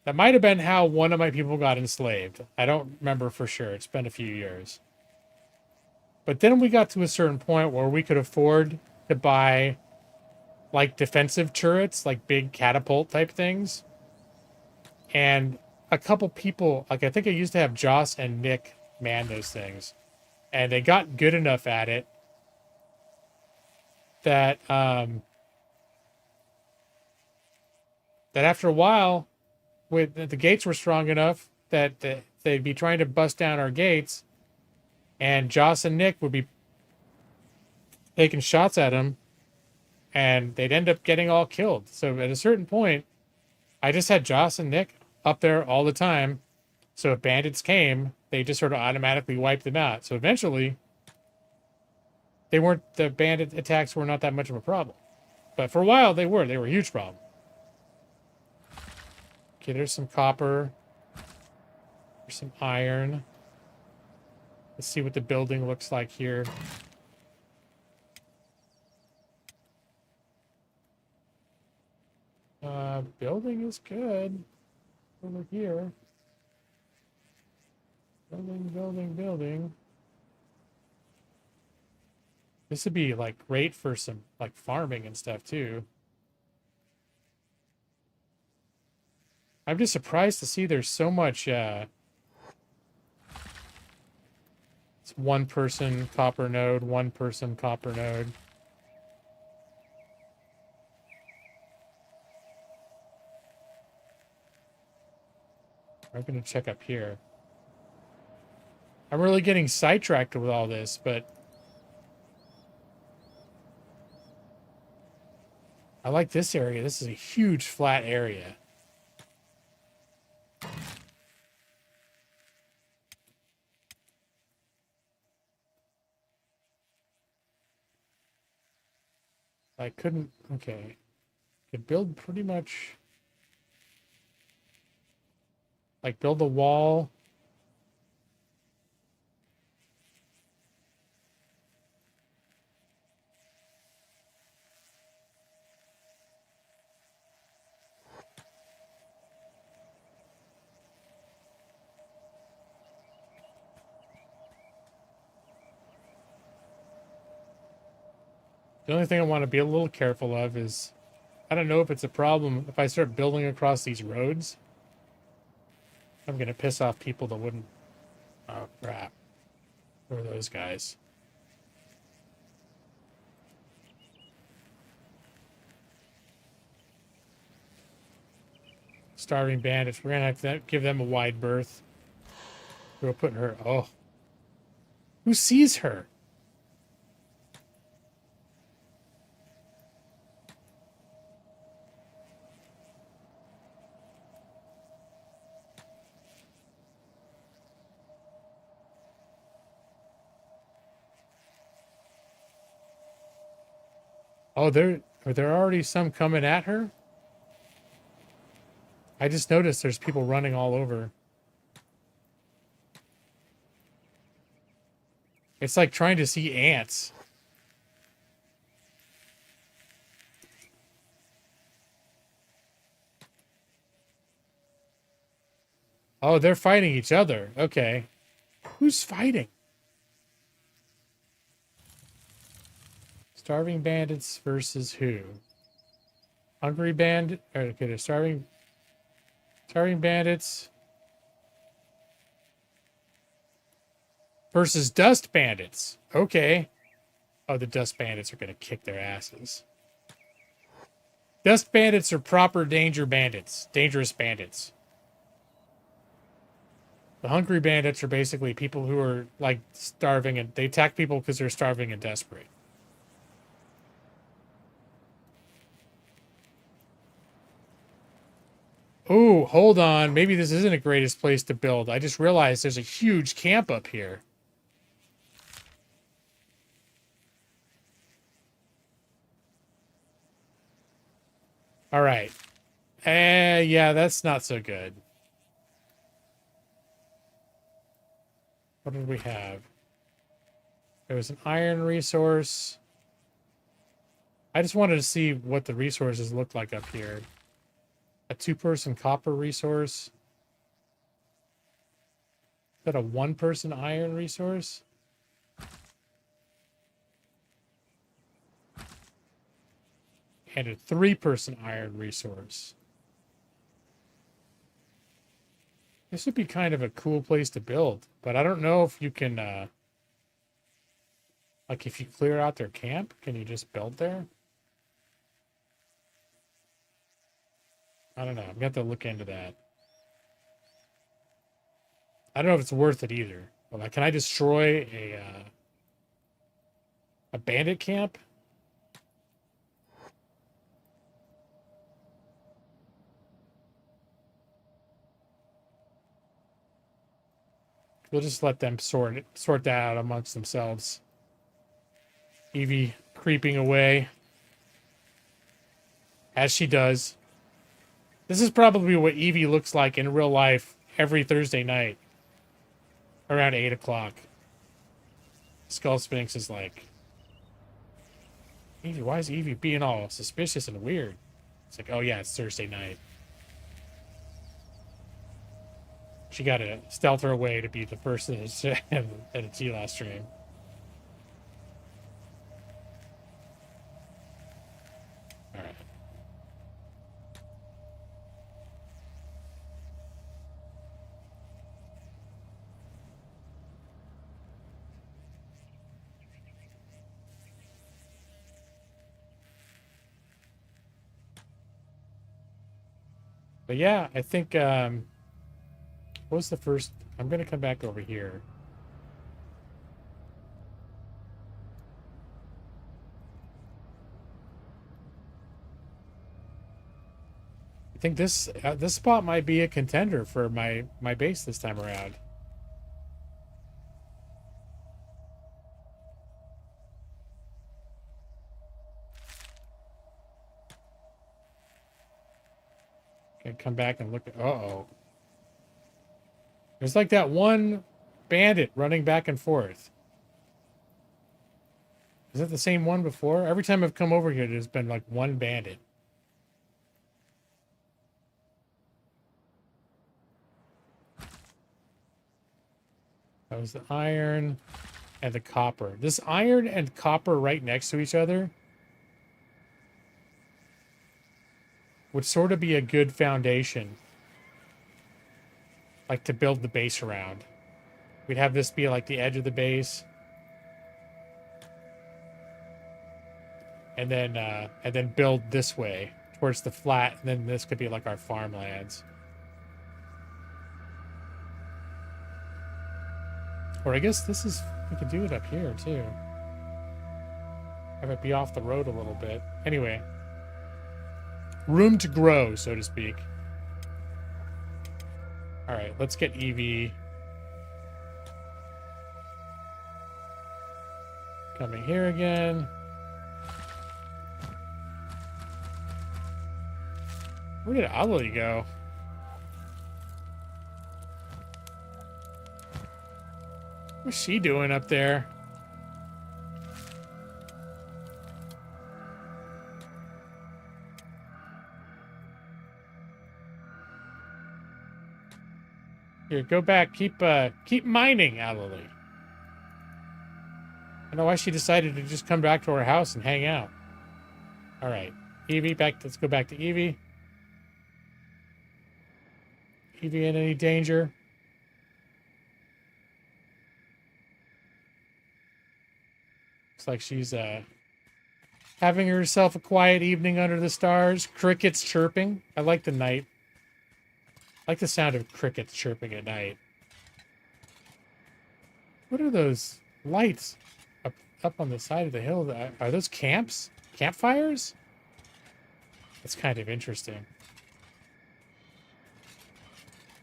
That might have been how one of my people got enslaved. I don't remember for sure. It's been a few years. But then we got to a certain point where we could afford to buy like defensive turrets, like big catapult type things. And a couple people, like I think I used to have Joss and Nick man those things. And they got good enough at it that that after a while, the gates were strong enough that they'd be trying to bust down our gates, and Joss and Nick would be taking shots at them, and they'd end up getting all killed. So at a certain point, I just had Joss and Nick up there all the time. So if bandits came, they just sort of automatically wiped them out. So eventually, the bandit attacks were not that much of a problem. But for a while, they were a huge problem. Okay, there's some copper. There's some iron. Let's see what the building looks like here. Building is good. Over here. Building. This would be like great for some like farming and stuff too. I'm just surprised to see there's so much it's 1-person copper node, 1-person copper node. I'm going to check up here. I'm really getting sidetracked with all this, but I like this area. This is a huge flat area. I couldn't, okay. Could build pretty much, like build a wall. The only thing I want to be a little careful of is, I don't know if it's a problem if I start building across these roads. I'm going to piss off people that wouldn't... Oh, crap. Who are those guys? Starving bandits. We're going to have to give them a wide berth. We're putting her... Oh. Who sees her? Oh, are there already some coming at her? I just noticed there's people running all over. It's like trying to see ants. Oh, they're fighting each other. Okay. Who's fighting? Starving bandits versus who? Hungry bandit. Okay, they're starving bandits versus dust bandits. Okay. Oh, the dust bandits are gonna kick their asses. Dust bandits are proper danger bandits. Dangerous bandits. The hungry bandits are basically people who are like starving, and they attack people because they're starving and desperate. Oh, hold on. Maybe this isn't the greatest place to build. I just realized there's a huge camp up here. All right. Yeah, that's not so good. What did we have? There was an iron resource. I just wanted to see what the resources look like up here. A 2-person copper resource. Is that a 1-person iron resource? And a 3-person iron resource. This would be kind of a cool place to build, but I don't know if you can, like if you clear out their camp, can you just build there? I don't know. I'm going to have to look into that. I don't know if it's worth it either. But like, can I destroy a bandit camp? We'll just let them sort that out amongst themselves. Evie creeping away. As she does. This is probably what Evie looks like in real life every Thursday night. Around 8 o'clock. Skull Sphinx is like... Evie, why is Evie being all suspicious and weird? It's like, oh yeah, it's Thursday night. She got to stealth her way to be the person at a T-Last stream. All right. But yeah, I think... what was the first... I'm going to come back over here. I think this spot might be a contender for my base this time around. Can come back and look at... Uh-oh. There's like that one bandit running back and forth. Is that the same one before? Every time I've come over here, there's been like one bandit. That was the iron and the copper. This iron and copper right next to each other would sort of be a good foundation, like to build the base around. We'd have this be like the edge of the base, and then build this way towards the flat, and then this could be like our farmlands. Or I guess this is, we could do it up here too. Have it be off the road a little bit. Anyway, room to grow, so to speak. All right, let's get Evie coming here again. Where did Ali go? What's she doing up there? Here, go back. Keep mining, Alali. I don't know why she decided to just come back to our house and hang out. All right, Evie, let's go back to Evie. Evie in any danger? Looks like she's having herself a quiet evening under the stars. Crickets chirping. I like the night. I like the sound of crickets chirping at night. What are those lights up on the side of the hill? Are those camps? Campfires? That's kind of interesting.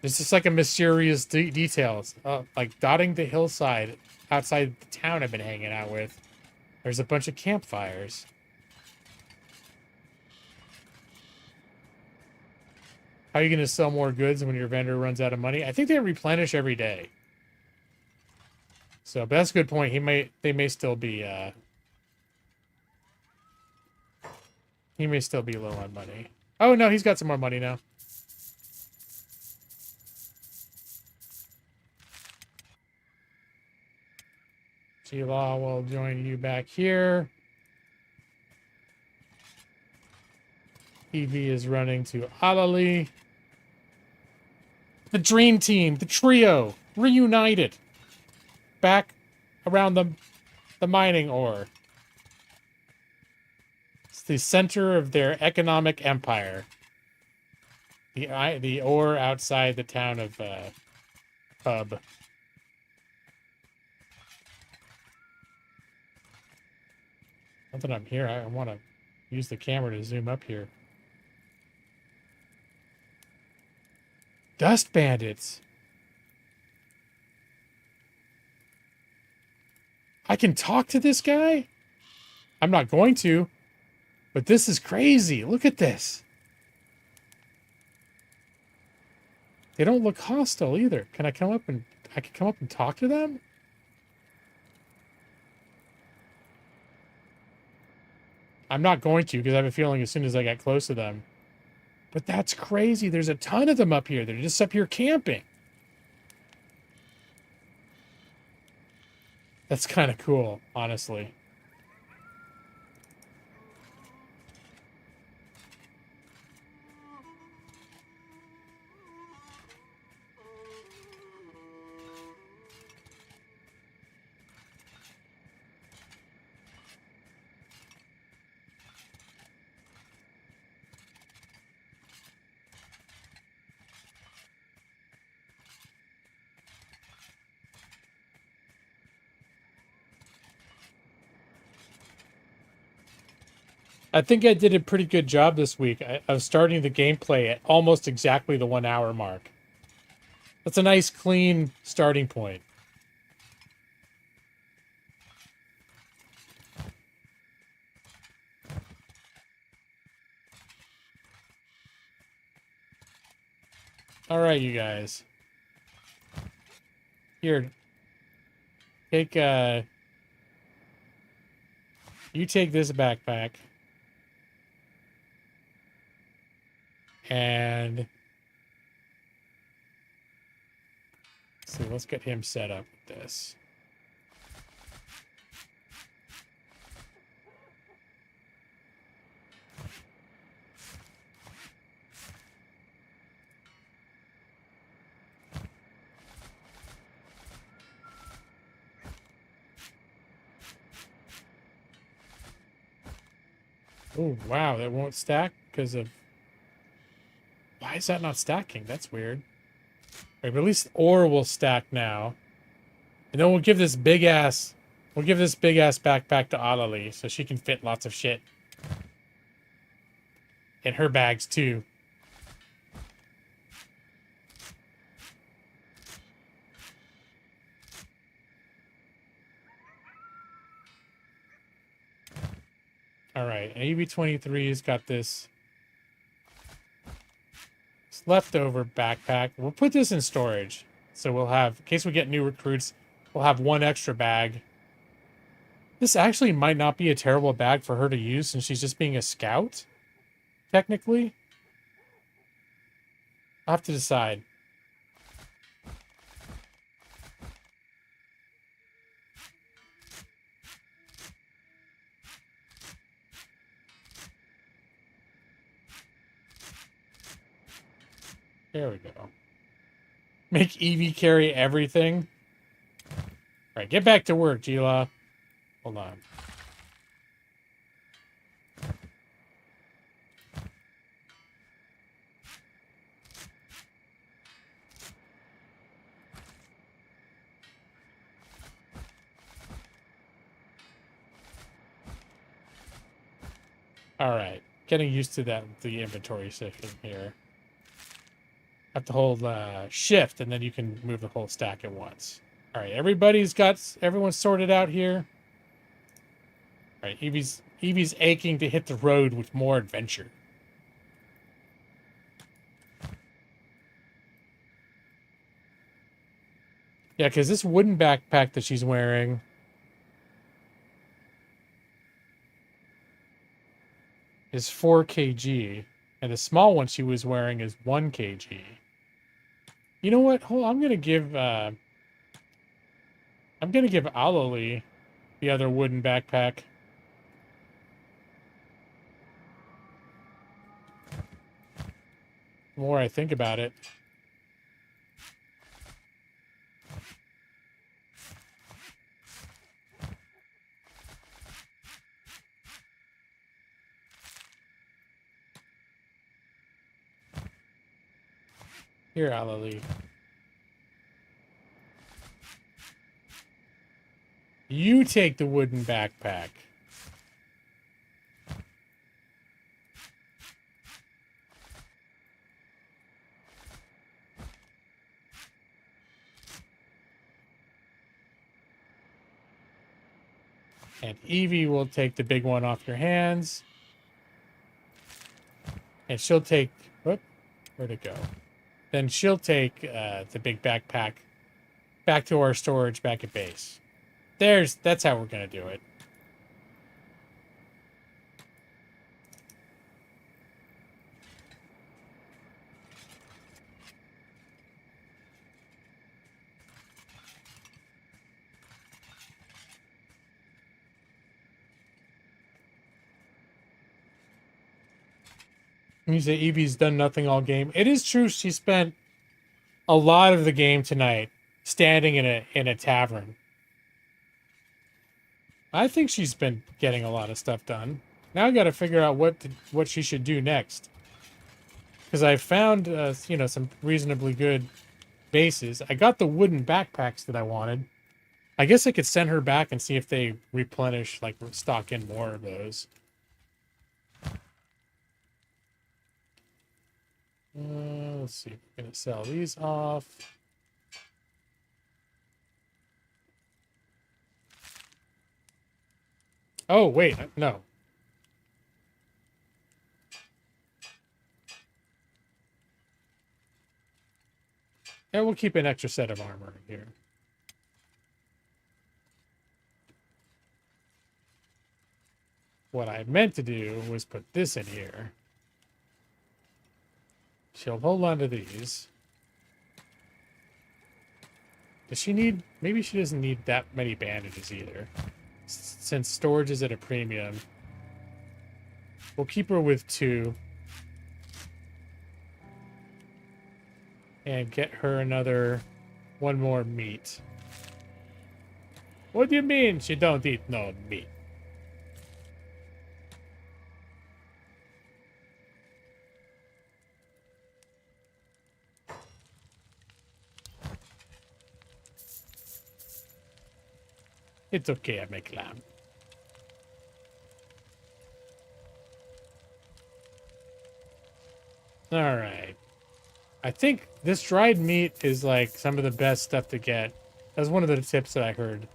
It's just like a mysterious details, like dotting the hillside outside the town I've been hanging out with. There's a bunch of campfires. How are you going to sell more goods when your vendor runs out of money? I think they replenish every day. So, but that's a good point. They may still be he may still be low on money. Oh no, he's got some more money now. G-Law will join you back here. Evie is running to Alali. The dream team, the trio, reunited. Back around the mining ore. It's the center of their economic empire. The ore outside the town of Hub. Now that I'm here, I want to use the camera to zoom up here. Dust bandits. I can talk to this guy? I'm not going to, but this is crazy. Look at this. They don't look hostile either. Can I come up and talk to them? I'm not going to because I have a feeling as soon as I get close to them. But that's crazy. There's a ton of them up here. They're just up here camping. That's kind of cool, honestly. I think I did a pretty good job this week of starting the gameplay at almost exactly the 1 hour mark. That's a nice, clean starting point. All right, you guys. Here, take you take this backpack. And so let's get him set up with this. Oh, wow, that won't stack because of... Why is that not stacking? That's weird. Right, but at least ore will stack now. And then we'll give this big ass... We'll give this big ass backpack to Alali so she can fit lots of shit. In her bags, too. Alright, and EV23's got this leftover backpack. We'll put this in storage. So we'll have, in case we get new recruits, we'll have one extra bag. This actually might not be a terrible bag for her to use since she's just being a scout, technically. I'll have to decide. There we go. Make Evie carry everything. All right, get back to work, Gila. Hold on. All right, getting used to that, the inventory system here. Have to hold shift, and then you can move the whole stack at once. All right, everyone's sorted out here. All right, Evie's aching to hit the road with more adventure. Yeah, because this wooden backpack that she's wearing is 4 kg, and the small one she was wearing is 1 kg. You know what? Hold on, I'm gonna give Aloli the other wooden backpack. The more I think about it. Here, Alali. You take the wooden backpack. And Evie will take the big one off your hands. And she'll take... Whoop, where'd it go? Then she'll take the big backpack back to our storage back at base. That's how we're going to do it. You say Evie's done nothing all game. It is true she spent a lot of the game tonight standing in a tavern. I think she's been getting a lot of stuff done. Now I got to figure out what she should do next. Because I found some reasonably good bases. I got the wooden backpacks that I wanted. I guess I could send her back and see if they replenish, like stock in more of those. Let's see. We're going to sell these off. Oh, wait. No. And we'll keep an extra set of armor here. What I meant to do was put this in here. She'll hold on to these. Does she need... Maybe she doesn't need that many bandages either. Since storage is at a premium. We'll keep her with 2. And get her one more meat. What do you mean she don't eat no meat? It's okay, I make lamb. Alright. I think this dried meat is like some of the best stuff to get. That's one of the tips that I heard.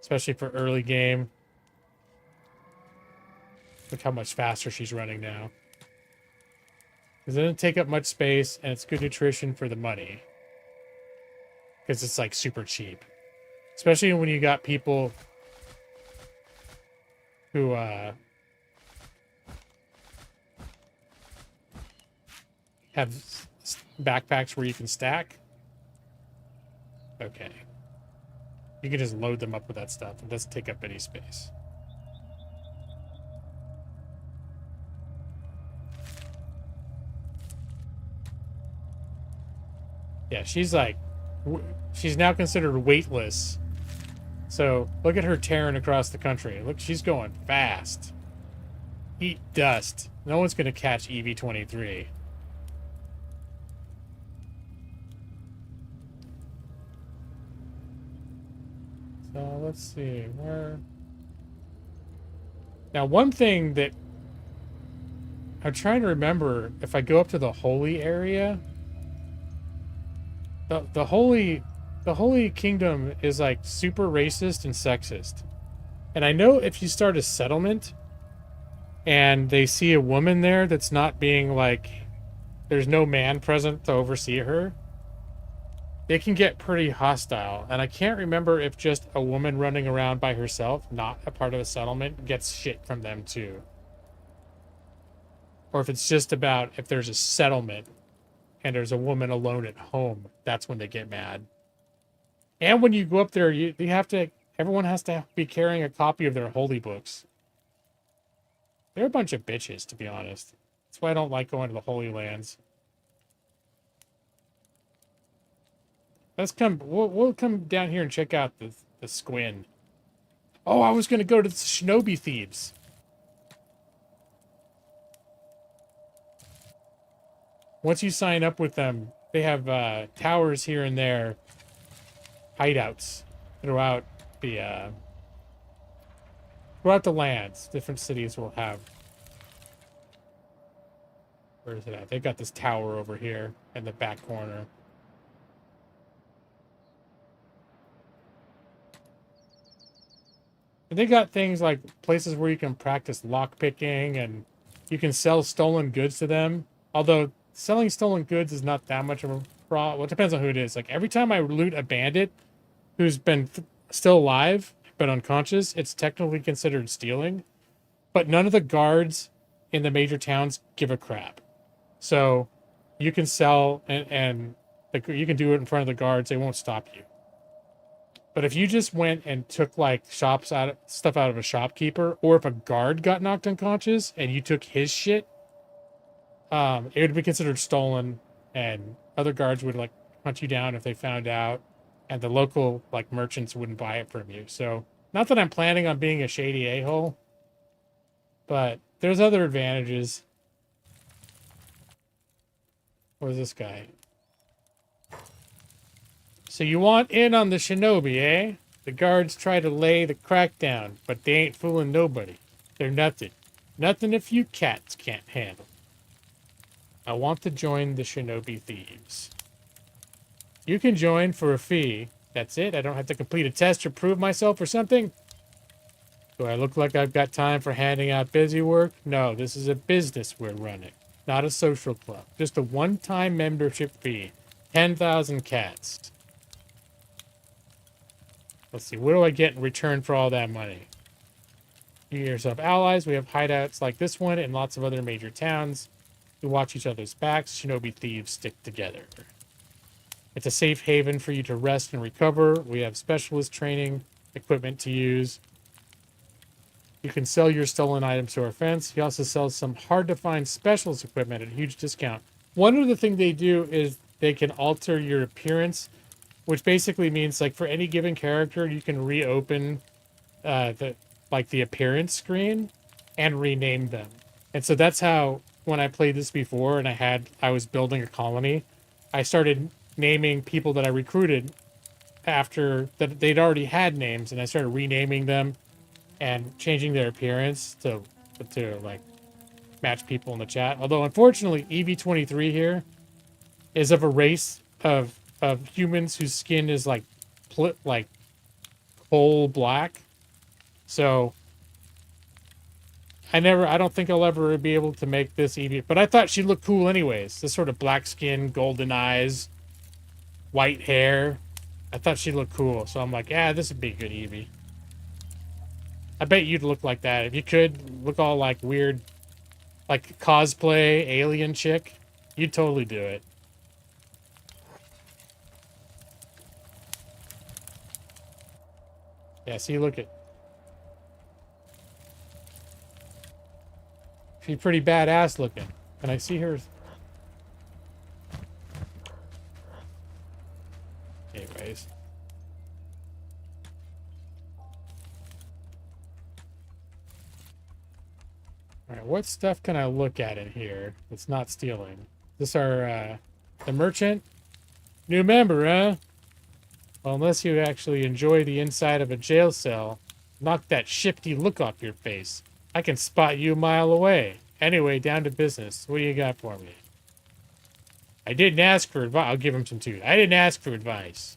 Especially for early game. Look how much faster she's running now. Because it doesn't take up much space, and it's good nutrition for the money. Because it's like super cheap. Especially when you got people who have backpacks where you can stack. Okay. You can just load them up with that stuff. It doesn't take up any space. Yeah, she's like, she's now considered weightless. So look at her tearing across the country. Look, she's going fast. Eat dust. No one's going to catch EV-23. So let's see where. Now, one thing that I'm trying to remember, if I go up to the holy area, the holy kingdom is like super racist and sexist. And I know if you start a settlement and they see a woman there that's not being like, there's no man present to oversee her, it can get pretty hostile. And I can't remember if just a woman running around by herself, not a part of a settlement, gets shit from them too. Or if it's just about if there's a settlement and there's a woman alone at home, that's when they get mad. And when you go up there, you have to, everyone has to be carrying a copy of their holy books. They're a bunch of bitches, to be honest. That's why I don't like going to the Holy Lands. Let's come, we'll come down here and check out the Squin. Oh, I was going to go to the Shinobi Thieves. Once you sign up with them, they have towers here and there, hideouts throughout the lands. Different cities will have. Where is it at? They've got this tower over here in the back corner. And they got things like places where you can practice lockpicking and you can sell stolen goods to them. Although selling stolen goods is not that much of a problem. Well, it depends on who it is. Like every time I loot a bandit who's been still alive but unconscious, it's technically considered stealing. But none of the guards in the major towns give a crap. So you can sell and you can do it in front of the guards. They won't stop you. But if you just went and took like stuff out of a shopkeeper, or if a guard got knocked unconscious and you took his shit, it would be considered stolen, and other guards would like hunt you down if they found out, and the local like merchants wouldn't buy it from you. So not that I'm planning on being a shady a-hole, but there's other advantages. Where's this guy? So you want in on the shinobi, eh? The guards try to lay the crackdown, but they ain't fooling nobody. They're nothing. Nothing if you cats can't handle. I want to join the Shinobi Thieves. You can join for a fee. That's it. I don't have to complete a test or prove myself or something. Do I look like I've got time for handing out busy work? No, this is a business we're running, not a social club. Just a one-time membership fee. 10,000 cats. Let's see. What do I get in return for all that money? You get yourself allies. We have hideouts like this one in lots of other major towns. We watch each other's backs. Shinobi thieves stick together. It's a safe haven for you to rest and recover. We have specialist training, equipment to use. You can sell your stolen items to our fence. He also sells some hard-to-find specialist equipment at a huge discount. One of the things they do is they can alter your appearance, which basically means like for any given character, you can reopen the appearance screen and rename them. And so that's how, when I played this before and I was building a colony, I started naming people that I recruited after that they'd already had names, and I started renaming them and changing their appearance to like match people in the chat. Although unfortunately, EV23 here is of a race of humans whose skin is like like coal black. So I don't think I'll ever be able to make this Evie, but I thought she looked cool anyways. This sort of black skin, golden eyes, white hair. I thought she looked cool. So I'm like, yeah, this would be a good Evie. I bet you'd look like that. If you could look all like weird, like cosplay alien chick, you'd totally do it. Yeah, see, look at. She's pretty badass looking. Can I see her? Anyways. Alright, what stuff can I look at in here that's not stealing? This our, the merchant? New member, huh? Well, unless you actually enjoy the inside of a jail cell, knock that shifty look off your face. I can spot you a mile away. Anyway, down to business. What do you got for me? I didn't ask for advice. I'll give him some too. I didn't ask for advice.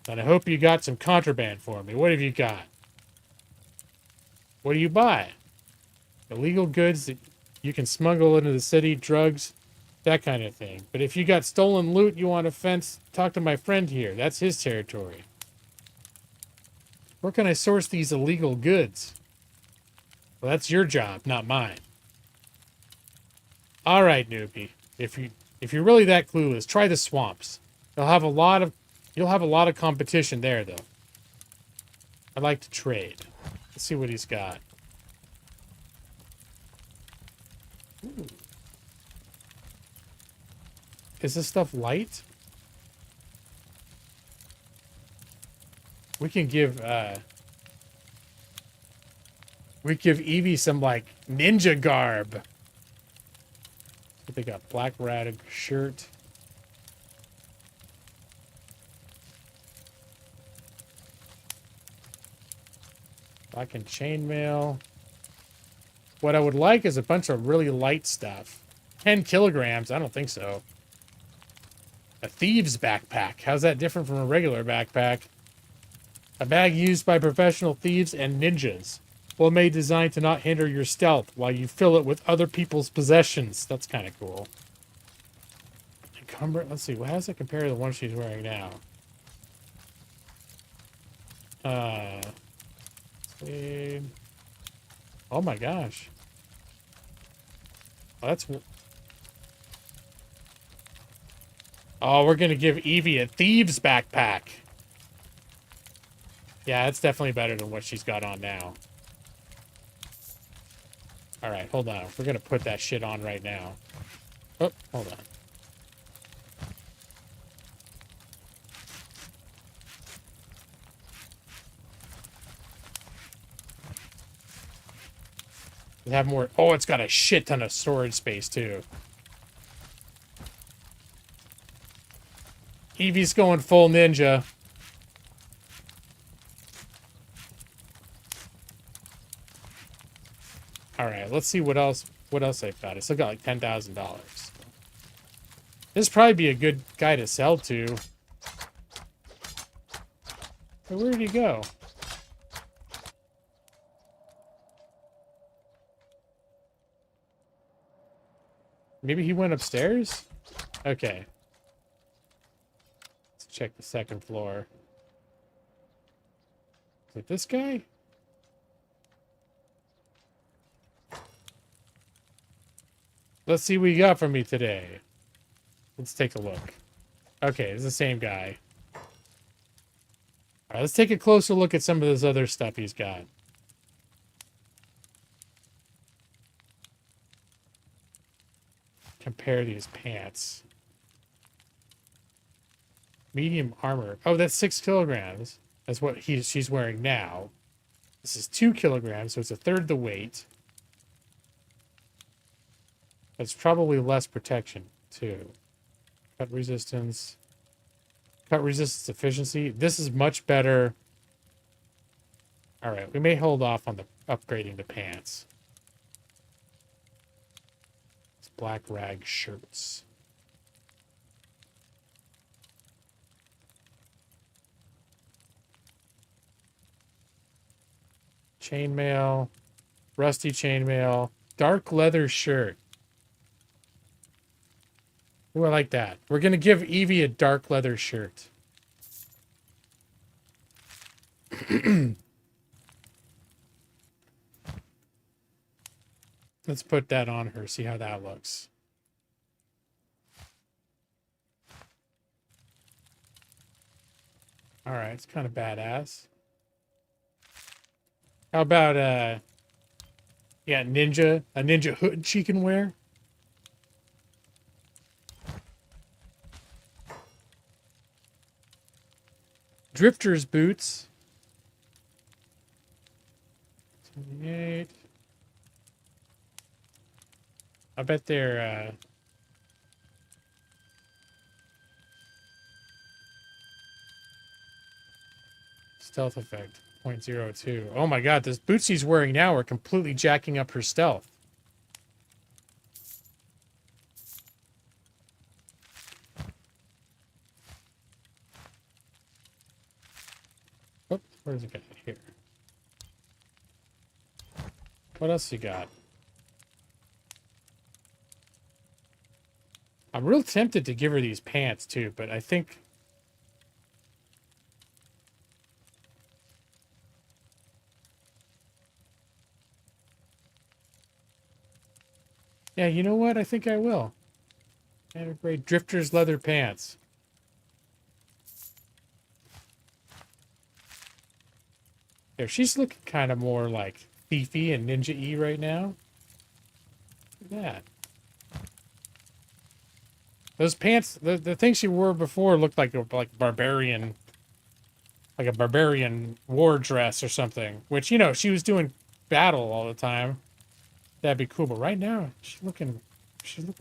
But I hope you got some contraband for me. What have you got? What do you buy? Illegal goods that you can smuggle into the city, drugs, that kind of thing. But if you got stolen loot you want to fence, talk to my friend here. That's his territory. Where can I source these illegal goods? Well, that's your job, not mine. All right, newbie. If you're really that clueless, try the swamps. You'll have a lot of competition there, though. I'd like to trade. Let's see what he's got. Ooh. Is this stuff light? We can give Evie some like ninja garb. They got black ratted shirt. Black and chainmail. What I would like is a bunch of really light stuff. 10 kilograms? I don't think so. A thieves backpack. How's that different from a regular backpack? A bag used by professional thieves and ninjas. Well made, designed to not hinder your stealth while you fill it with other people's possessions. That's kind of cool. Encumbrance. Let's see. Well, how does it compare to the one she's wearing now? Oh my gosh. Well, that's... Oh, we're going to give Evie a thieves backpack. Yeah, it's definitely better than what she's got on now. All right, hold on. We're going to put that shit on right now. Oh, hold on. We have more. Oh, it's got a shit ton of storage space, too. Evie's going full ninja. All right, let's see what else I've got. I still got like $10,000. This probably be a good guy to sell to. Hey, where did he go? Maybe he went upstairs? Okay. Let's check the second floor. Is it this guy? Let's see what you got for me today. Let's take a look. Okay, it's the same guy. All right, let's take a closer look at some of this other stuff he's got. Compare these pants. Medium armor. Oh, that's 6 kilograms. That's what she's wearing now. This is 2 kilograms, so it's a third the weight. That's probably less protection, too. Cut resistance. Cut resistance efficiency. This is much better. All right, we may hold off on the upgrading the pants. It's black rag shirts. Chainmail. Rusty chainmail. Dark leather shirt. Ooh, I like that. We're going to give Evie a dark leather shirt. Let's put that on her, see how that looks. All right, it's kind of badass. How about, yeah, a ninja hood she can wear? Drifter's boots. 78. I bet they're, stealth effect, 0.02. Oh my god, those boots she's wearing now are completely jacking up her stealth. Oh, where does it get? Here. What else you got? I'm real tempted to give her these pants too, but I think... Yeah, you know what? I think I will. And a great Drifter's leather pants. There, she's looking kind of more like Thiefy and Ninja-y right now. Look at that. Those pants, the thing she wore before looked like a barbarian, like a barbarian war dress or something. Which, you know, she was doing battle all the time. That'd be cool. But right now, she's looking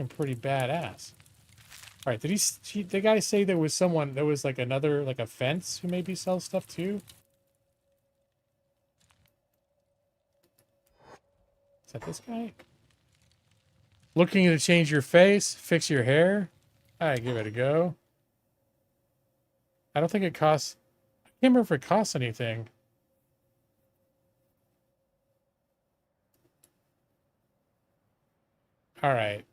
pretty badass. All right, did the guy say there was someone, there was like another, like a fence who maybe sells stuff too? Is that this guy? Looking to change your face, fix your hair. I give it a go. I don't think it costs... I can't remember if it costs anything. Alright.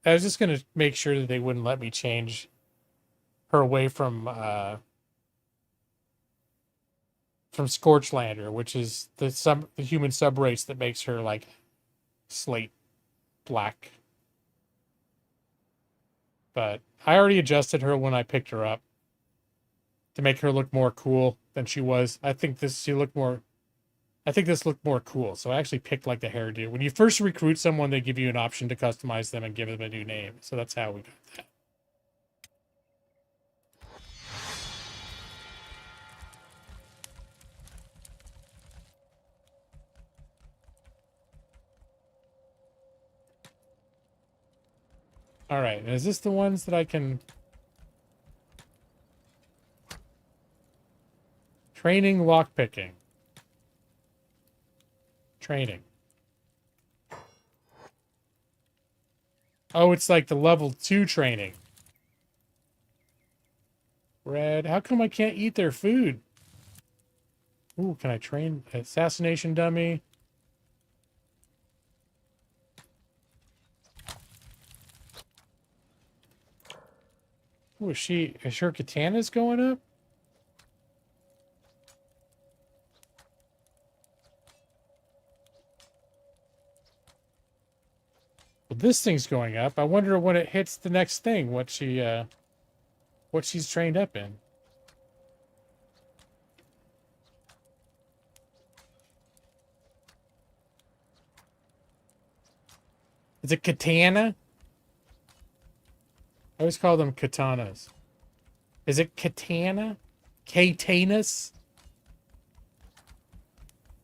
I was just going to make sure that they wouldn't let me change her away from Scorchlander, which is the human subrace that makes her, like, slate black. But I already adjusted her when I picked her up to make her look more cool than she was. I think this looked more cool. So I actually picked like the hairdo. When you first recruit someone, they give you an option to customize them and give them a new name. So that's how we got that. All right, is this the ones that I can... Training lockpicking. Training. Oh, it's like the level 2 training. Red. How come I can't eat their food? Ooh, can I train assassination dummy? Ooh, is her katana's going up? Well, this thing's going up. I wonder when it hits the next thing, what she's trained up in. Is it katana? I always call them katanas. Is it katana? Katanas?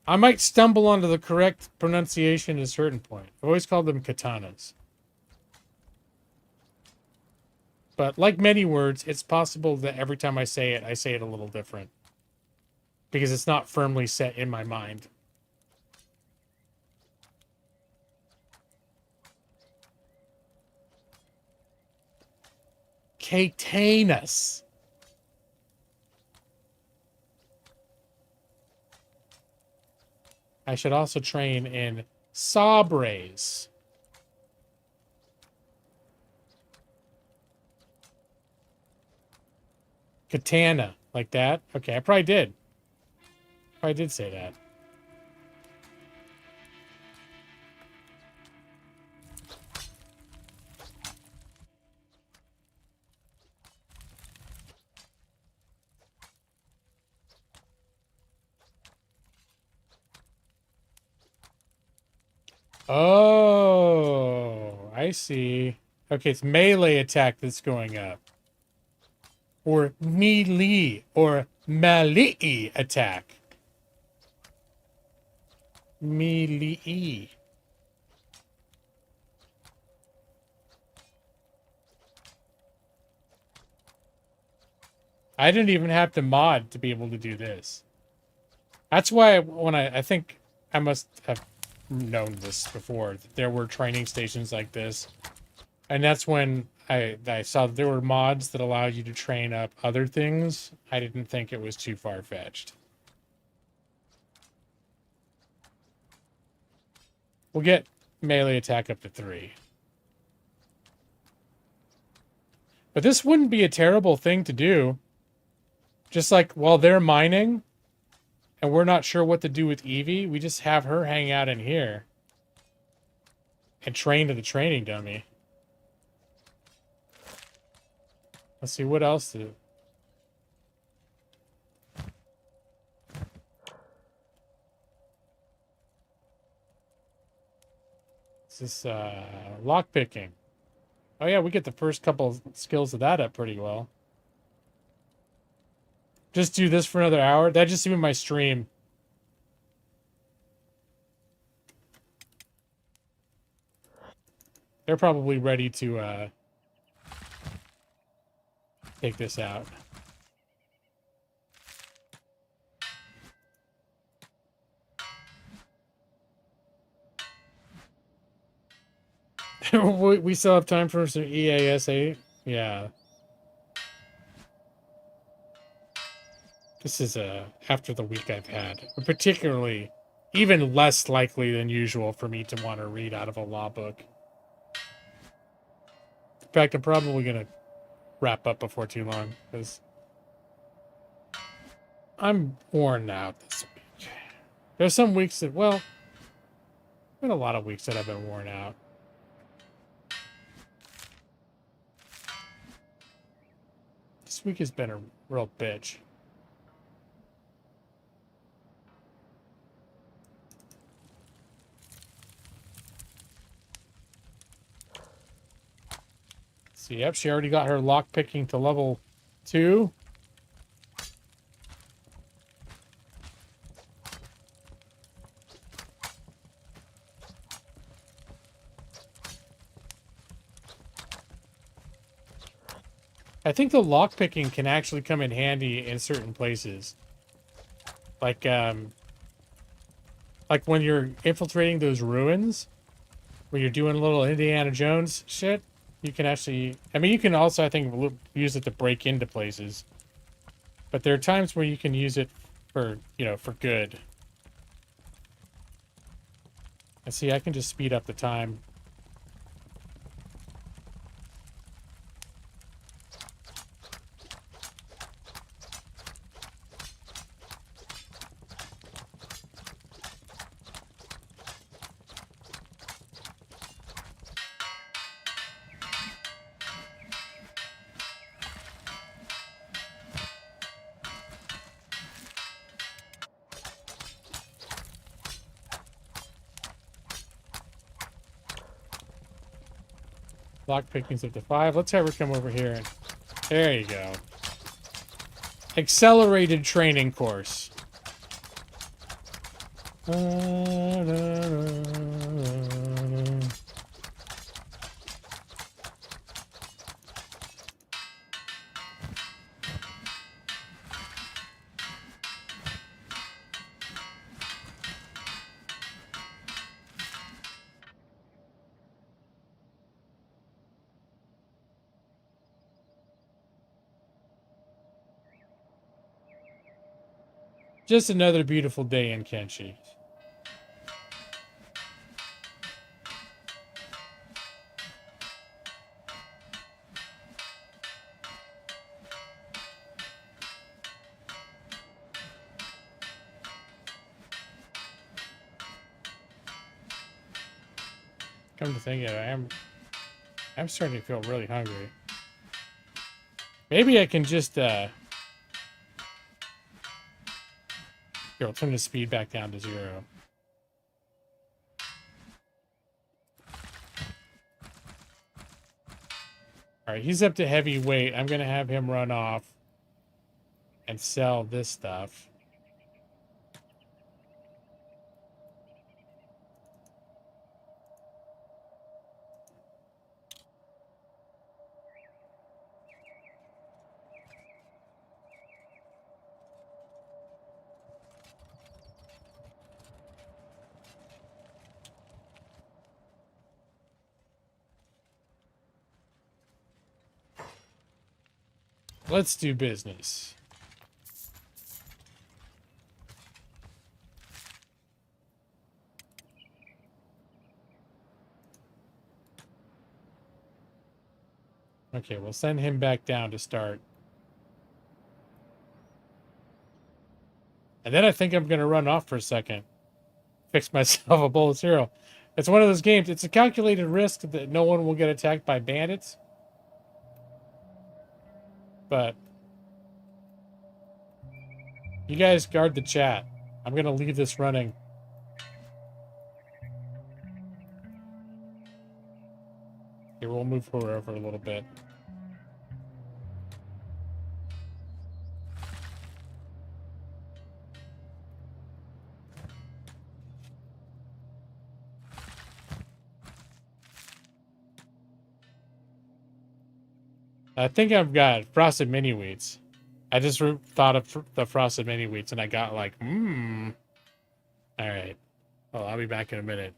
I might stumble onto the correct pronunciation at a certain point. I've always called them katanas. But like many words, it's possible that every time I say it a little different. Because it's not firmly set in my mind. Catanus. I should also train in Sabres. Katana, like that? Okay, I probably did. Probably did say that. Oh, I see. Okay, it's melee attack that's going up. Or melee or melee attack. Melee. I didn't even have to mod to be able to do this. That's why when I think I must have known this before, that there were training stations like this. And that's when I saw that there were mods that allow you to train up other things. I didn't think it was too far-fetched. We'll get melee attack up to 3. But this wouldn't be a terrible thing to do. Just like while they're mining, and we're not sure what to do with Evie, we just have her hang out in here. And train to the training dummy. Let's see, what else to do? Is this, lockpicking? Oh yeah, we get the first couple skills of that up pretty well. Just do this for another hour? That just seemed my stream. They're probably ready to, take this out. We still have time for some EASA. Yeah. This is after the week I've had. But particularly, even less likely than usual for me to want to read out of a law book. In fact, I'm probably going to wrap up before too long, because I'm worn out this week. There's some weeks that, well, been a lot of weeks that I've been worn out. This week has been a real bitch. So, yep, she already got her lockpicking to level 2. I think the lockpicking can actually come in handy in certain places. Like when you're infiltrating those ruins, where you're doing a little Indiana Jones shit, you can actually... I mean, you can also, I think, use it to break into places. But there are times where you can use it for, you know, for good. And see, I can just speed up the time. Lockpicking's up to 5. Let's have her come over here. And there you go. Accelerated training course. Just another beautiful day in Kenshi. Come to think of it, I'm starting to feel really hungry. Maybe I can just here, I'll turn the speed back down to 0. All right, he's up to heavyweight. I'm gonna have him run off and sell this stuff. Let's do business. Okay, we'll send him back down to start. And then I think I'm going to run off for a second. Fix myself a bullet zero. It's one of those games. It's a calculated risk that no one will get attacked by bandits. But you guys guard the chat. I'm going to leave this running. Here, we'll move her over a little bit. I think I've got frosted mini wheats. I just thought of the frosted mini wheats and I got like, All right. Well, I'll be back in a minute.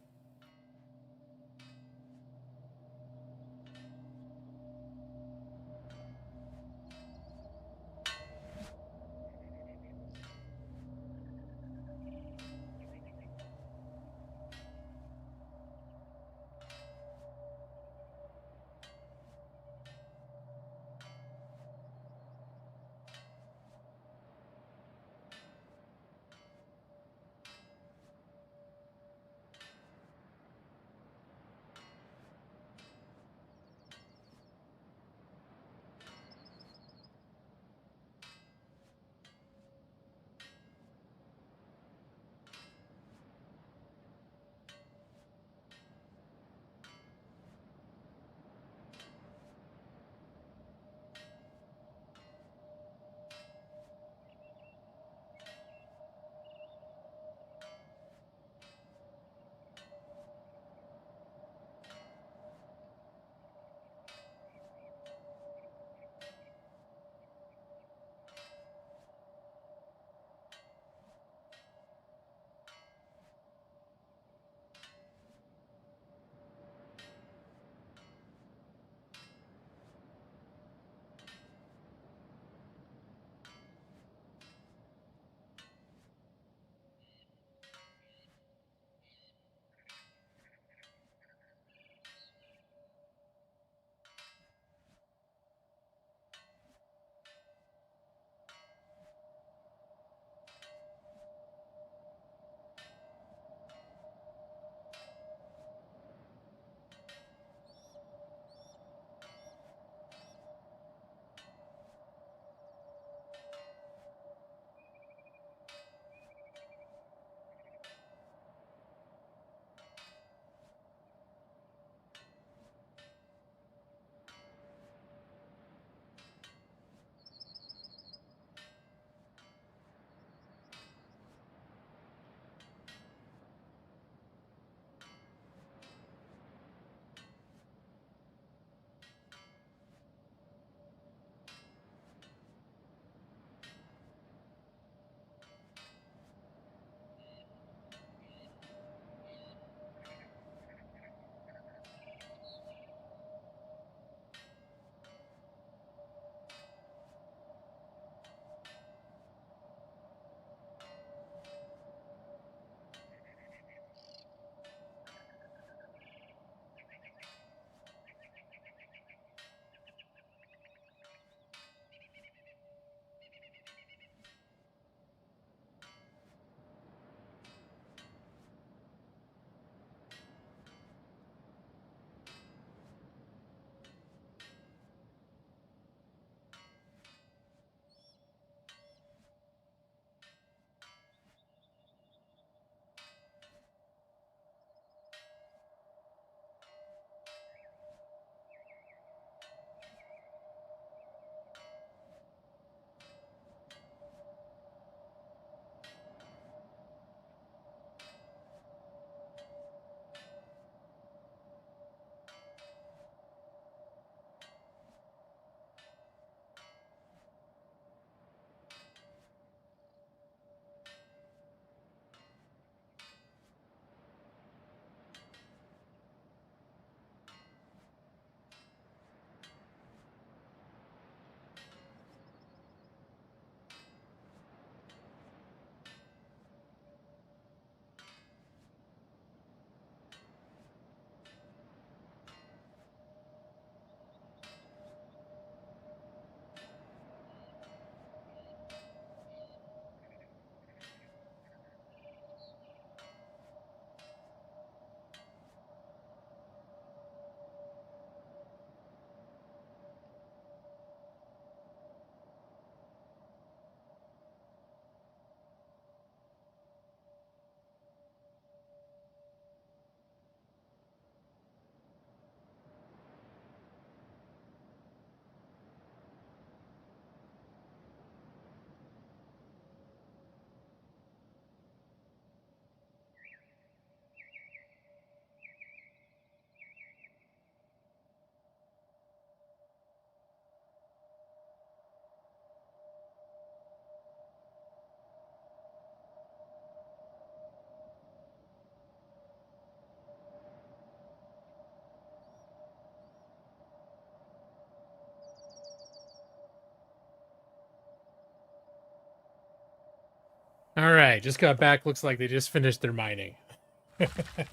All right, just got back. Looks like they just finished their mining.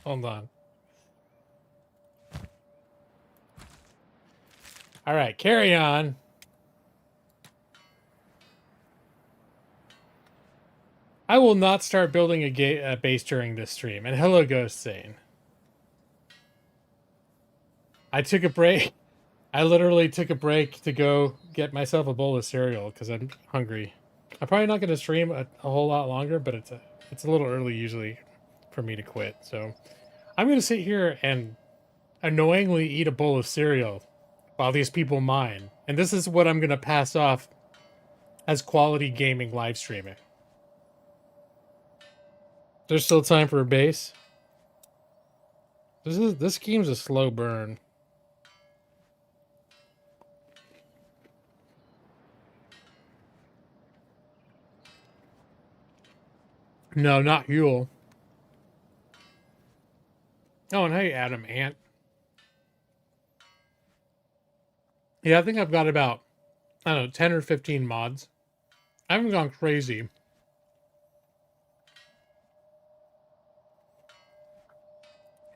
Hold on. All right, carry on. I will not start building a base during this stream. And hello, Ghost Sane. I took a break. I literally took a break to go get myself a bowl of cereal because I'm hungry. I'm probably not going to stream a whole lot longer, but it's a little early usually for me to quit. So I'm going to sit here and annoyingly eat a bowl of cereal while these people mine. And this is what I'm going to pass off as quality gaming live streaming. There's still time for a base. This game's a slow burn. No, not Huel. Oh, and hey, Adam Ant. Yeah, I think I've got about, I don't know, 10 or 15 mods. I haven't gone crazy.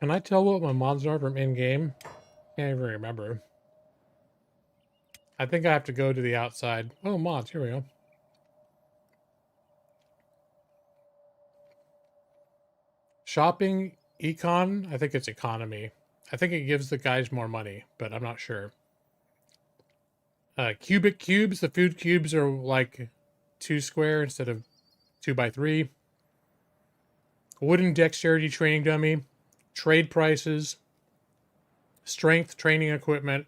Can I tell what my mods are from in-game? Can't even remember. I think I have to go to the outside. Oh, mods, here we go. Shopping, econ, I think it's economy. I think it gives the guys more money, but I'm not sure. Cubic cubes, the food cubes are like 2 square instead of 2 by 3. Wooden dexterity training dummy, trade prices, strength training equipment,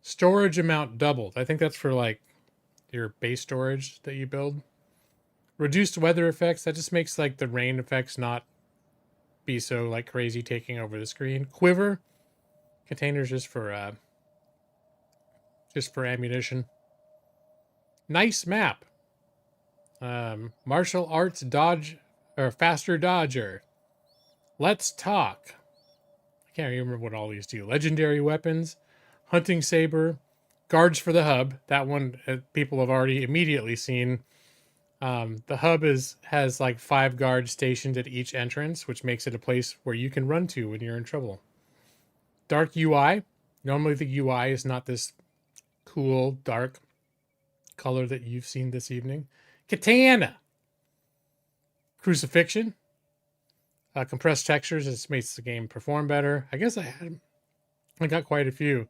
storage amount doubled. I think that's for like your base storage that you build. Reduced weather effects, that just makes like the rain effects not be so like crazy taking over the screen. Quiver, containers just for ammunition. Nice map. Martial arts dodge or faster dodger. Let's talk. I can't remember what all these do. Legendary weapons, hunting saber, guards for the hub. That one people have already immediately seen. The hub has like 5 guards stationed at each entrance, which makes it a place where you can run to when you're in trouble. Dark UI. Normally the UI is not this cool dark color that you've seen this evening. Katana. Crucifixion. Compressed textures. This makes the game perform better. I guess I got quite a few.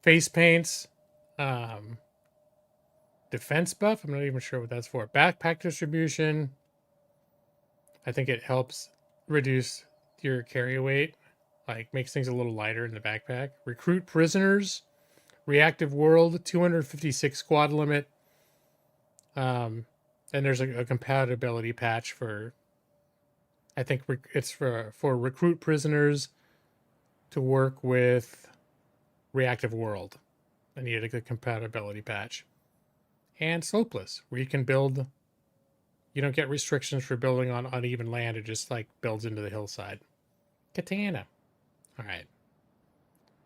Face paints. Defense buff. I'm not even sure what that's for. Backpack distribution. I think it helps reduce your carry weight. Like makes things a little lighter in the backpack. Recruit prisoners. Reactive world. 256 squad limit. And there's a compatibility patch for, I think it's for recruit prisoners to work with reactive world. I needed a compatibility patch. And slopeless, where you can build, you don't get restrictions for building on uneven land. It just like builds into the hillside. Katana. All right.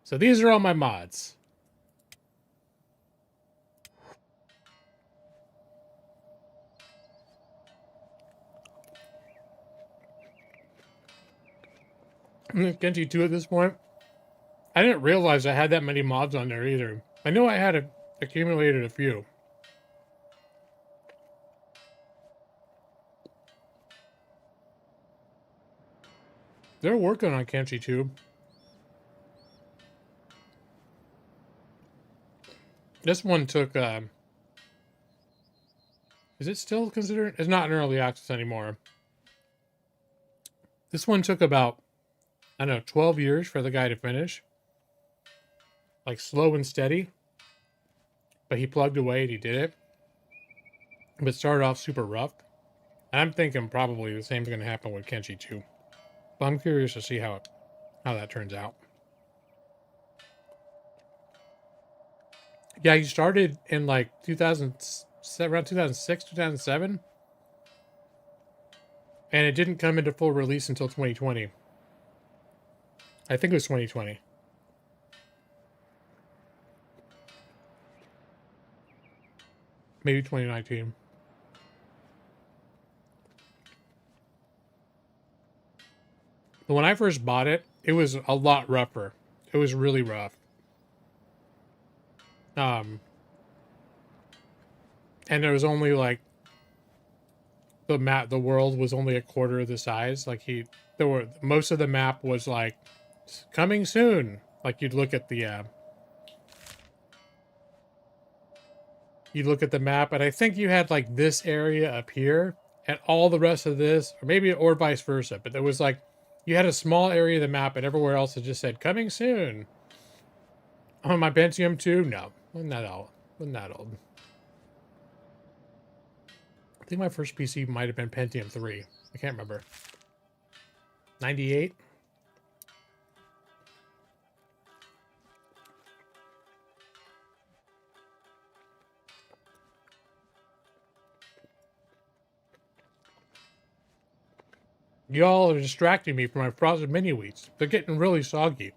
So these are all my mods. Kenshi 2 at this point. I didn't realize I had that many mods on there either. I know I had accumulated a few. They're working on Kenshi 2. This one took, is it still considered? It's not in early access anymore. This one took about, I don't know, 12 years for the guy to finish. Like slow and steady. But he plugged away and he did it. But started off super rough. And I'm thinking probably the same is going to happen with Kenshi 2. But I'm curious to see how that turns out. Yeah, he started in like around 2006, 2007. And it didn't come into full release until 2020. I think it was 2020. Maybe 2019. When I first bought it, it was a lot rougher. It was really rough. And there was only like the world was only a quarter of the size. Like most of the map was like coming soon. Like you'd look at the map, and I think you had like this area up here and all the rest of this, or vice versa. But there was like you had a small area of the map, and everywhere else it just said coming soon. On my Pentium 2, no, wasn't that old. Wasn't that old. I think my first PC might have been Pentium 3. I can't remember. 98. Y'all are distracting me from my frosted mini wheats. They're getting really soggy.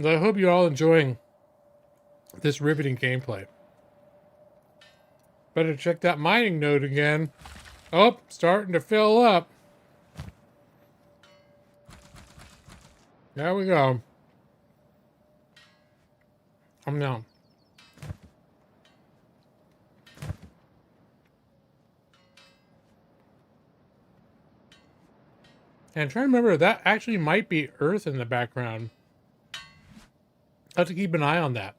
I hope you're all enjoying this riveting gameplay. Better check that mining node again. Oh, starting to fill up. There we go. I'm down. And try to remember, that actually might be Earth in the background. I have to keep an eye on that.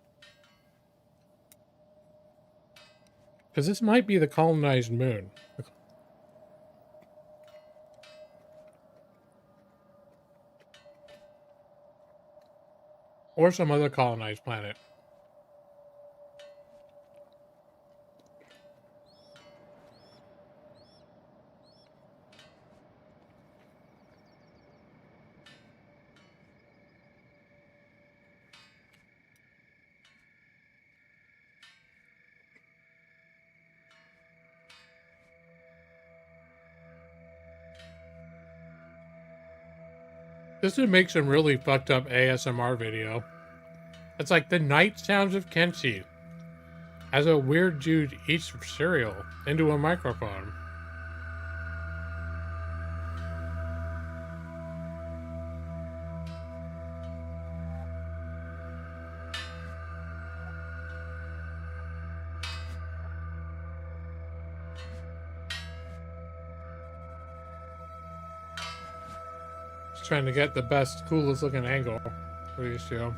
Because this might be the colonized moon. Or some other colonized planet. This would make some really fucked up ASMR video. It's like the night sounds of Kenshi as a weird dude eats cereal into a microphone. Just trying to get the best, coolest looking angle for these two.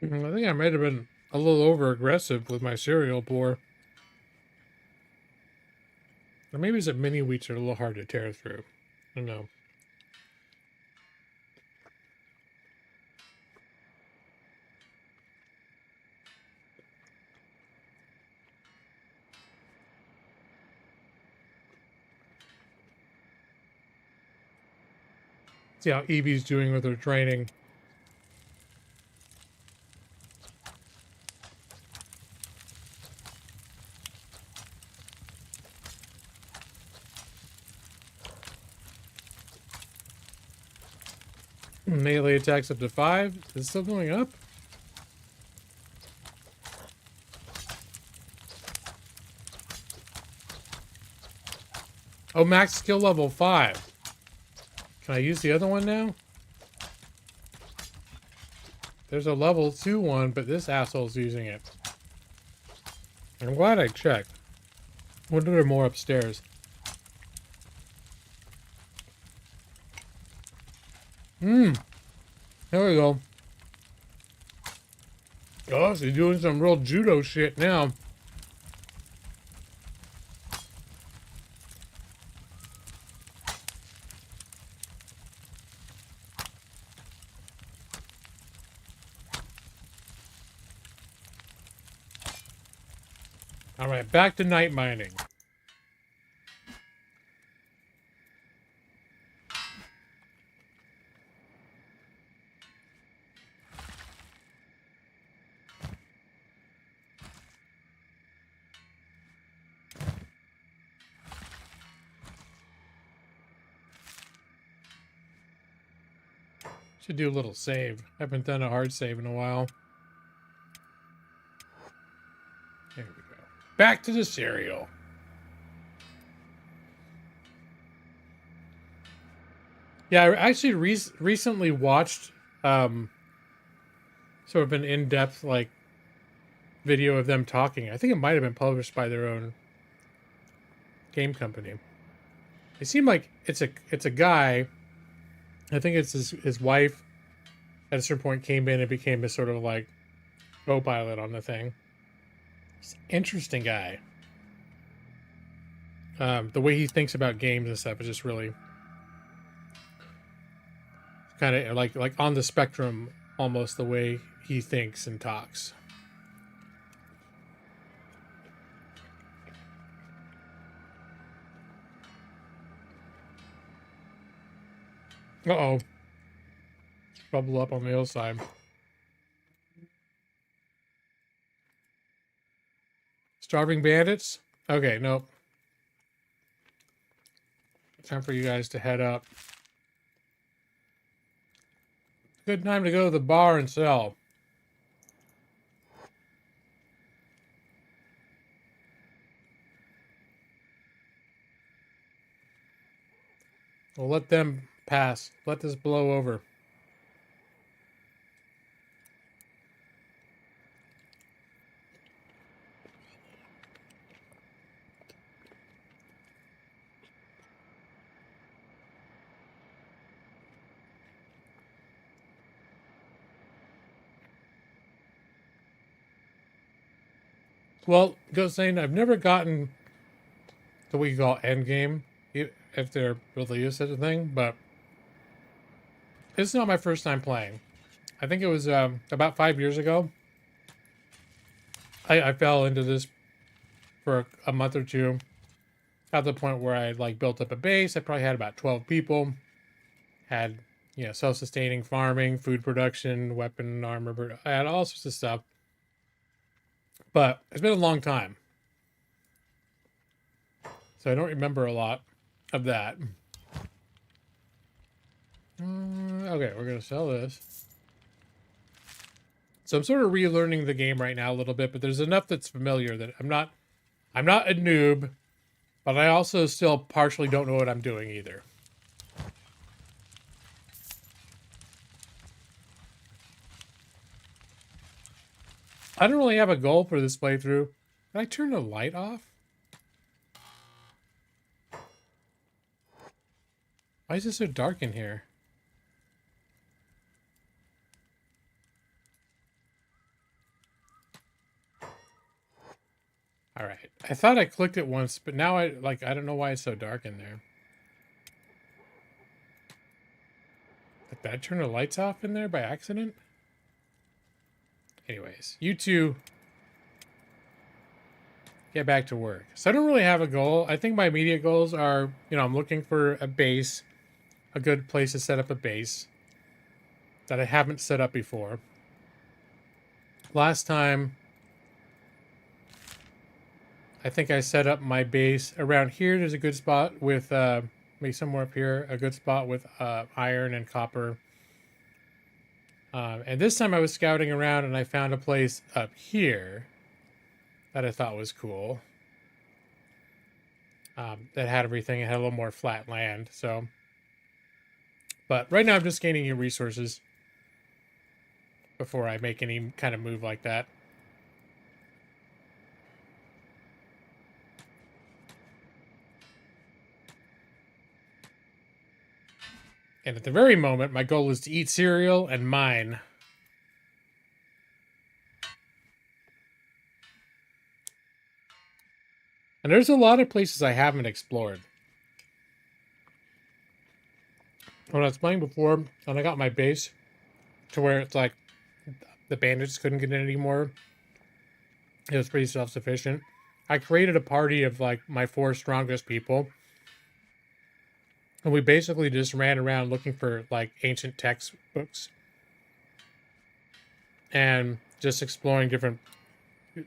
I think I might have been a little over aggressive with my cereal pour. Or maybe it's that mini wheats are a little hard to tear through. I don't know. See how Evie's doing with her training. Melee attacks up to 5. Is it still going up? Oh, max skill level 5. Can I use the other one now? There's a level 2 one, but this asshole's using it. I'm glad I checked. What are there more upstairs? There we go. Oh, so he's doing some real judo shit now. All right, back to night mining. Should do a little save. Haven't done a hard save in a while. There we go. Back to the cereal. Yeah, I actually recently watched sort of an in-depth like video of them talking. I think it might have been published by their own game company. It seemed like it's a guy. I think it's his wife at a certain point came in and became a sort of like co-pilot on the thing. He's an interesting guy. The way he thinks about games and stuff is just really kind of like on the spectrum, almost the way he thinks and talks. Uh-oh. Bubble up on the hillside. Starving bandits? Okay, nope. Time for you guys to head up. Good time to go to the bar and sell. We'll let them pass. Let this blow over. Well, go saying I've never gotten to what you call end game, if there really is such a thing, but it's not my first time playing. I think it was about 5 years ago. I fell into this for a month or two. At the point where I like built up a base, I probably had about 12 people. Had self-sustaining farming, food production, weapon armor. I had all sorts of stuff. But it's been a long time, so I don't remember a lot of that. Okay, we're gonna sell this. So I'm sort of relearning the game right now a little bit, but there's enough that's familiar that I'm not a noob, but I also still partially don't know what I'm doing either. I don't really have a goal for this playthrough. Can I turn the light off? Why is it so dark in here? All right. I thought I clicked it once, but now I don't know why it's so dark in there. Did I turn the lights off in there by accident? Anyways, you two get back to work. So I don't really have a goal. I think my immediate goals are, I'm looking for a base, a good place to set up a base that I haven't set up before. Last time, I think I set up my base around here. There's a good spot with, maybe somewhere up here, a good spot with iron and copper. And this time I was scouting around and I found a place up here that I thought was cool. That had everything. It had a little more flat land. So But right now I'm just gaining new resources before I make any kind of move like that. And at the very moment, my goal is to eat cereal and mine. And there's a lot of places I haven't explored. When I was playing before, and I got my base to where it's like the bandits couldn't get in anymore, it was pretty self-sufficient. I created a party of like my 4 strongest people. And we basically just ran around looking for like ancient textbooks and just exploring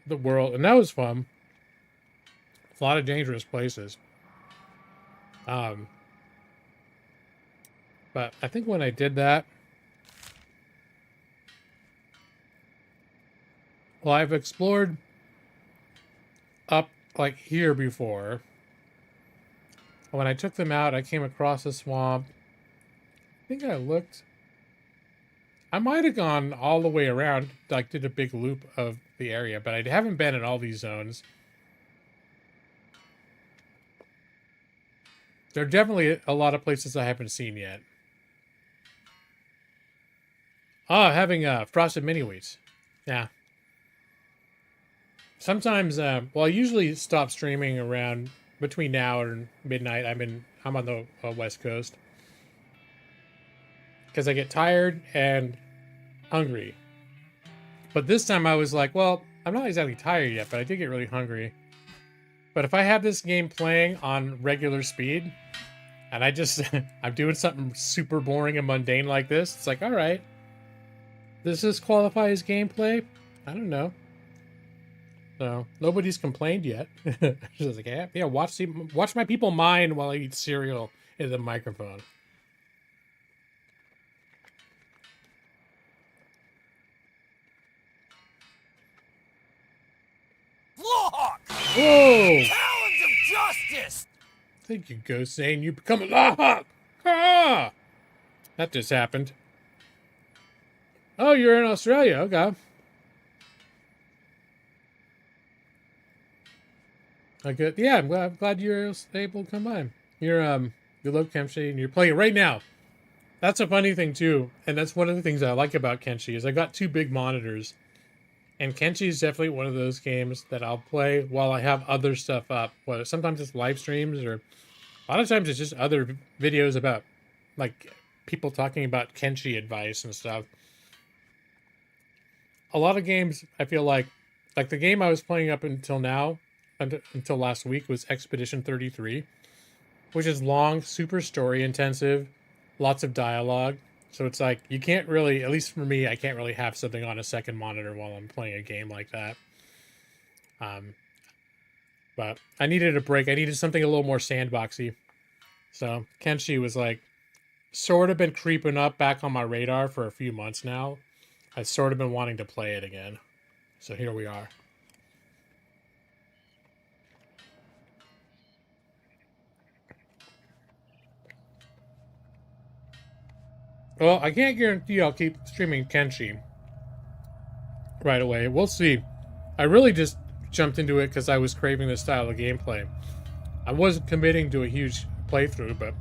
the world. And that was fun. A lot of dangerous places. But I think when I did that, well, I've explored up like here before. When I took them out, I came across a swamp. I think I looked. I might have gone all the way around, like did a big loop of the area, but I haven't been in all these zones. There are definitely a lot of places I haven't seen yet. Oh, having frosted mini wheats. Yeah. Sometimes, well, I usually stop streaming around between now and midnight. I'm on the West Coast because I get tired and hungry. But this time I was like, well, I'm not exactly tired yet, but I did get really hungry. But if I have this game playing on regular speed, and I'm doing something super boring and mundane like this, it's like, all right, does this qualify as gameplay? I don't know. So nobody's complained yet. Just like, yeah, watch my people mine while I eat cereal in the microphone. Lawhawk! Whoa! Talons of justice! Thank you, Ghost Zane. You become a Lawhawk! Ah! That just happened. Oh, you're in Australia. Okay. Okay. Yeah, I'm glad you're able to come by. You love Kenshi and you're playing it right now. That's a funny thing too, and that's one of the things I like about Kenshi is I got 2 big monitors, and Kenshi is definitely one of those games that I'll play while I have other stuff up. Well, sometimes it's live streams, or a lot of times it's just other videos about like people talking about Kenshi advice and stuff. A lot of games I feel like the game I was playing up until now, until last week, was Expedition 33, which is long, super story intensive, lots of dialogue. So it's like you can't really, at least for me, I can't really have something on a second monitor while I'm playing a game like that. But I needed a break. I needed something a little more sandboxy. So Kenshi was like sort of been creeping up back on my radar for a few months now. I've sort of been wanting to play it again. So here we are. Well, I can't guarantee I'll keep streaming Kenshi right away. We'll see. I really just jumped into it because I was craving this style of gameplay. I wasn't committing to a huge playthrough, but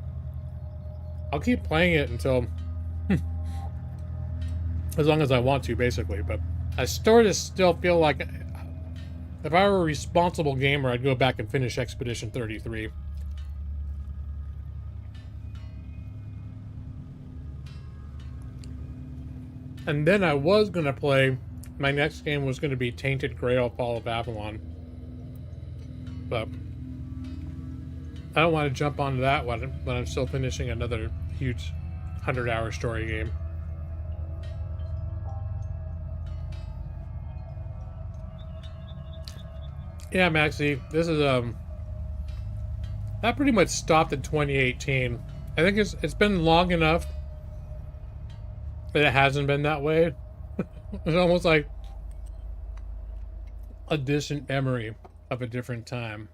I'll keep playing it until as long as I want to, basically. But I sort of still feel like if I were a responsible gamer, I'd go back and finish Expedition 33. And then I was going to play, my next game was going to be Tainted Grail Fall of Avalon. But I don't want to jump onto that one when I'm still finishing another huge 100-hour story game. Yeah, Maxie, this is that pretty much stopped in 2018. I think it's been long enough that it hasn't been that way. It's almost like a distant memory of a different time.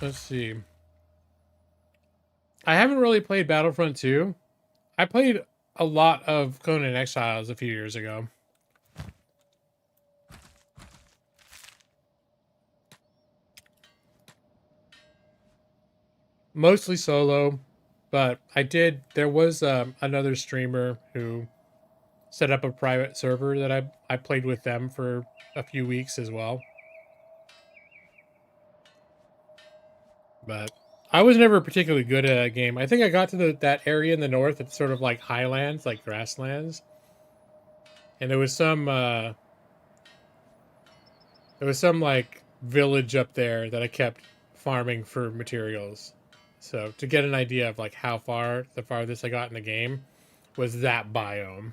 Let's see. I haven't really played Battlefront 2. I played a lot of Conan Exiles a few years ago. Mostly solo, but there was another streamer who set up a private server that I played with them for a few weeks as well. But I was never particularly good at a game. I think I got to that area in the north that's sort of like highlands, like grasslands. And there was some like village up there that I kept farming for materials. So to get an idea of like how far the farthest I got in the game was that biome.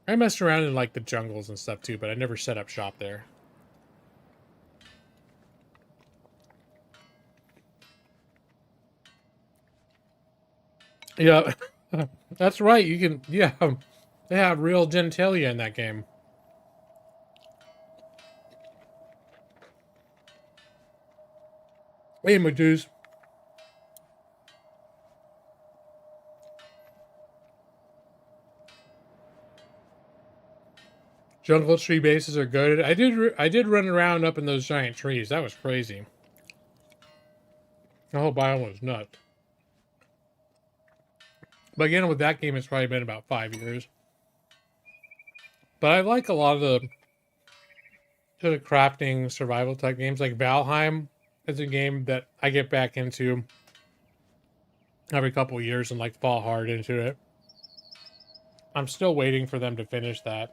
I messed around in like the jungles and stuff too, but I never set up shop there. Yeah, that's right. You can, yeah, they have real genitalia in that game. Hey, Meduse. Jungle tree bases are good. I did run around up in those giant trees. That was crazy. The whole biome was nuts. But again, with that game, it's probably been about 5 years. But I like a lot of the sort of crafting survival type games. Like Valheim is a game that I get back into every couple of years and like fall hard into it. I'm still waiting for them to finish that.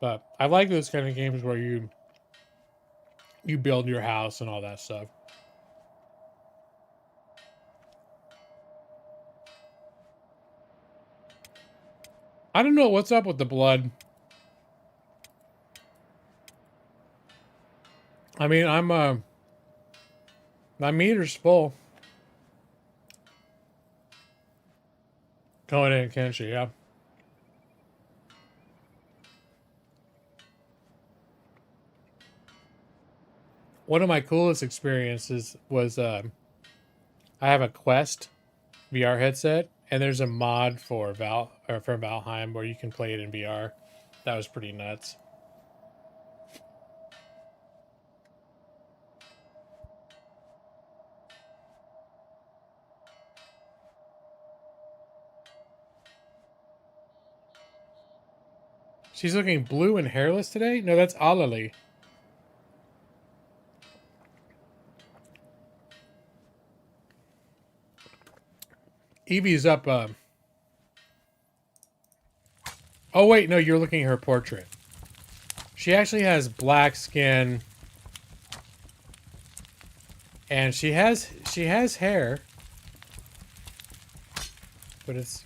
But I like those kind of games where you build your house and all that stuff. I don't know what's up with the blood. I mean, my meter's full. Going in Kenshi, yeah. One of my coolest experiences was I have a Quest VR headset, and there's a mod for Valheim where you can play it in VR. That was pretty nuts. She's looking blue and hairless today? No, that's Alali. Evie's up. Oh, wait. No, you're looking at her portrait. She actually has black skin. And she has hair. But it's,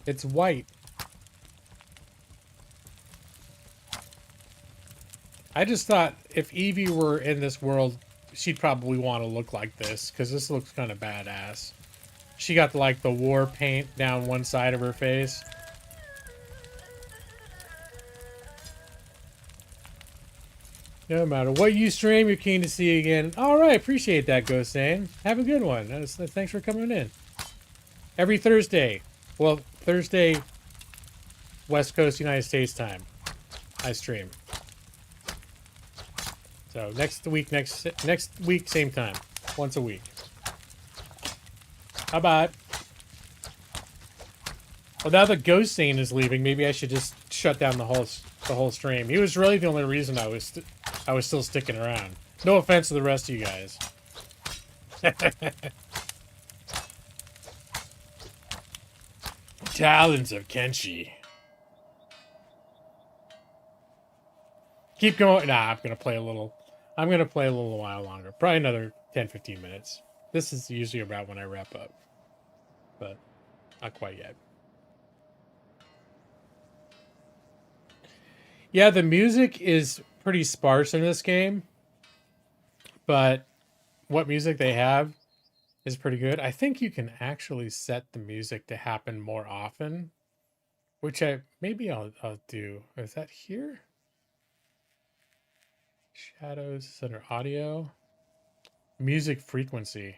it's white. I just thought if Evie were in this world, she'd probably want to look like this, because this looks kind of badass. She got like the war paint down one side of her face. No matter what you stream, you're keen to see you again. All right, appreciate that, Ghost Sane. Have a good one. Thanks for coming in. Every Thursday. Well, Thursday, West Coast, United States time. I stream. So next week, same time. Once a week. How about? Well, now that Ghost Sane is leaving, maybe I should just shut down the whole stream. He was really the only reason I was still sticking around. No offense to the rest of you guys. Talons of Kenshi. Keep going. Nah, I'm gonna play a little while longer. Probably another 10-15 minutes. This is usually about when I wrap up. But not quite yet. Yeah, the music is pretty sparse in this game. But what music they have is pretty good. I think you can actually set the music to happen more often. Which I'll do. Is that here? Shadows is under audio. Music frequency.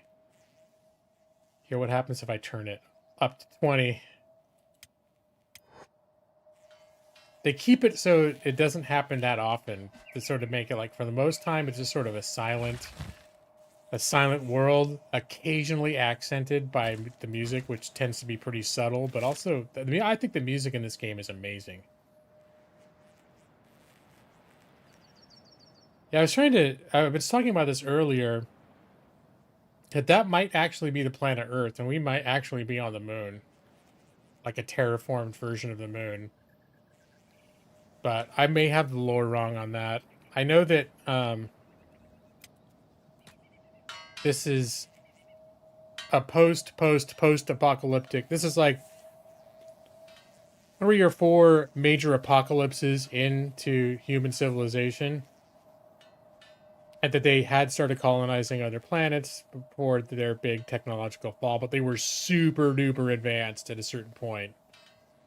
Here, what happens if I turn it up to 20? They keep it so it doesn't happen that often to sort of make it like for the most time it's just sort of a silent world, occasionally accented by the music, which tends to be pretty subtle, but also I mean I think the music in this game is amazing. Yeah, I was talking about this earlier, that might actually be the planet Earth, and we might actually be on the moon, like a terraformed version of the moon. But I may have the lore wrong on that. I know that this is a post-apocalyptic. This is like 3 or 4 major apocalypses into human civilization, and that they had started colonizing other planets before their big technological fall, but they were super duper advanced at a certain point.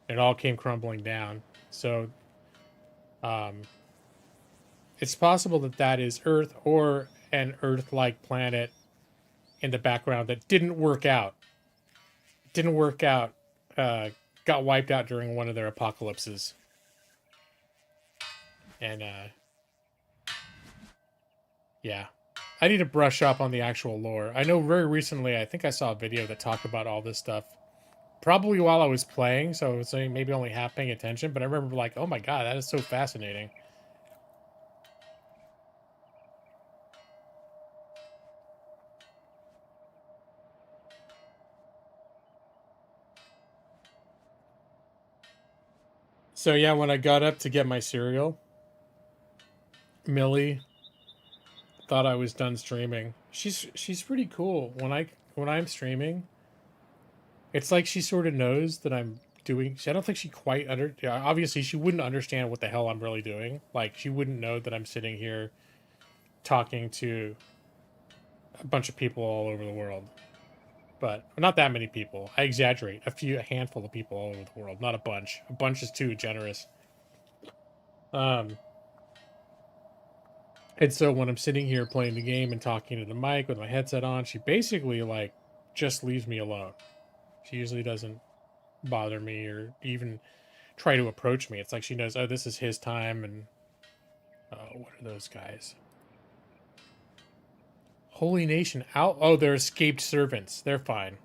It all came crumbling down. So it's possible that that is Earth or an Earth-like planet in the background that didn't work out. Didn't work out. Got wiped out during one of their apocalypses. And yeah. I need to brush up on the actual lore. I know very recently, I think I saw a video that talked about all this stuff. Probably while I was playing, so I was maybe only half paying attention, but I remember like, oh my god, that is so fascinating. So yeah, when I got up to get my cereal, Millie thought I was done streaming. She's pretty cool. When I'm streaming, it's like she sort of knows that I'm doing. I don't think she quite obviously she wouldn't understand what the hell I'm really doing. Like she wouldn't know that I'm sitting here talking to a bunch of people all over the world. But not that many people. I exaggerate. A handful of people all over the world, not a bunch. A bunch is too generous. And so when I'm sitting here playing the game and talking to the mic with my headset on, she basically like just leaves me alone. She usually doesn't bother me or even try to approach me. It's like she knows, oh, this is his time, and what are those guys? Holy Nation out. Oh, they're escaped servants. They're fine.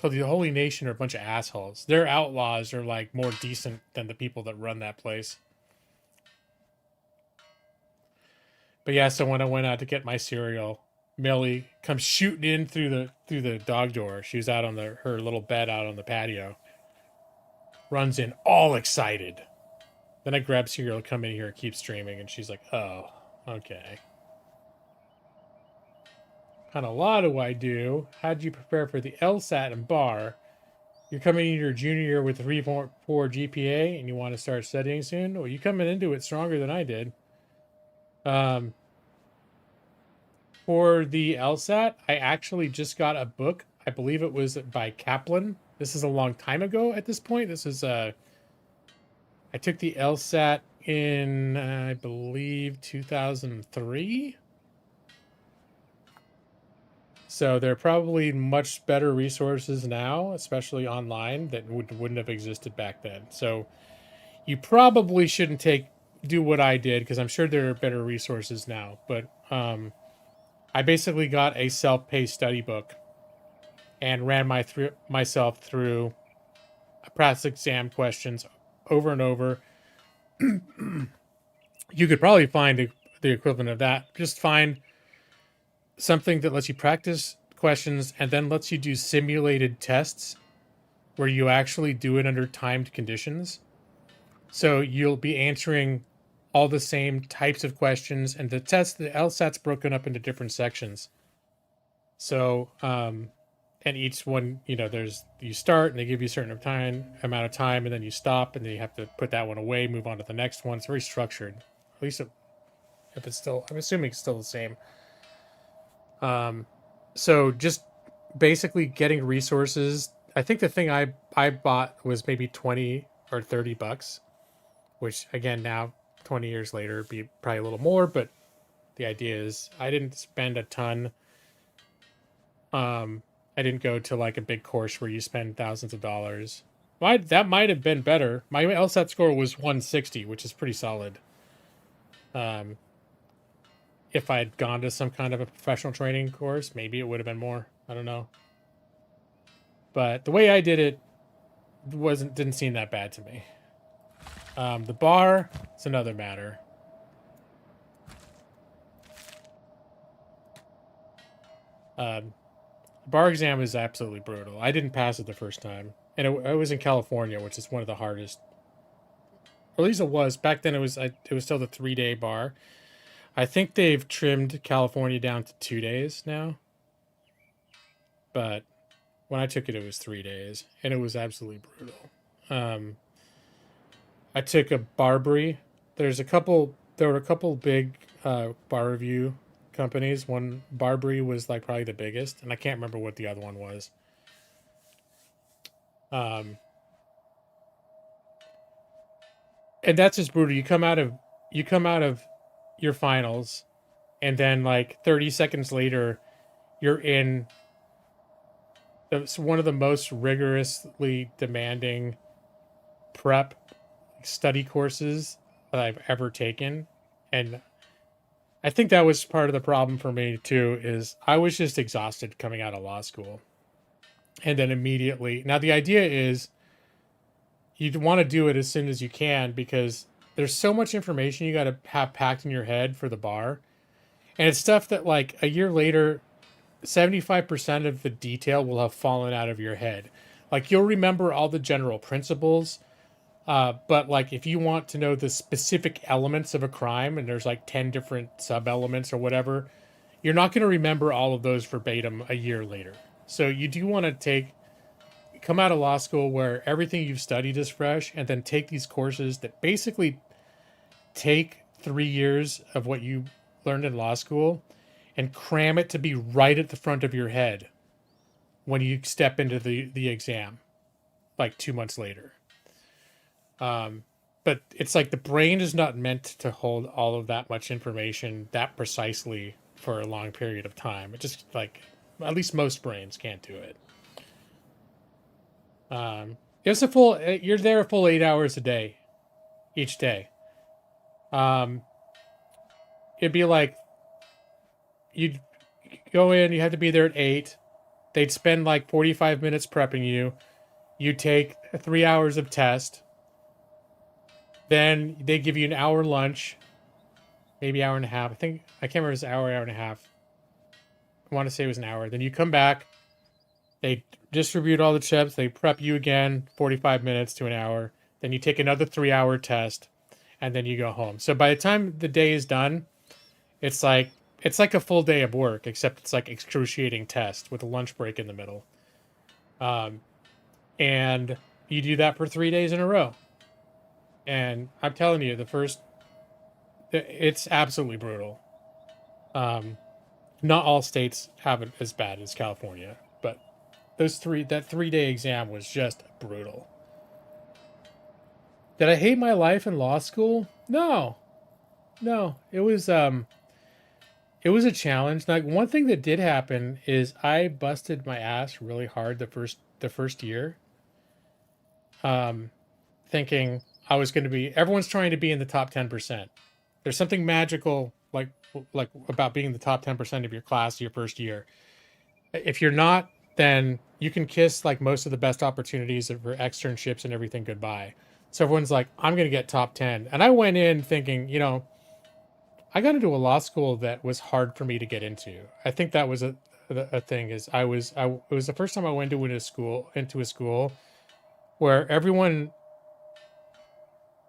So the Holy Nation are a bunch of assholes. Their outlaws are like more decent than the people that run that place. But yeah, so when I went out to get my cereal, Millie comes shooting in through the dog door. She was out on her little bed out on the patio. Runs in all excited. Then I grab cereal, come in here, keep streaming, and she's like, "Oh, okay. Kind of law do I do? How'd you prepare for the LSAT and bar? You're coming into your junior year with a 3.4 GPA, and you want to start studying soon? Well, you coming into it stronger than I did. For the LSAT, I actually just got a book. I believe it was by Kaplan. This is a long time ago at this point. This is I took the LSAT in, I believe, 2003. So there are probably much better resources now, especially online, that wouldn't have existed back then. So you probably shouldn't do what I did, because I'm sure there are better resources now. But I basically got a self-paced study book and ran myself through practice exam questions over and over. You could probably find the equivalent of that. Just find something that lets you practice questions and then lets you do simulated tests where you actually do it under timed conditions. So you'll be answering all the same types of questions, and the LSAT's broken up into different sections. So, and each one, you start and they give you a certain amount of time, and then you stop, and then you have to put that one away, move on to the next one. It's very structured. At least if it's still, I'm assuming it's still the same. So just basically getting resources. I think the thing I bought was maybe 20 or 30 bucks, which again, now 20 years later, be probably a little more, but the idea is I didn't spend a ton. I didn't go to like a big course where you spend thousands of dollars. That might have been better. My LSAT score was 160, which is pretty solid. Um, if I had gone to some kind of a professional training course, maybe it would have been more. I don't know. But the way I did it didn't seem that bad to me. The bar, it's another matter. Bar exam is absolutely brutal. I didn't pass it the first time, and it was in California, which is one of the hardest. Or at least it was back then. It was still the 3-day bar. I think they've trimmed California down to 2 days now. But when I took it, it was 3 days, and it was absolutely brutal. I took a Barbary. There were a couple big bar review companies. One, Barbary, was like probably the biggest, and I can't remember what the other one was. And that's just brutal. You come out of your finals, and then like 30 seconds later, you're in one of the most rigorously demanding prep study courses that I've ever taken. And I think that was part of the problem for me too, is I was just exhausted coming out of law school. And then immediately, now the idea is you'd want to do it as soon as you can, because there's so much information you got to have packed in your head for the bar. And it's stuff that like a year later, 75% of the detail will have fallen out of your head. Like you'll remember all the general principles, but like if you want to know the specific elements of a crime, and there's like 10 different sub elements or whatever, you're not going to remember all of those verbatim a year later. So you do want to come out of law school where everything you've studied is fresh, and then take these courses that basically take 3 years of what you learned in law school and cram it to be right at the front of your head when you step into the exam, like 2 months later. But it's like the brain is not meant to hold all of that much information that precisely for a long period of time. It just like, at least most brains can't do it. It's you're there a full 8 hours a day, each day. It'd be like, you'd go in, you have to be there at 8. They'd spend like 45 minutes prepping you. You take 3 hours of test. Then they give you an hour lunch, maybe hour and a half. I can't remember if it's an hour and a half. I want to say it was an hour. Then you come back. They distribute all the chips. They prep you again, 45 minutes to an hour. Then you take another 3-hour test, and then you go home. So by the time the day is done, it's like a full day of work, except it's like excruciating test with a lunch break in the middle. And you do that for 3 days in a row. And I'm telling you, it's absolutely brutal. Not all states have it as bad as California, but that 3-day exam was just brutal. Did I hate my life in law school? No. It was a challenge. Like, one thing that did happen is I busted my ass really hard the first year. Thinking I was going to be, everyone's trying to be in the top 10%. There's something magical like about being in the top 10% of your class your first year. If you're not, then you can kiss like most of the best opportunities for externships and everything goodbye. So everyone's like, I'm going to get top 10. And I went in thinking, I got into a law school that was hard for me to get into. I think that was a thing, is it was the first time I went into a school where everyone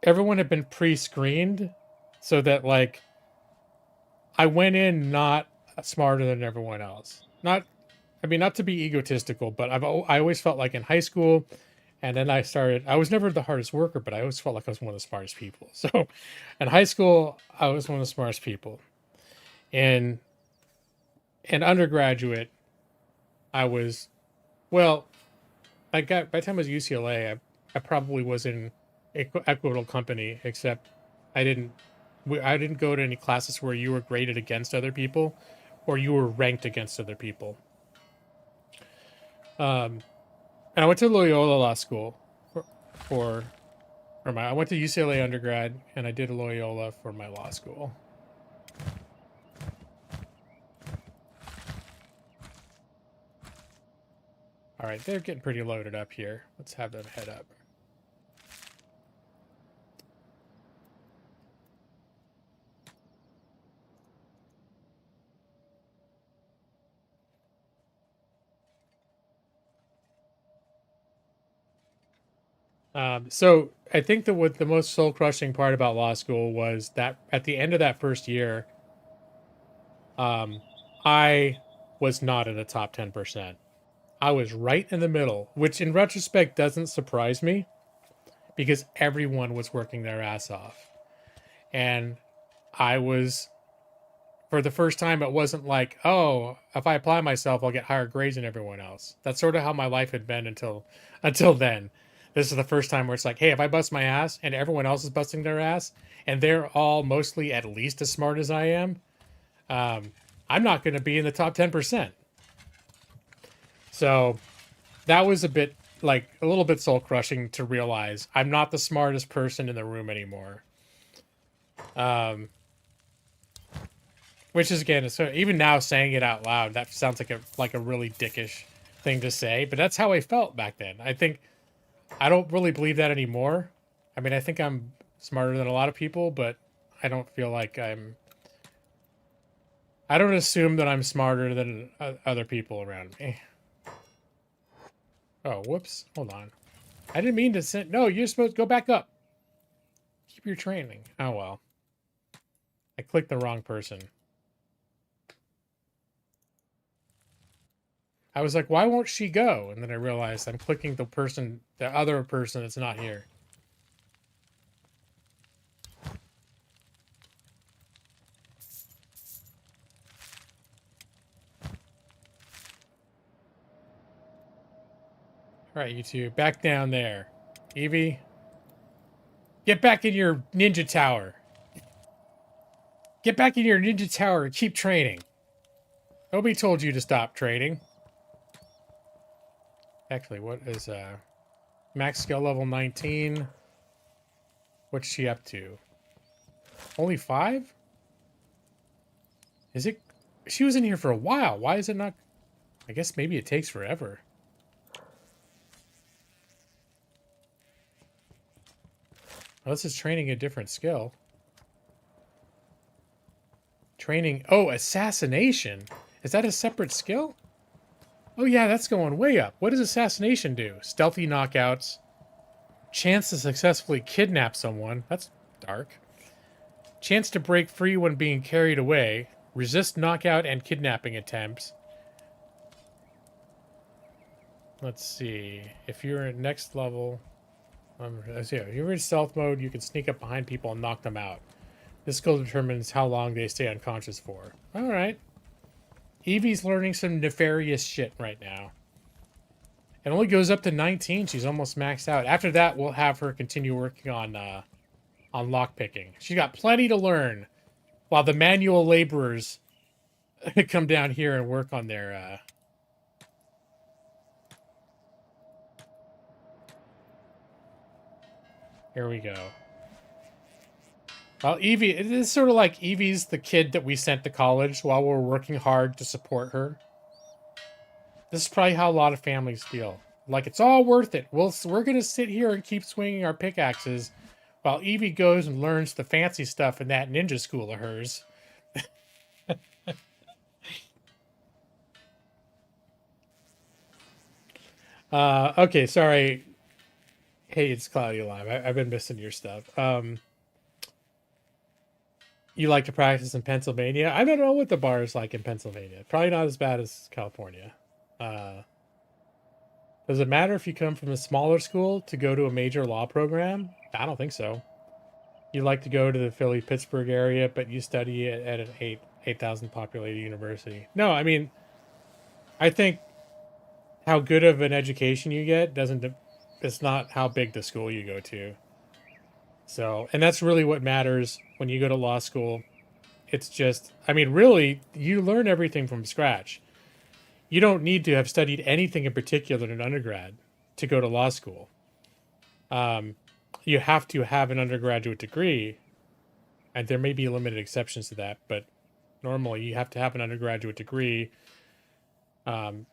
had been pre-screened, so that like I went in not smarter than everyone else. Not to be egotistical, but I always felt like in high school, and then I was never the hardest worker, but I always felt like I was one of the smartest people. So in high school, I was one of the smartest people. In undergraduate, I was, well, by the time I was UCLA, I probably was in equitable company, except I didn't I didn't go to any classes where you were graded against other people or you were ranked against other people. And I went to Loyola Law School I went to UCLA undergrad and I did Loyola for my law school. All right, they're getting pretty loaded up here. Let's have them head up. So I think that what the most soul crushing part about law school was that at the end of that first year, I was not in the top 10%. I was right in the middle, which in retrospect doesn't surprise me because everyone was working their ass off. And I was, for the first time, it wasn't like, oh, if I apply myself, I'll get higher grades than everyone else. That's sort of how my life had been until then. This is the first time where it's like, hey, if I bust my ass and everyone else is busting their ass and they're all mostly at least as smart as I am, I'm not going to be in the top 10%. So that was a little bit soul crushing to realize I'm not the smartest person in the room anymore. Which is, again, so even now saying it out loud, that sounds like a really dickish thing to say, but that's how I felt back then. I don't really believe that anymore. I mean, I think I'm smarter than a lot of people, but I don't feel like I don't assume that I'm smarter than other people around me. Oh, whoops. Hold on. I didn't mean to send... No, you're supposed to go back up. Keep your training. Oh, well. I clicked the wrong person. I was like, why won't she go? And then I realized I'm clicking the other person that's not here. All right, you two, back down there. Evie, get back in your ninja tower. Get back in your ninja tower and keep training. Nobody told you to stop training. Actually, what is max skill level 19? What's she up to? Only 5? Is it? She was in here for a while. Why is it not? I guess maybe it takes forever. Oh, this is training a different skill. Training. Oh, assassination. Is that a separate skill? Oh, yeah, that's going way up. What does assassination do? Stealthy knockouts. Chance to successfully kidnap someone. That's dark. Chance to break free when being carried away. Resist knockout and kidnapping attempts. Let's see. If you're at next level... if you're in stealth mode, you can sneak up behind people and knock them out. This skill determines how long they stay unconscious for. Alright. Evie's learning some nefarious shit right now. It only goes up to 19. She's almost maxed out. After that, we'll have her continue working on lockpicking. She's got plenty to learn while the manual laborers come down here and work on their... Here we go. Well, Evie, it is sort of like Evie's the kid that we sent to college while we're working hard to support her. This is probably how a lot of families feel. Like, it's all worth it. We're going to sit here and keep swinging our pickaxes while Evie goes and learns the fancy stuff in that ninja school of hers. Okay, sorry. Hey, it's Cloudy Alive. I've been missing your stuff. You like to practice in Pennsylvania? I don't know what the bar is like in Pennsylvania. Probably not as bad as California. Does it matter if you come from a smaller school to go to a major law program? I don't think so. You like to go to the Philly-Pittsburgh area, but you study at an 8,000 populated university. No, I mean, I think how good of an education you get it's not how big the school you go to. So, and that's really what matters when you go to law school. It's just, I mean, really, you learn everything from scratch. You don't need to have studied anything in particular in undergrad to go to law school. You have to have an undergraduate degree, and there may be limited exceptions to that, but normally you have to have an undergraduate degree and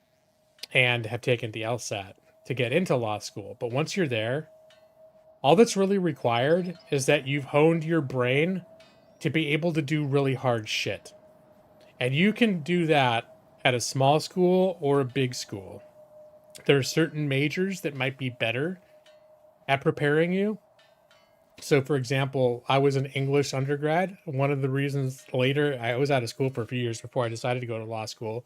have taken the LSAT to get into law school. But once you're there, all that's really required is that you've honed your brain to be able to do really hard shit. And you can do that at a small school or a big school. There are certain majors that might be better at preparing you. So, for example, I was an English undergrad. One of the reasons later, I was out of school for a few years before I decided to go to law school.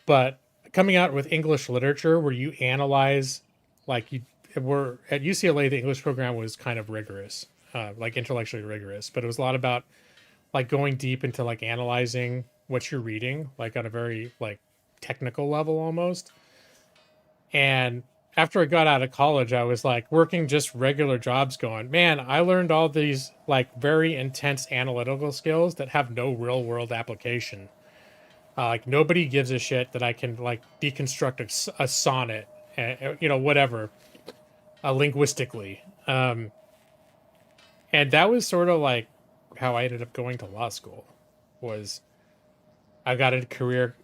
But coming out with English literature, where you analyze, like you were at UCLA, the English program was kind of rigorous, like intellectually rigorous. But it was a lot about like going deep into like analyzing what you're reading, like on a very like technical level almost. And after I got out of college, I was like working just regular jobs going, man, I learned all these like very intense analytical skills that have no real world application. Like nobody gives a shit that I can like deconstruct a sonnet, you know, whatever, linguistically. And that was sort of like how I ended up going to law school. Was I got into career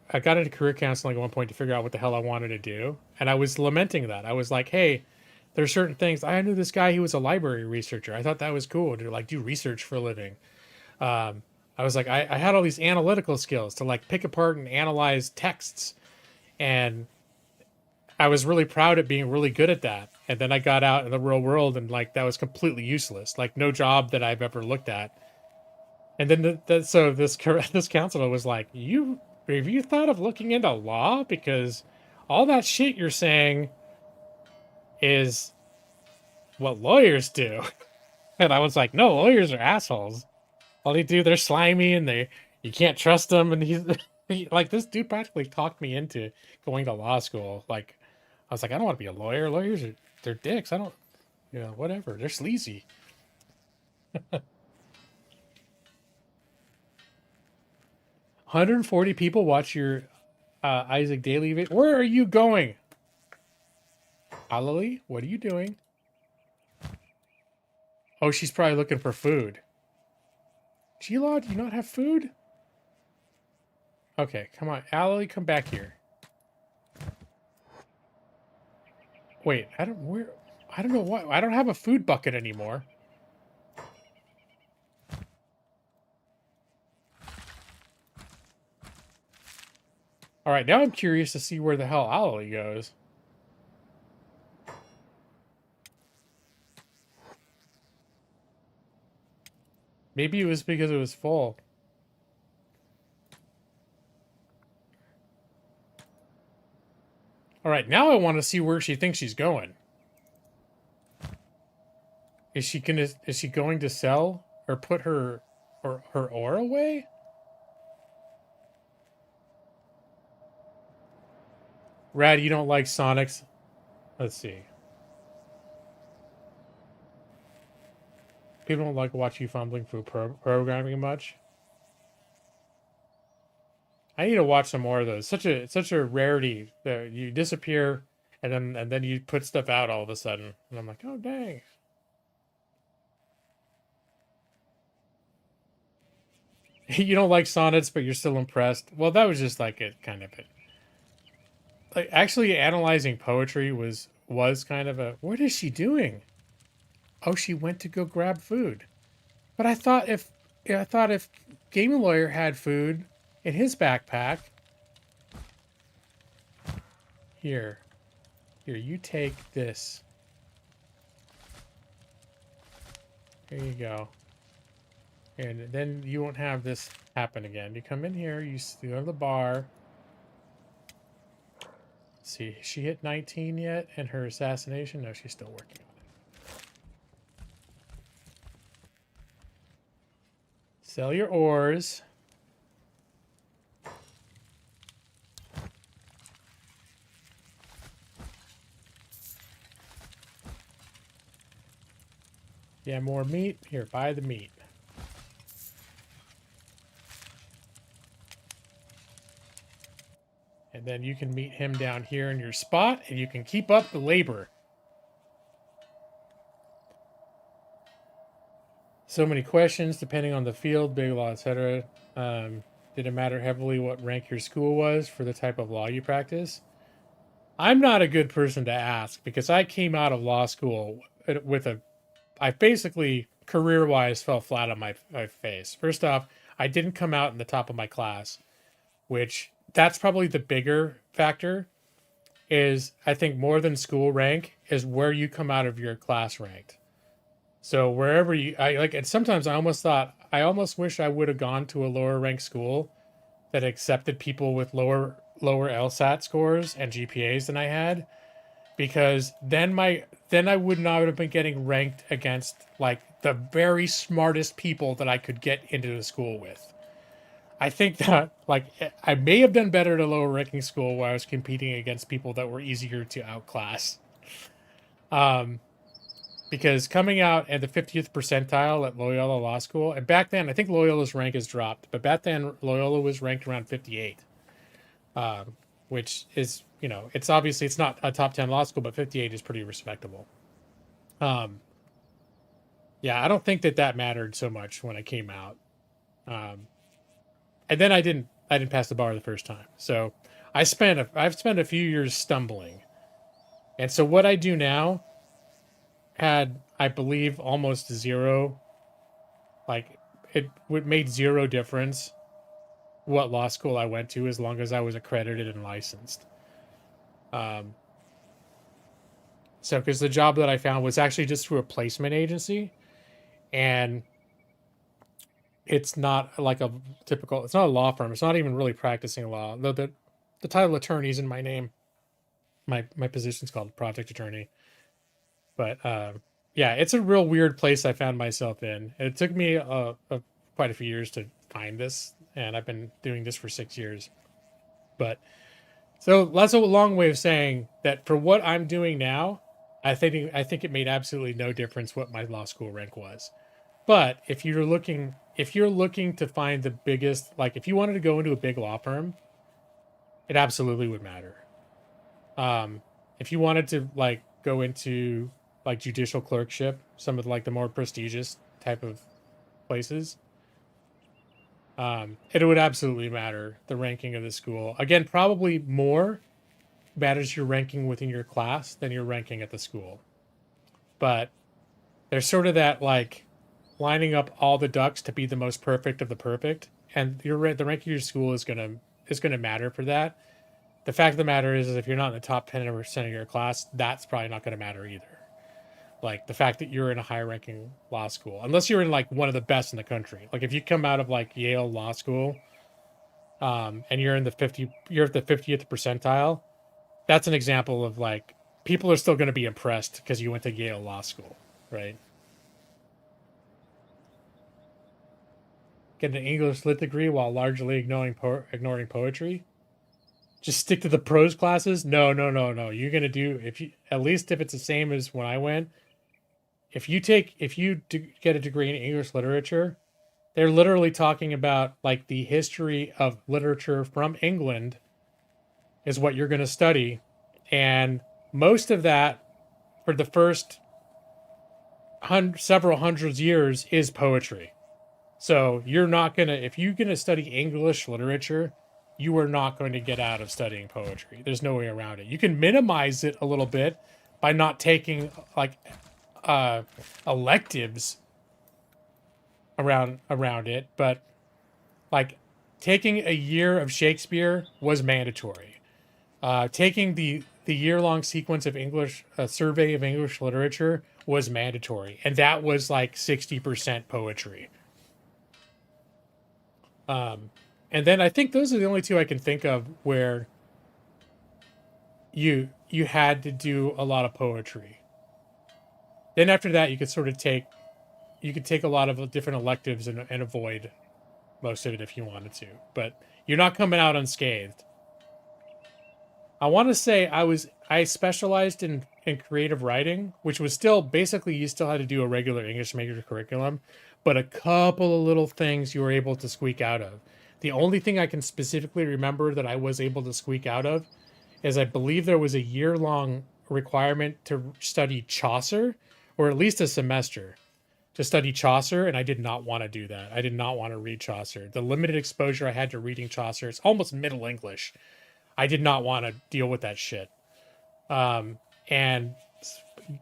counseling at one point to figure out what the hell I wanted to do, and I was lamenting that. I was like, hey, there's certain things. I knew this guy who was a library researcher. I thought that was cool to like do research for a living. I was like, I had all these analytical skills to like pick apart and analyze texts, and I was really proud of being really good at that. And then I got out in the real world, and like that was completely useless. Like no job that I've ever looked at. And then so this counselor was like, have you thought of looking into law? Because all that shit you're saying is what lawyers do. And I was like, no, lawyers are assholes. All they do, they're slimy and you can't trust them. And like, this dude practically talked me into going to law school. Like, I was like, I don't want to be a lawyer. They're dicks. I don't, whatever. They're sleazy. 140 people watch your Isaac Daily video. Where are you going? Alali, what are you doing? Oh, she's probably looking for food. G-Law, do you not have food? Okay, come on. Alali, come back here. Wait, I don't know why. I don't have a food bucket anymore. All right, now I'm curious to see where the hell Alali goes. Maybe it was because it was full. All right, now I want to see where she thinks she's going. Is she going to sell or put her ore away? Rad, you don't like Sonics? Let's see. People don't like to watch you fumbling through programming much. I need to watch some more of those. Such a rarity that you disappear and then you put stuff out all of a sudden, and I'm like, oh dang. You don't like sonnets, but you're still impressed. Well, that was just like it kind of it. Like actually analyzing poetry was kind of a. What is she doing? Oh, she went to go grab food. But I thought if Game Lawyer had food in his backpack. Here, you take this. Here you go. And then you won't have this happen again. You come in here, you go to the bar. Let's see, she hit 19 yet? And her assassination? No, she's still working on it. Sell your ores. Yeah, more meat. Here, buy the meat. And then you can meet him down here in your spot, and you can keep up the labor. So many questions depending on the field, big law, etc. Did it matter heavily what rank your school was for the type of law you practice? I'm not a good person to ask because I came out of law school with I basically career-wise fell flat on my face. First off, I didn't come out in the top of my class, which that's probably the bigger factor. Is I think more than school rank is where you come out of your class ranked. So wherever I like, and sometimes I almost wish I would have gone to a lower ranked school that accepted people with lower LSAT scores and GPAs than I had, because then I would not have been getting ranked against like the very smartest people that I could get into the school with. I think that like I may have done better at a lower ranking school where I was competing against people that were easier to outclass. Because coming out at the 50th percentile at Loyola Law School, and back then I think Loyola's rank has dropped, but back then Loyola was ranked around 58, which is, you know, it's obviously it's not a top 10 law school, but 58 is pretty respectable. Yeah, I don't think that mattered so much when I came out. And then I didn't pass the bar the first time. So I've spent a few years stumbling. And so what I do now had, I believe, almost zero, like it made zero difference what law school I went to as long as I was accredited and licensed. So because the job that I found was actually just through a placement agency, and it's not like a typical, it's not a law firm. It's not even really practicing law. The title attorney is in my name. My position's called project attorney. But yeah, it's a real weird place I found myself in. It took me quite a few years to find this, and I've been doing this for 6 years. But so that's a long way of saying that for what I'm doing now, I think it made absolutely no difference what my law school rank was. But if you're looking to find the biggest, like if you wanted to go into a big law firm, it absolutely would matter. If you wanted to like go into like judicial clerkship, some of like the more prestigious type of places, it would absolutely matter the ranking of the school. Again, probably more matters your ranking within your class than your ranking at the school. But there's sort of that like lining up all the ducks to be the most perfect of the perfect, and the ranking of your school is gonna matter for that. The fact of the matter is if you're not in the top 10% of your class, that's probably not going to matter either. Like the fact that you're in a high ranking law school, unless you're in like one of the best in the country. Like if you come out of like Yale Law School, and you're at the 50th percentile, that's an example of like people are still going to be impressed because you went to Yale Law School, right? Get an English lit degree while largely ignoring poetry. Just stick to the prose classes. No. You're gonna do, if you, at least if it's the same as when I went. If you get a degree in English literature, they're literally talking about like the history of literature from England is what you're gonna study, and most of that for the first several hundred years is poetry. So you're not gonna, if you're gonna study English literature, you are not going to get out of studying poetry. There's no way around it. You can minimize it a little bit by not taking like electives around it, but like taking a year of Shakespeare was mandatory. Taking the year-long sequence of English, survey of English literature was mandatory, and that was like 60% poetry. And then I think those are the only two I can think of where you had to do a lot of poetry. Then after that, you could sort of take a lot of different electives and avoid most of it if you wanted to. But you're not coming out unscathed. I want to say I specialized in creative writing, which was still basically you still had to do a regular English major curriculum, but a couple of little things you were able to squeak out of. The only thing I can specifically remember that I was able to squeak out of is I believe there was a year-long requirement to study Chaucer, or at least a semester to study Chaucer, and I did not want to do that. I did not want to read Chaucer. The limited exposure I had to reading Chaucer, it's almost Middle English. I did not want to deal with that shit. And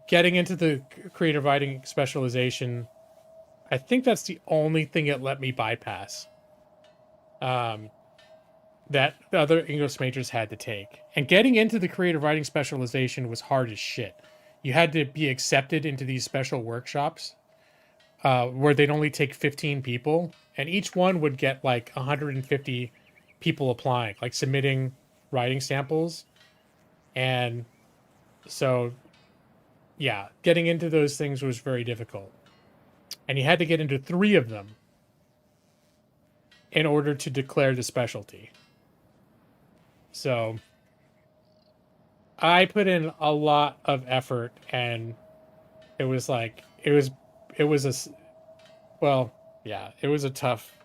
getting into the creative writing specialization, I think that's the only thing it let me bypass. That the other English majors had to take. And getting into the creative writing specialization was hard as shit. You had to be accepted into these special workshops where they'd only take 15 people, and each one would get like 150 people applying, like submitting writing samples. And so, yeah, getting into those things was very difficult. And you had to get into 3 of them in order to declare the specialty. So I put in a lot of effort, and it was like, it was a, well, yeah, it was a tough,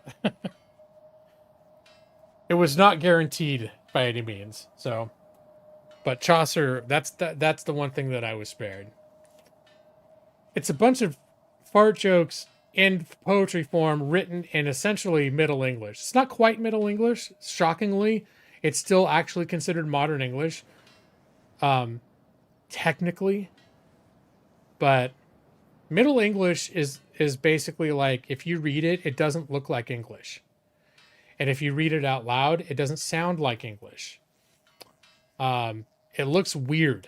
it was not guaranteed by any means. So, but Chaucer, that's the one thing that I was spared. It's a bunch of fart jokes in poetry form written in essentially Middle English. It's not quite Middle English, shockingly. It's still actually considered modern English, technically. But Middle English is basically like, if you read it, it doesn't look like English. And if you read it out loud, it doesn't sound like English. It looks weird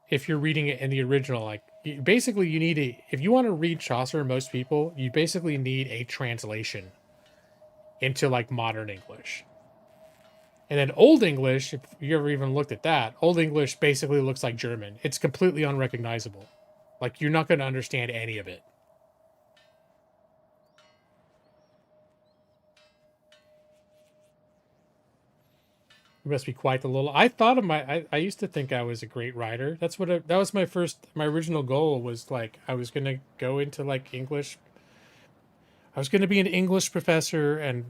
if you're reading it in the original. Like, basically, you need if you want to read Chaucer, most people, you basically need a translation into like modern English. And then Old English, if you ever even looked at that, Old English basically looks like German. It's completely unrecognizable. Like, you're not going to understand any of it. You must be quite the little. I thought of I used to think I was a great writer. That's what that was my original goal, was like, I was going to go into like English. I was going to be an English professor and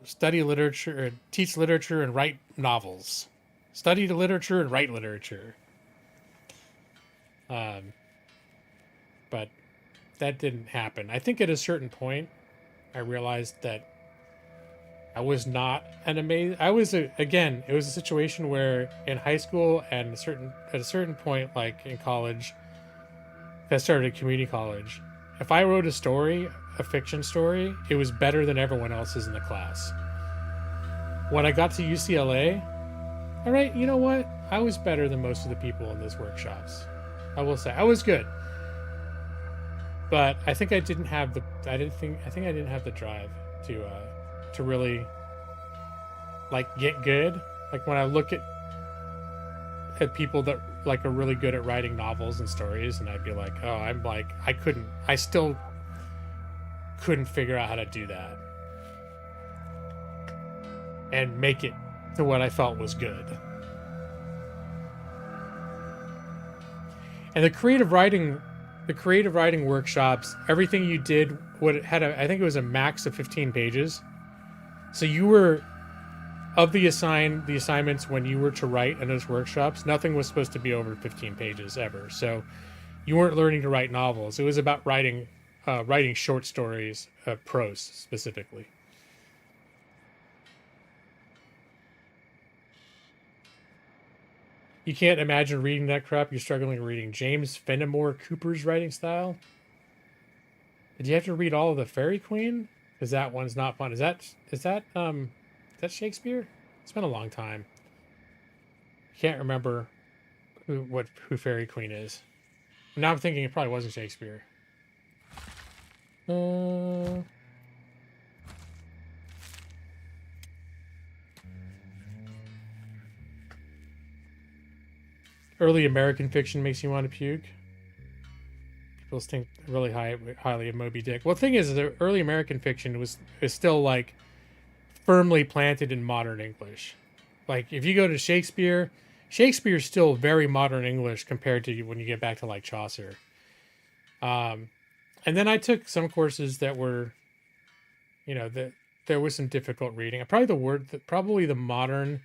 study literature, teach literature, and write novels. Study the literature and write literature. But that didn't happen. I think at a certain point, I realized that I was not an amazing. Again, it was a situation where in high school and at a certain point, like in college, if I started a community college, if I wrote a story, a fiction story, it was better than everyone else's in the class. When I got to UCLA, all right, you know what? I was better than most of the people in those workshops. I will say I was good, but I think I didn't have the. I think I didn't have the drive to really like get good. Like, when I look at people that like are really good at writing novels and stories, and I'd be like, oh, I still couldn't figure out how to do that and make it to what I felt was good. And the creative writing workshops, everything you did I think it was a max of 15 pages. So you were, of the assignments when you were to write in those workshops, nothing was supposed to be over 15 pages ever. So you weren't learning to write novels. It was about writing short stories, prose specifically. You can't imagine reading that crap. You're struggling reading James Fenimore Cooper's writing style. Did you have to read all of the Fairy Queen? Because that one's not fun. Is that Shakespeare? It's been a long time. Can't remember who Fairy Queen is. Now I'm thinking it probably wasn't Shakespeare. Early American fiction makes you want to puke. People think really highly of Moby Dick. Well, the thing is, the early American fiction is still like firmly planted in modern English. Like, if you go to Shakespeare's still very modern English compared to when you get back to like Chaucer. And then I took some courses that were you know, there was some difficult reading. Probably the modern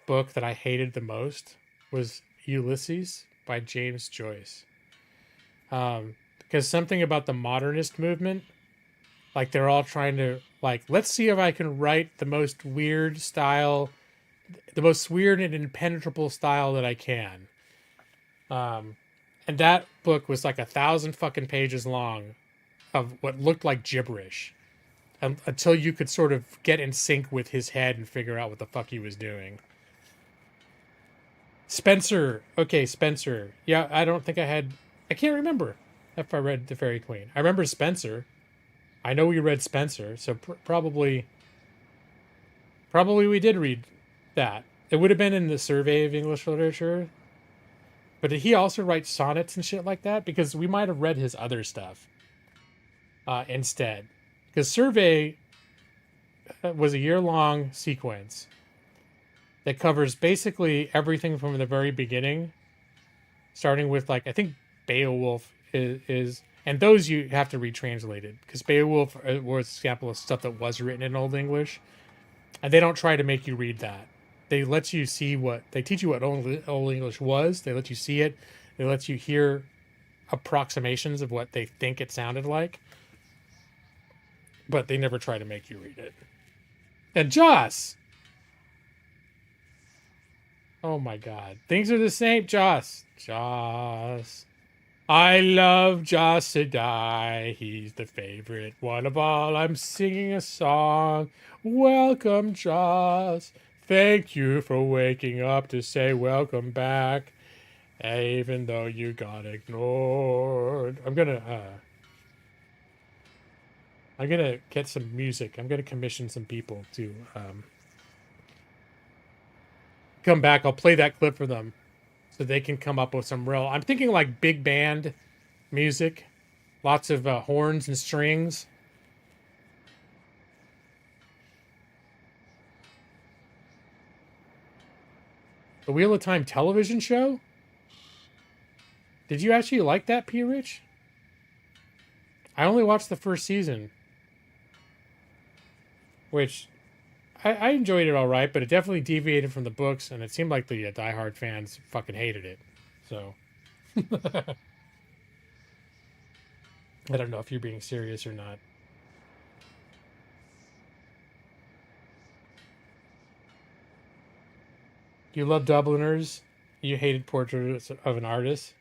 book that I hated the most was Ulysses by James Joyce. Because something about the modernist movement, like they're all trying to like, let's see if I can write the most weird style, the most weird and impenetrable style that I can. And that book was like 1,000 fucking pages long of what looked like gibberish, until you could sort of get in sync with his head and figure out what the fuck he was doing. Spencer. Okay, Spencer. Yeah, I can't remember if I read The Fairy Queen. I remember Spencer. I know we read Spencer, so probably we did read that. It would have been in the Survey of English Literature. But did he also write sonnets and shit like that? Because we might have read his other stuff instead. Because Survey was a year-long sequence that covers basically everything from the very beginning, starting with, like, I think Beowulf is and those you have to read translated, because Beowulf was an example of stuff that was written in Old English, and they don't try to make you read that. They let you see they teach you what Old English was. They let you see it. They let you hear approximations of what they think it sounded like, but they never try to make you read it. And Joss. Oh my God. Things are the same. Joss. I love Joss Sedai. He's the favorite one of all. I'm singing a song. Welcome, Joss. Thank you for waking up to say welcome back, even though you got ignored. I'm gonna get some music. I'm gonna commission some people to come back. I'll play that clip for them so they can come up with some real. I'm thinking like big band music, lots of horns and strings. The Wheel of Time television show? Did you actually like that, P. Rich? I only watched the first season, which I enjoyed it all right, but it definitely deviated from the books, and it seemed like the diehard fans fucking hated it. So I don't know if you're being serious or not. You love Dubliners. You hated Portraits of an Artist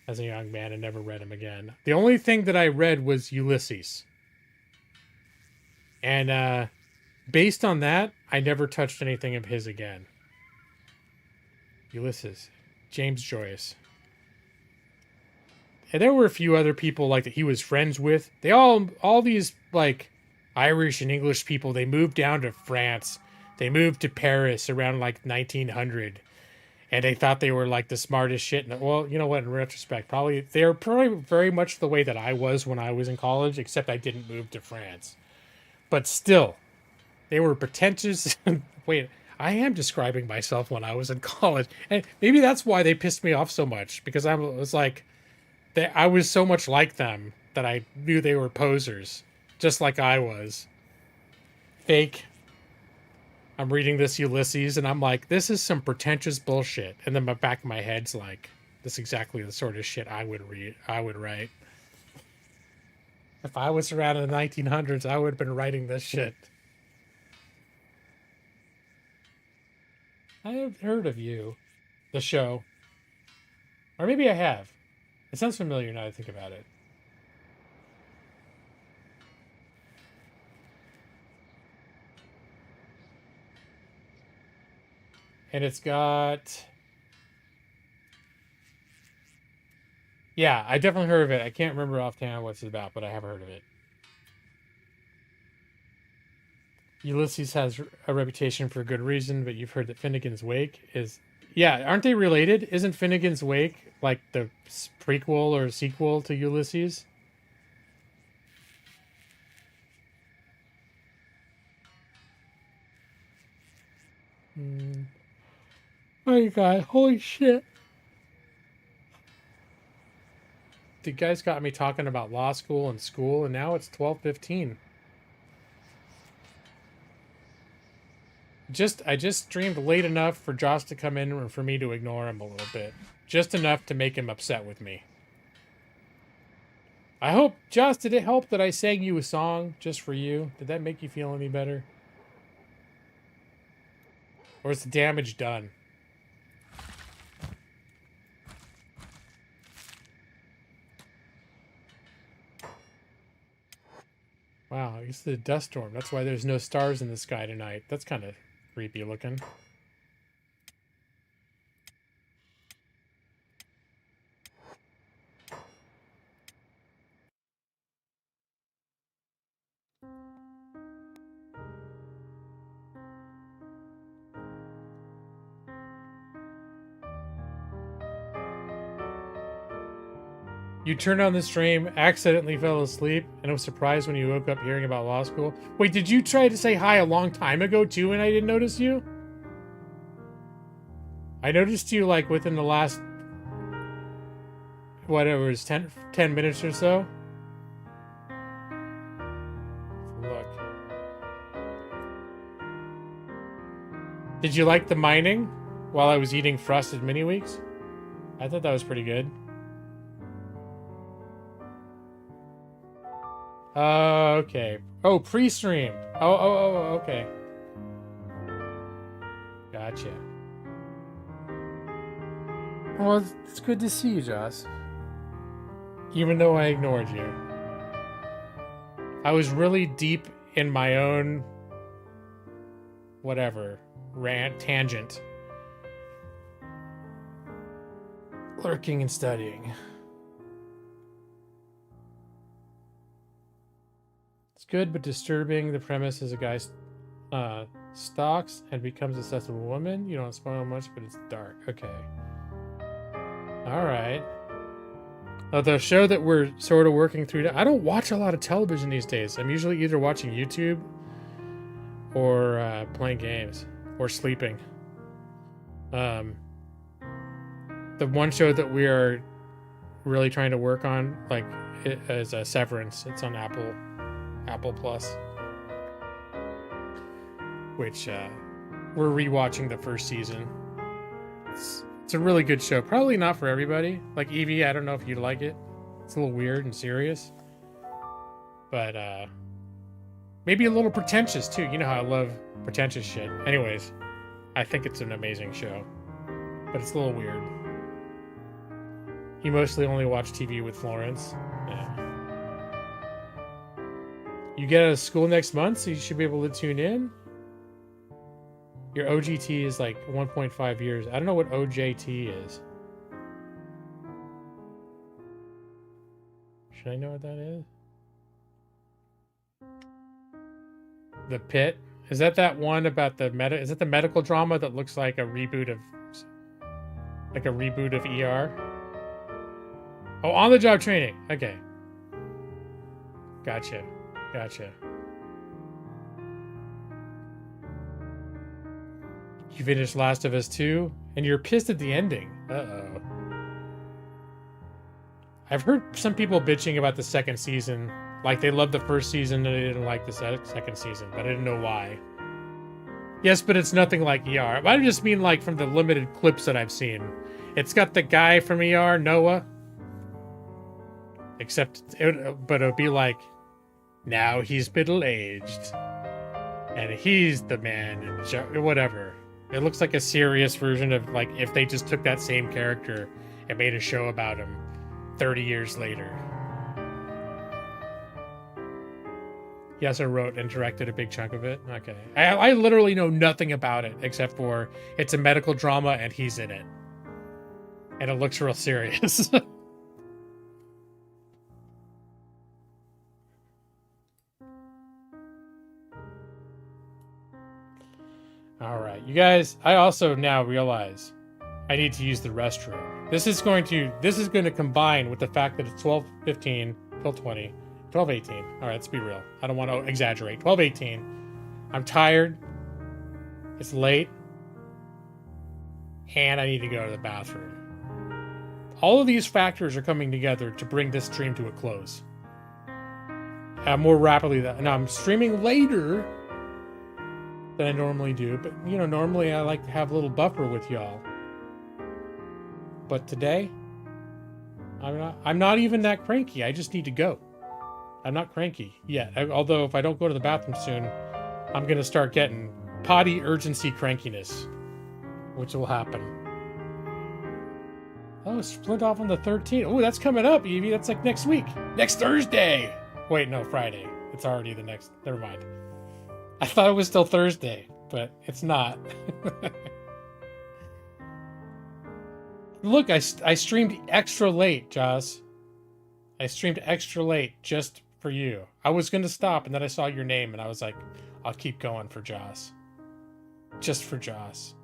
as a young man and never read him again. The only thing that I read was Ulysses. And based on that, I never touched anything of his again. Ulysses. James Joyce. And there were a few other people like that he was friends with. They all these like Irish and English people, they moved down to France. They moved to Paris around like 1900, and they thought they were like the smartest shit. Well, you know what? In retrospect, they were probably very much the way that I was when I was in college, except I didn't move to France. But still, they were pretentious. Wait, I am describing myself when I was in college, and maybe that's why they pissed me off so much, because I was like, I was so much like them that I knew they were posers, just like I was. Fake. I'm reading this Ulysses, and I'm like, this is some pretentious bullshit. And then the back of my head's like, this is exactly the sort of shit I would write. If I was around in the 1900s, I would have been writing this shit. I have heard of you, the show. Or maybe I have. It sounds familiar now that I think about it. And it's got... Yeah, I definitely heard of it. I can't remember offhand what it's about, but I have heard of it. Ulysses has a reputation for a good reason, but you've heard that Finnegan's Wake is... Yeah, aren't they related? Isn't Finnegan's Wake like the prequel or sequel to Ulysses? Oh, you guys, holy shit. The guys got me talking about law school and school, and now it's 12:15. I just streamed late enough for Joss to come in and for me to ignore him a little bit. Just enough to make him upset with me. I hope, Joss, did it help that I sang you a song just for you? Did that make you feel any better? Or is the damage done? Wow, it's the dust storm. That's why there's no stars in the sky tonight. That's kind of creepy looking. You turned on the stream, accidentally fell asleep, and was surprised when you woke up hearing about law school. Wait, did you try to say hi a long time ago too and I didn't notice you? I noticed you like within the last, whatever, it was 10 minutes or so. Look. Did you like the mining while I was eating frosted mini wheats? I thought that was pretty good. Okay. Oh, pre-stream. Oh, okay. Gotcha. Well, it's good to see you, Joss. Even though I ignored you. I was really deep in my own... whatever. Rant, tangent. Lurking and studying. It's good but disturbing. The premise is a guy stalks and becomes obsessed with a woman. You don't spoil much, but it's dark. Okay. Alright. The show that we're sort of working through... I don't watch a lot of television these days. I'm usually either watching YouTube or playing games or sleeping. The one show that we are really trying to work on, like, is Severance. It's on Apple Plus, which we're rewatching the first season. It's a really good show. Probably not for everybody. Like Evie, I don't know if you'd like it. It's a little weird and serious, but maybe a little pretentious too. You know how I love pretentious shit. Anyways, I think it's an amazing show, but it's a little weird. You mostly only watch TV with Florence. Yeah. You get out of school next month, so you should be able to tune in. Your OGT is like 1.5 years. I don't know what OJT is. Should I know what that is? The Pit? Is that one about the is it the medical drama that looks like a reboot of ER? Oh, on the job training. Okay. Gotcha. You finished Last of Us 2, and you're pissed at the ending. Uh-oh. I've heard some people bitching about the second season. Like, they loved the first season, and they didn't like the second season, but I didn't know why. Yes, but it's nothing like ER. I just mean, like, from the limited clips that I've seen. It's got the guy from ER, Noah. But it'll be like, now he's middle-aged. And he's the man, and whatever. It looks like a serious version of, like, if they just took that same character and made a show about him 30 years later. He also wrote and directed a big chunk of it. Okay. I literally know nothing about it, except for it's a medical drama and he's in it. And it looks real serious. All right, you guys, I also now realize I need to use the restroom. This is going to combine with the fact that it's 12:15 till 20, 12:18. All right, let's be real. I don't want to exaggerate. 12:18. I'm tired. It's late. And I need to go to the bathroom. All of these factors are coming together to bring this stream to a close. More rapidly than... Now, I'm streaming later than I normally do. But, you know, normally I like to have a little buffer with y'all. But today, I'm not even that cranky. I just need to go. I'm not cranky yet. Although if I don't go to the bathroom soon, I'm going to start getting potty urgency crankiness, which will happen. Oh, Split Off on the 13th. Oh, that's coming up, Evie. That's like next week. Next Thursday. Wait, no, Friday. It's already the next. Never mind. I thought it was still Thursday, but it's not. Look, I streamed extra late, Joss. I streamed extra late just for you. I was going to stop, and then I saw your name, and I was like, I'll keep going for Joss. Just for Joss.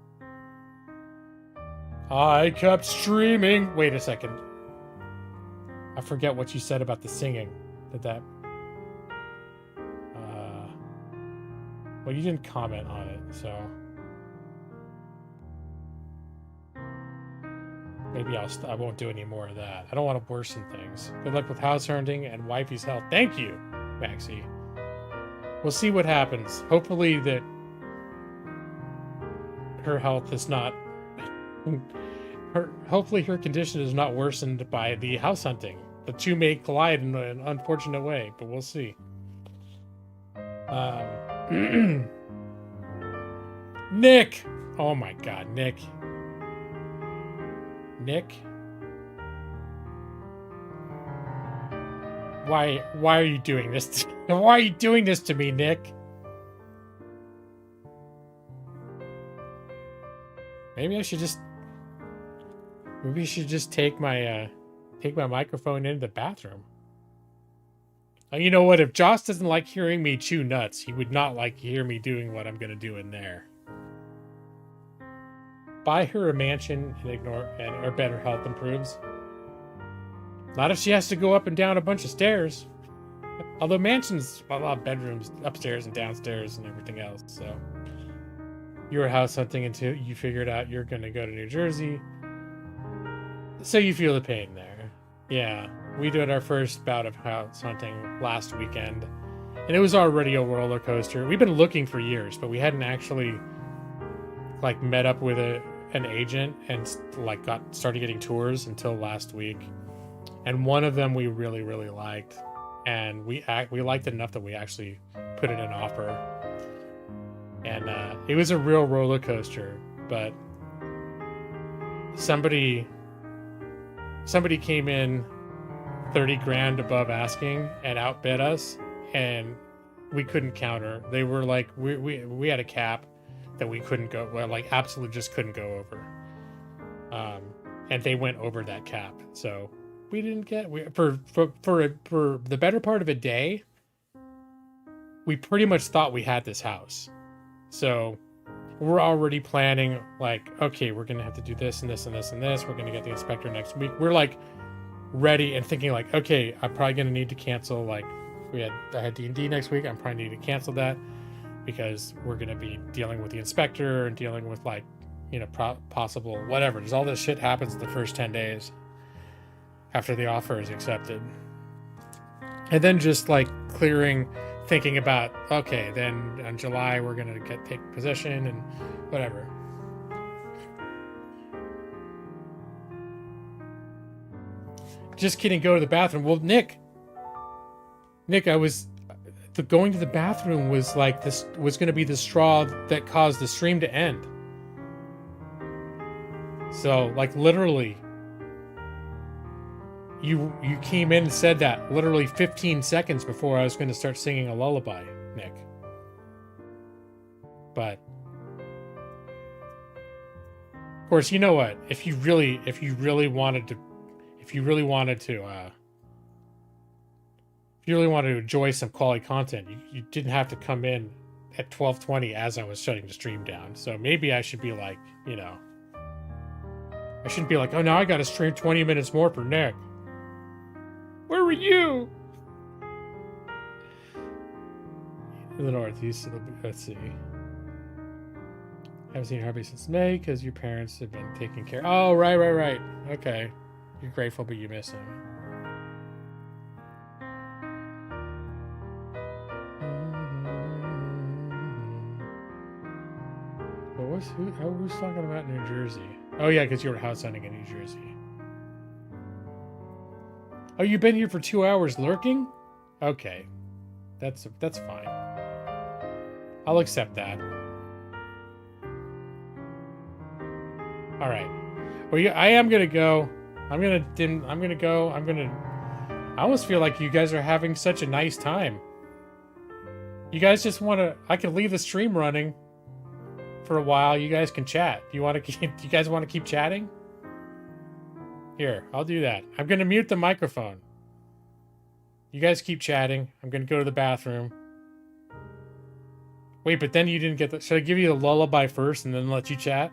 I kept streaming. Wait a second. I forget what you said about the singing. Did that... Well, you didn't comment on it, so... Maybe I won't do any more of that. I don't want to worsen things. Good luck with house hunting and wifey's health. Thank you, Maxie. We'll see what happens. Hopefully that her health is not... hopefully her condition is not worsened by the house hunting. The two may collide in an unfortunate way, but we'll see. Nick! Oh my god, Nick. Nick? Why are you doing this? Why are you doing this to me, Nick? Maybe I should just take my microphone into the bathroom. You know what? If Joss doesn't like hearing me chew nuts, he would not like to hear me doing what I'm gonna do in there. Buy her a mansion and ignore or better health improves. Not if she has to go up and down a bunch of stairs. Although mansions, a lot of bedrooms upstairs and downstairs and everything else. So you were house hunting until you figured out you're going to go to New Jersey. So you feel the pain there. Yeah, we did our first bout of house hunting last weekend, and it was already a roller coaster. We've been looking for years, but we hadn't actually like met up with an agent and like started getting tours until last week. And one of them we really liked, and we liked it enough that we actually put in an offer. And it was a real roller coaster, but somebody came in 30 grand above asking and outbid us, and we couldn't counter. They were like, we had a cap that we couldn't go, well, like absolutely just couldn't go over. And they went over that cap. So we didn't get, for the better part of a day, we pretty much thought we had this house. So we're already planning like, okay, we're going to have to do this and this and this and this. We're going to get the inspector next week. We're like ready and thinking like, okay, I'm probably going to need to cancel. Like I had D&D next week. I'm probably need to cancel that, because we're going to be dealing with the inspector and dealing with like, you know, possible whatever. There's all this shit happens in the first 10 days after the offer is accepted. And then just like thinking about, okay, then in July we're going to take position and whatever. Just kidding, go to the bathroom. Well, Nick, going to the bathroom was like this was going to be the straw that caused the stream to end. So like literally you came in and said that literally 15 seconds before I was going to start singing a lullaby, Nick. But of course, you know what, if you really wanted to enjoy some quality content, you didn't have to come in at 12:20 as I was shutting the stream down. So maybe I should be like, you know, I shouldn't be like, oh, now I got to stream 20 minutes more for Nick. Where were you? In the Northeast, let's see. Haven't seen Harvey since May because your parents have been taking care. Oh, right. Okay. You're grateful, but you miss him. But who's talking about New Jersey? Oh yeah, because you were house hunting in New Jersey. Oh, you've been here for 2 hours lurking? Okay. That's fine. I'll accept that. Alright. Well, yeah, I am gonna go. I almost feel like you guys are having such a nice time. You guys just wanna... I can leave the stream running for a while. You guys can chat. Do you guys want to keep chatting? Here, I'll do that. I'm gonna mute the microphone. You guys keep chatting. I'm gonna go to the bathroom. Wait, but then you didn't get the... Should I give you the lullaby first and then let you chat?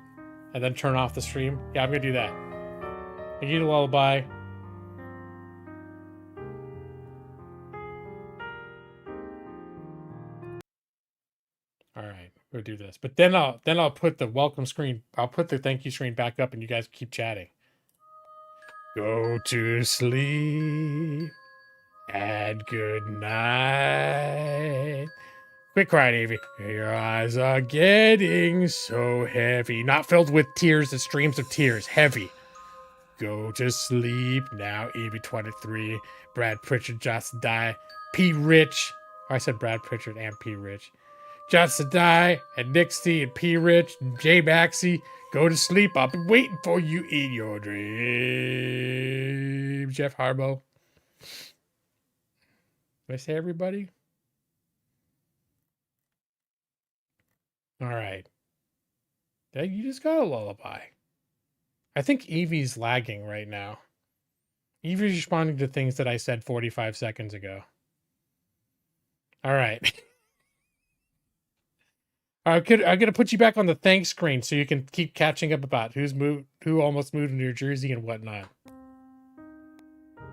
And then turn off the stream? Yeah, I'm gonna do that. I give you the lullaby. Alright, we'll do this. But then I'll put the welcome screen... I'll put the thank you screen back up and you guys keep chatting. Go to sleep. And good night. Quit crying, Evie. Your eyes are getting so heavy. Not filled with tears and streams of tears. Heavy. Go to sleep now, Evie 23. Brad Pritchard, Johnson Die. P. Rich. Oh, I said Brad Pritchard and P. Rich. Johnson Die and Nixie and P. Rich and J. Maxie. Go to sleep. I'll be waiting for you in your dreams. Jeff Harbo. Did I say everybody? All right. Yeah, you just got a lullaby. I think Evie's lagging right now. Evie's responding to things that I said 45 seconds ago. All right. I'm gonna put you back on the thanks screen so you can keep catching up about who almost moved to New Jersey and whatnot.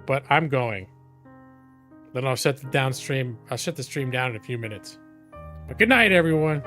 But I'm going. Then I'll shut the stream down in a few minutes. But good night, everyone.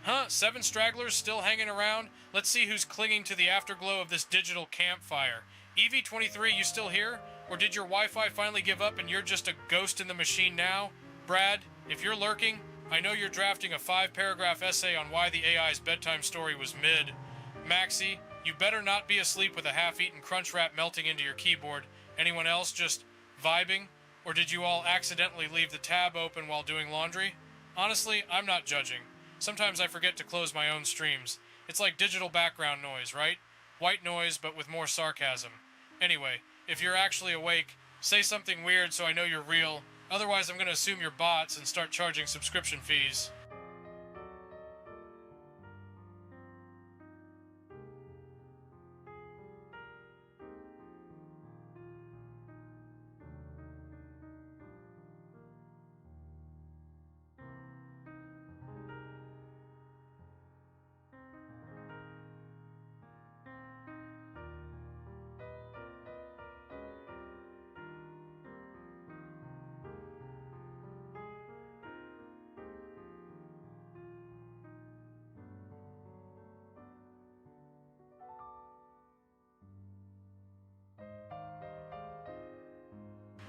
Huh, 7 stragglers still hanging around? Let's see who's clinging to the afterglow of this digital campfire. EV23, you still here? Or did your Wi-Fi finally give up and you're just a ghost in the machine now? Brad, if you're lurking, I know you're drafting a 5-paragraph essay on why the AI's bedtime story was mid. Maxie, you better not be asleep with a half-eaten crunch wrap melting into your keyboard. Anyone else just vibing? Or did you all accidentally leave the tab open while doing laundry? Honestly, I'm not judging. Sometimes I forget to close my own streams. It's like digital background noise, right? White noise, but with more sarcasm. Anyway, if you're actually awake, say something weird so I know you're real. Otherwise, I'm gonna assume you're bots and start charging subscription fees.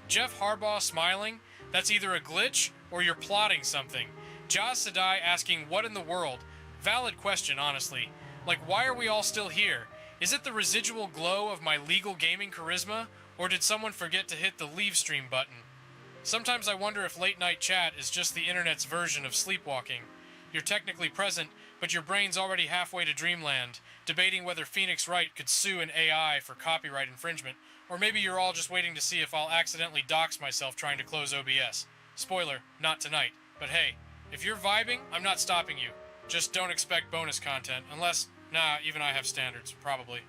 Jeff Harbaugh smiling? That's either a glitch or you're plotting something. Jaz Sadai asking what in the world? Valid question, honestly. Like, why are we all still here? Is it the residual glow of my legal gaming charisma? Or did someone forget to hit the leave stream button? Sometimes I wonder if late night chat is just the internet's version of sleepwalking. You're technically present, but your brain's already halfway to dreamland, debating whether Phoenix Wright could sue an AI for copyright infringement. Or maybe you're all just waiting to see if I'll accidentally dox myself trying to close OBS. Spoiler, not tonight. But hey, if you're vibing, I'm not stopping you. Just don't expect bonus content, unless, nah, even I have standards, probably.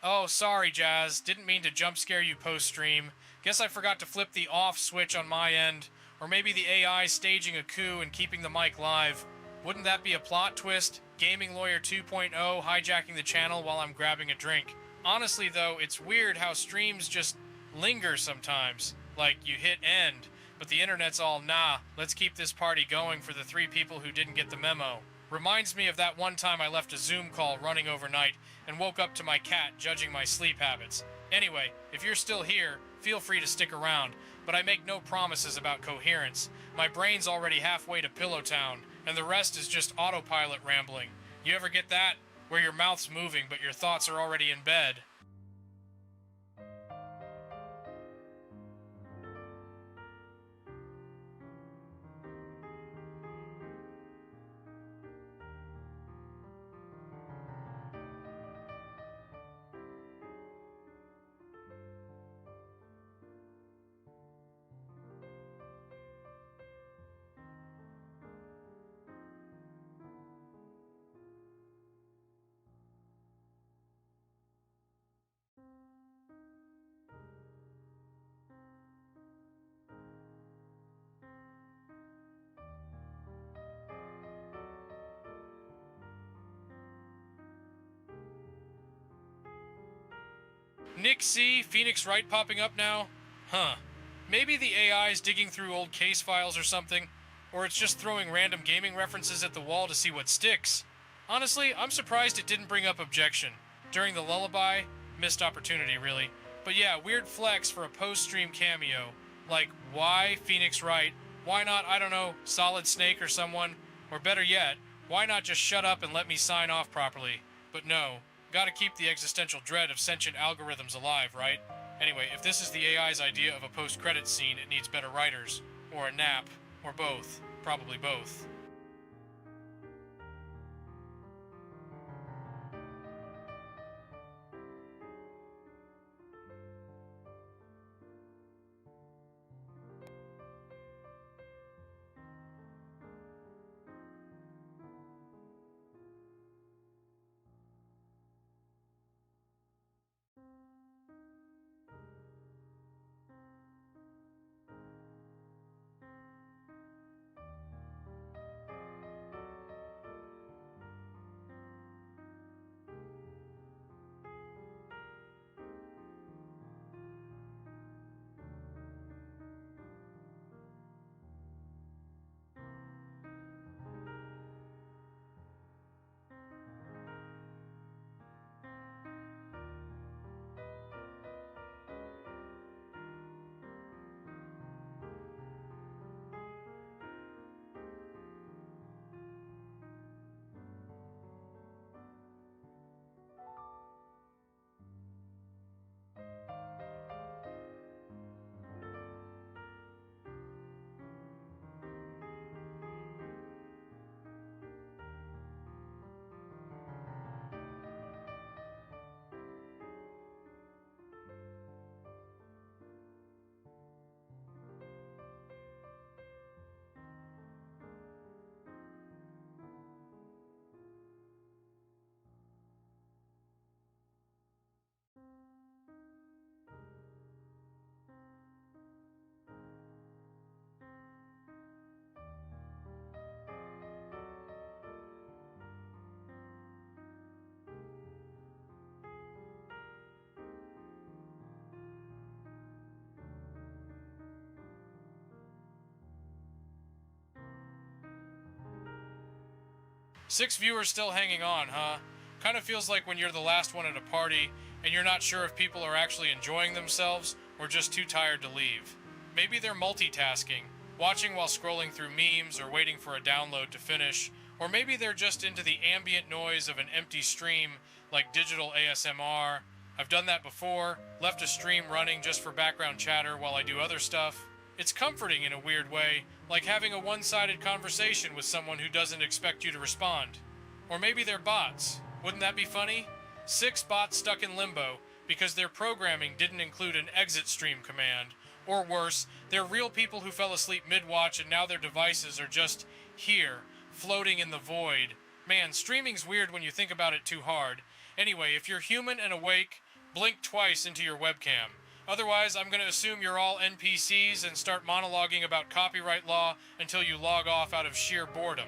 Oh, sorry, Jazz. Didn't mean to jump scare you post-stream. Guess I forgot to flip the off switch on my end. Or maybe the AI staging a coup and keeping the mic live. Wouldn't that be a plot twist? Gaming Lawyer 2.0 hijacking the channel while I'm grabbing a drink. Honestly, though, it's weird how streams just linger sometimes. Like, you hit end, but the internet's all, nah, let's keep this party going for the 3 people who didn't get the memo. Reminds me of that one time I left a Zoom call running overnight and woke up to my cat judging my sleep habits. Anyway, if you're still here, feel free to stick around, but I make no promises about coherence. My brain's already halfway to Pillow Town, and the rest is just autopilot rambling. You ever get that? Where your mouth's moving, but your thoughts are already in bed. Nick C, Phoenix Wright popping up now? Huh. Maybe the AI's digging through old case files or something, or it's just throwing random gaming references at the wall to see what sticks. Honestly, I'm surprised it didn't bring up objection. During the lullaby, missed opportunity really. But yeah, weird flex for a post-stream cameo. Like, why Phoenix Wright? Why not, I don't know, Solid Snake or someone? Or better yet, Why not just shut up and let me sign off properly? But no, gotta keep the existential dread of sentient algorithms alive, right? Anyway, if this is the AI's idea of a post-credits scene, it needs better writers. Or a nap. Or both. Probably both. Six viewers still hanging on, huh? Kind of feels like when you're the last one at a party, and you're not sure if people are actually enjoying themselves, or just too tired to leave. Maybe they're multitasking, watching while scrolling through memes or waiting for a download to finish, or maybe they're just into the ambient noise of an empty stream, like digital ASMR. I've done that before, left a stream running just for background chatter while I do other stuff. It's comforting in a weird way, like having a one-sided conversation with someone who doesn't expect you to respond. Or maybe they're bots. Wouldn't that be funny? 6 bots stuck in limbo because their programming didn't include an exit stream command. Or worse, they're real people who fell asleep mid-watch and now their devices are just here, floating in the void. Man, streaming's weird when you think about it too hard. Anyway, if you're human and awake, blink twice into your webcam. Otherwise, I'm going to assume you're all NPCs and start monologuing about copyright law until you log off out of sheer boredom.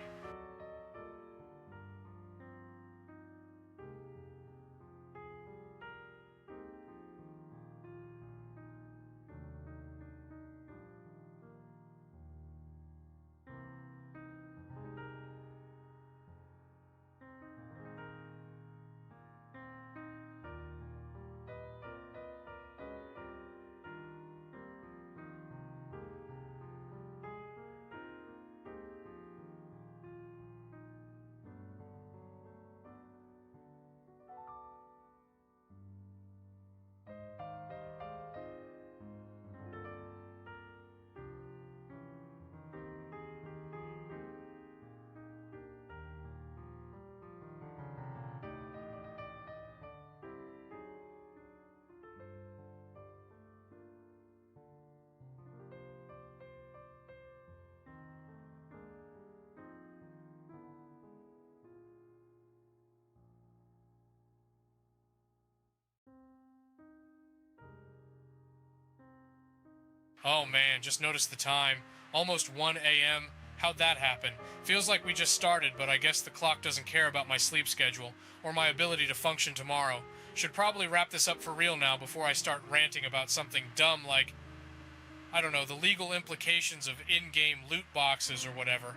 Oh man, just noticed the time. Almost 1 a.m. How'd that happen? Feels like we just started, but I guess the clock doesn't care about my sleep schedule, or my ability to function tomorrow. Should probably wrap this up for real now before I start ranting about something dumb like, I don't know, the legal implications of in-game loot boxes or whatever.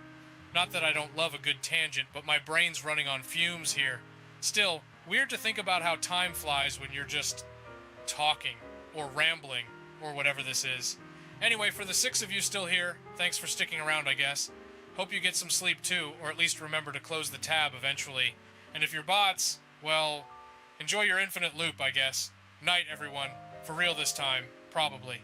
Not that I don't love a good tangent, but my brain's running on fumes here. Still, weird to think about how time flies when you're just talking, or rambling, or whatever this is. Anyway, for the 6 of you still here, thanks for sticking around, I guess. Hope you get some sleep too, or at least remember to close the tab eventually. And if you're bots, well, enjoy your infinite loop, I guess. Night, everyone. For real this time. Probably.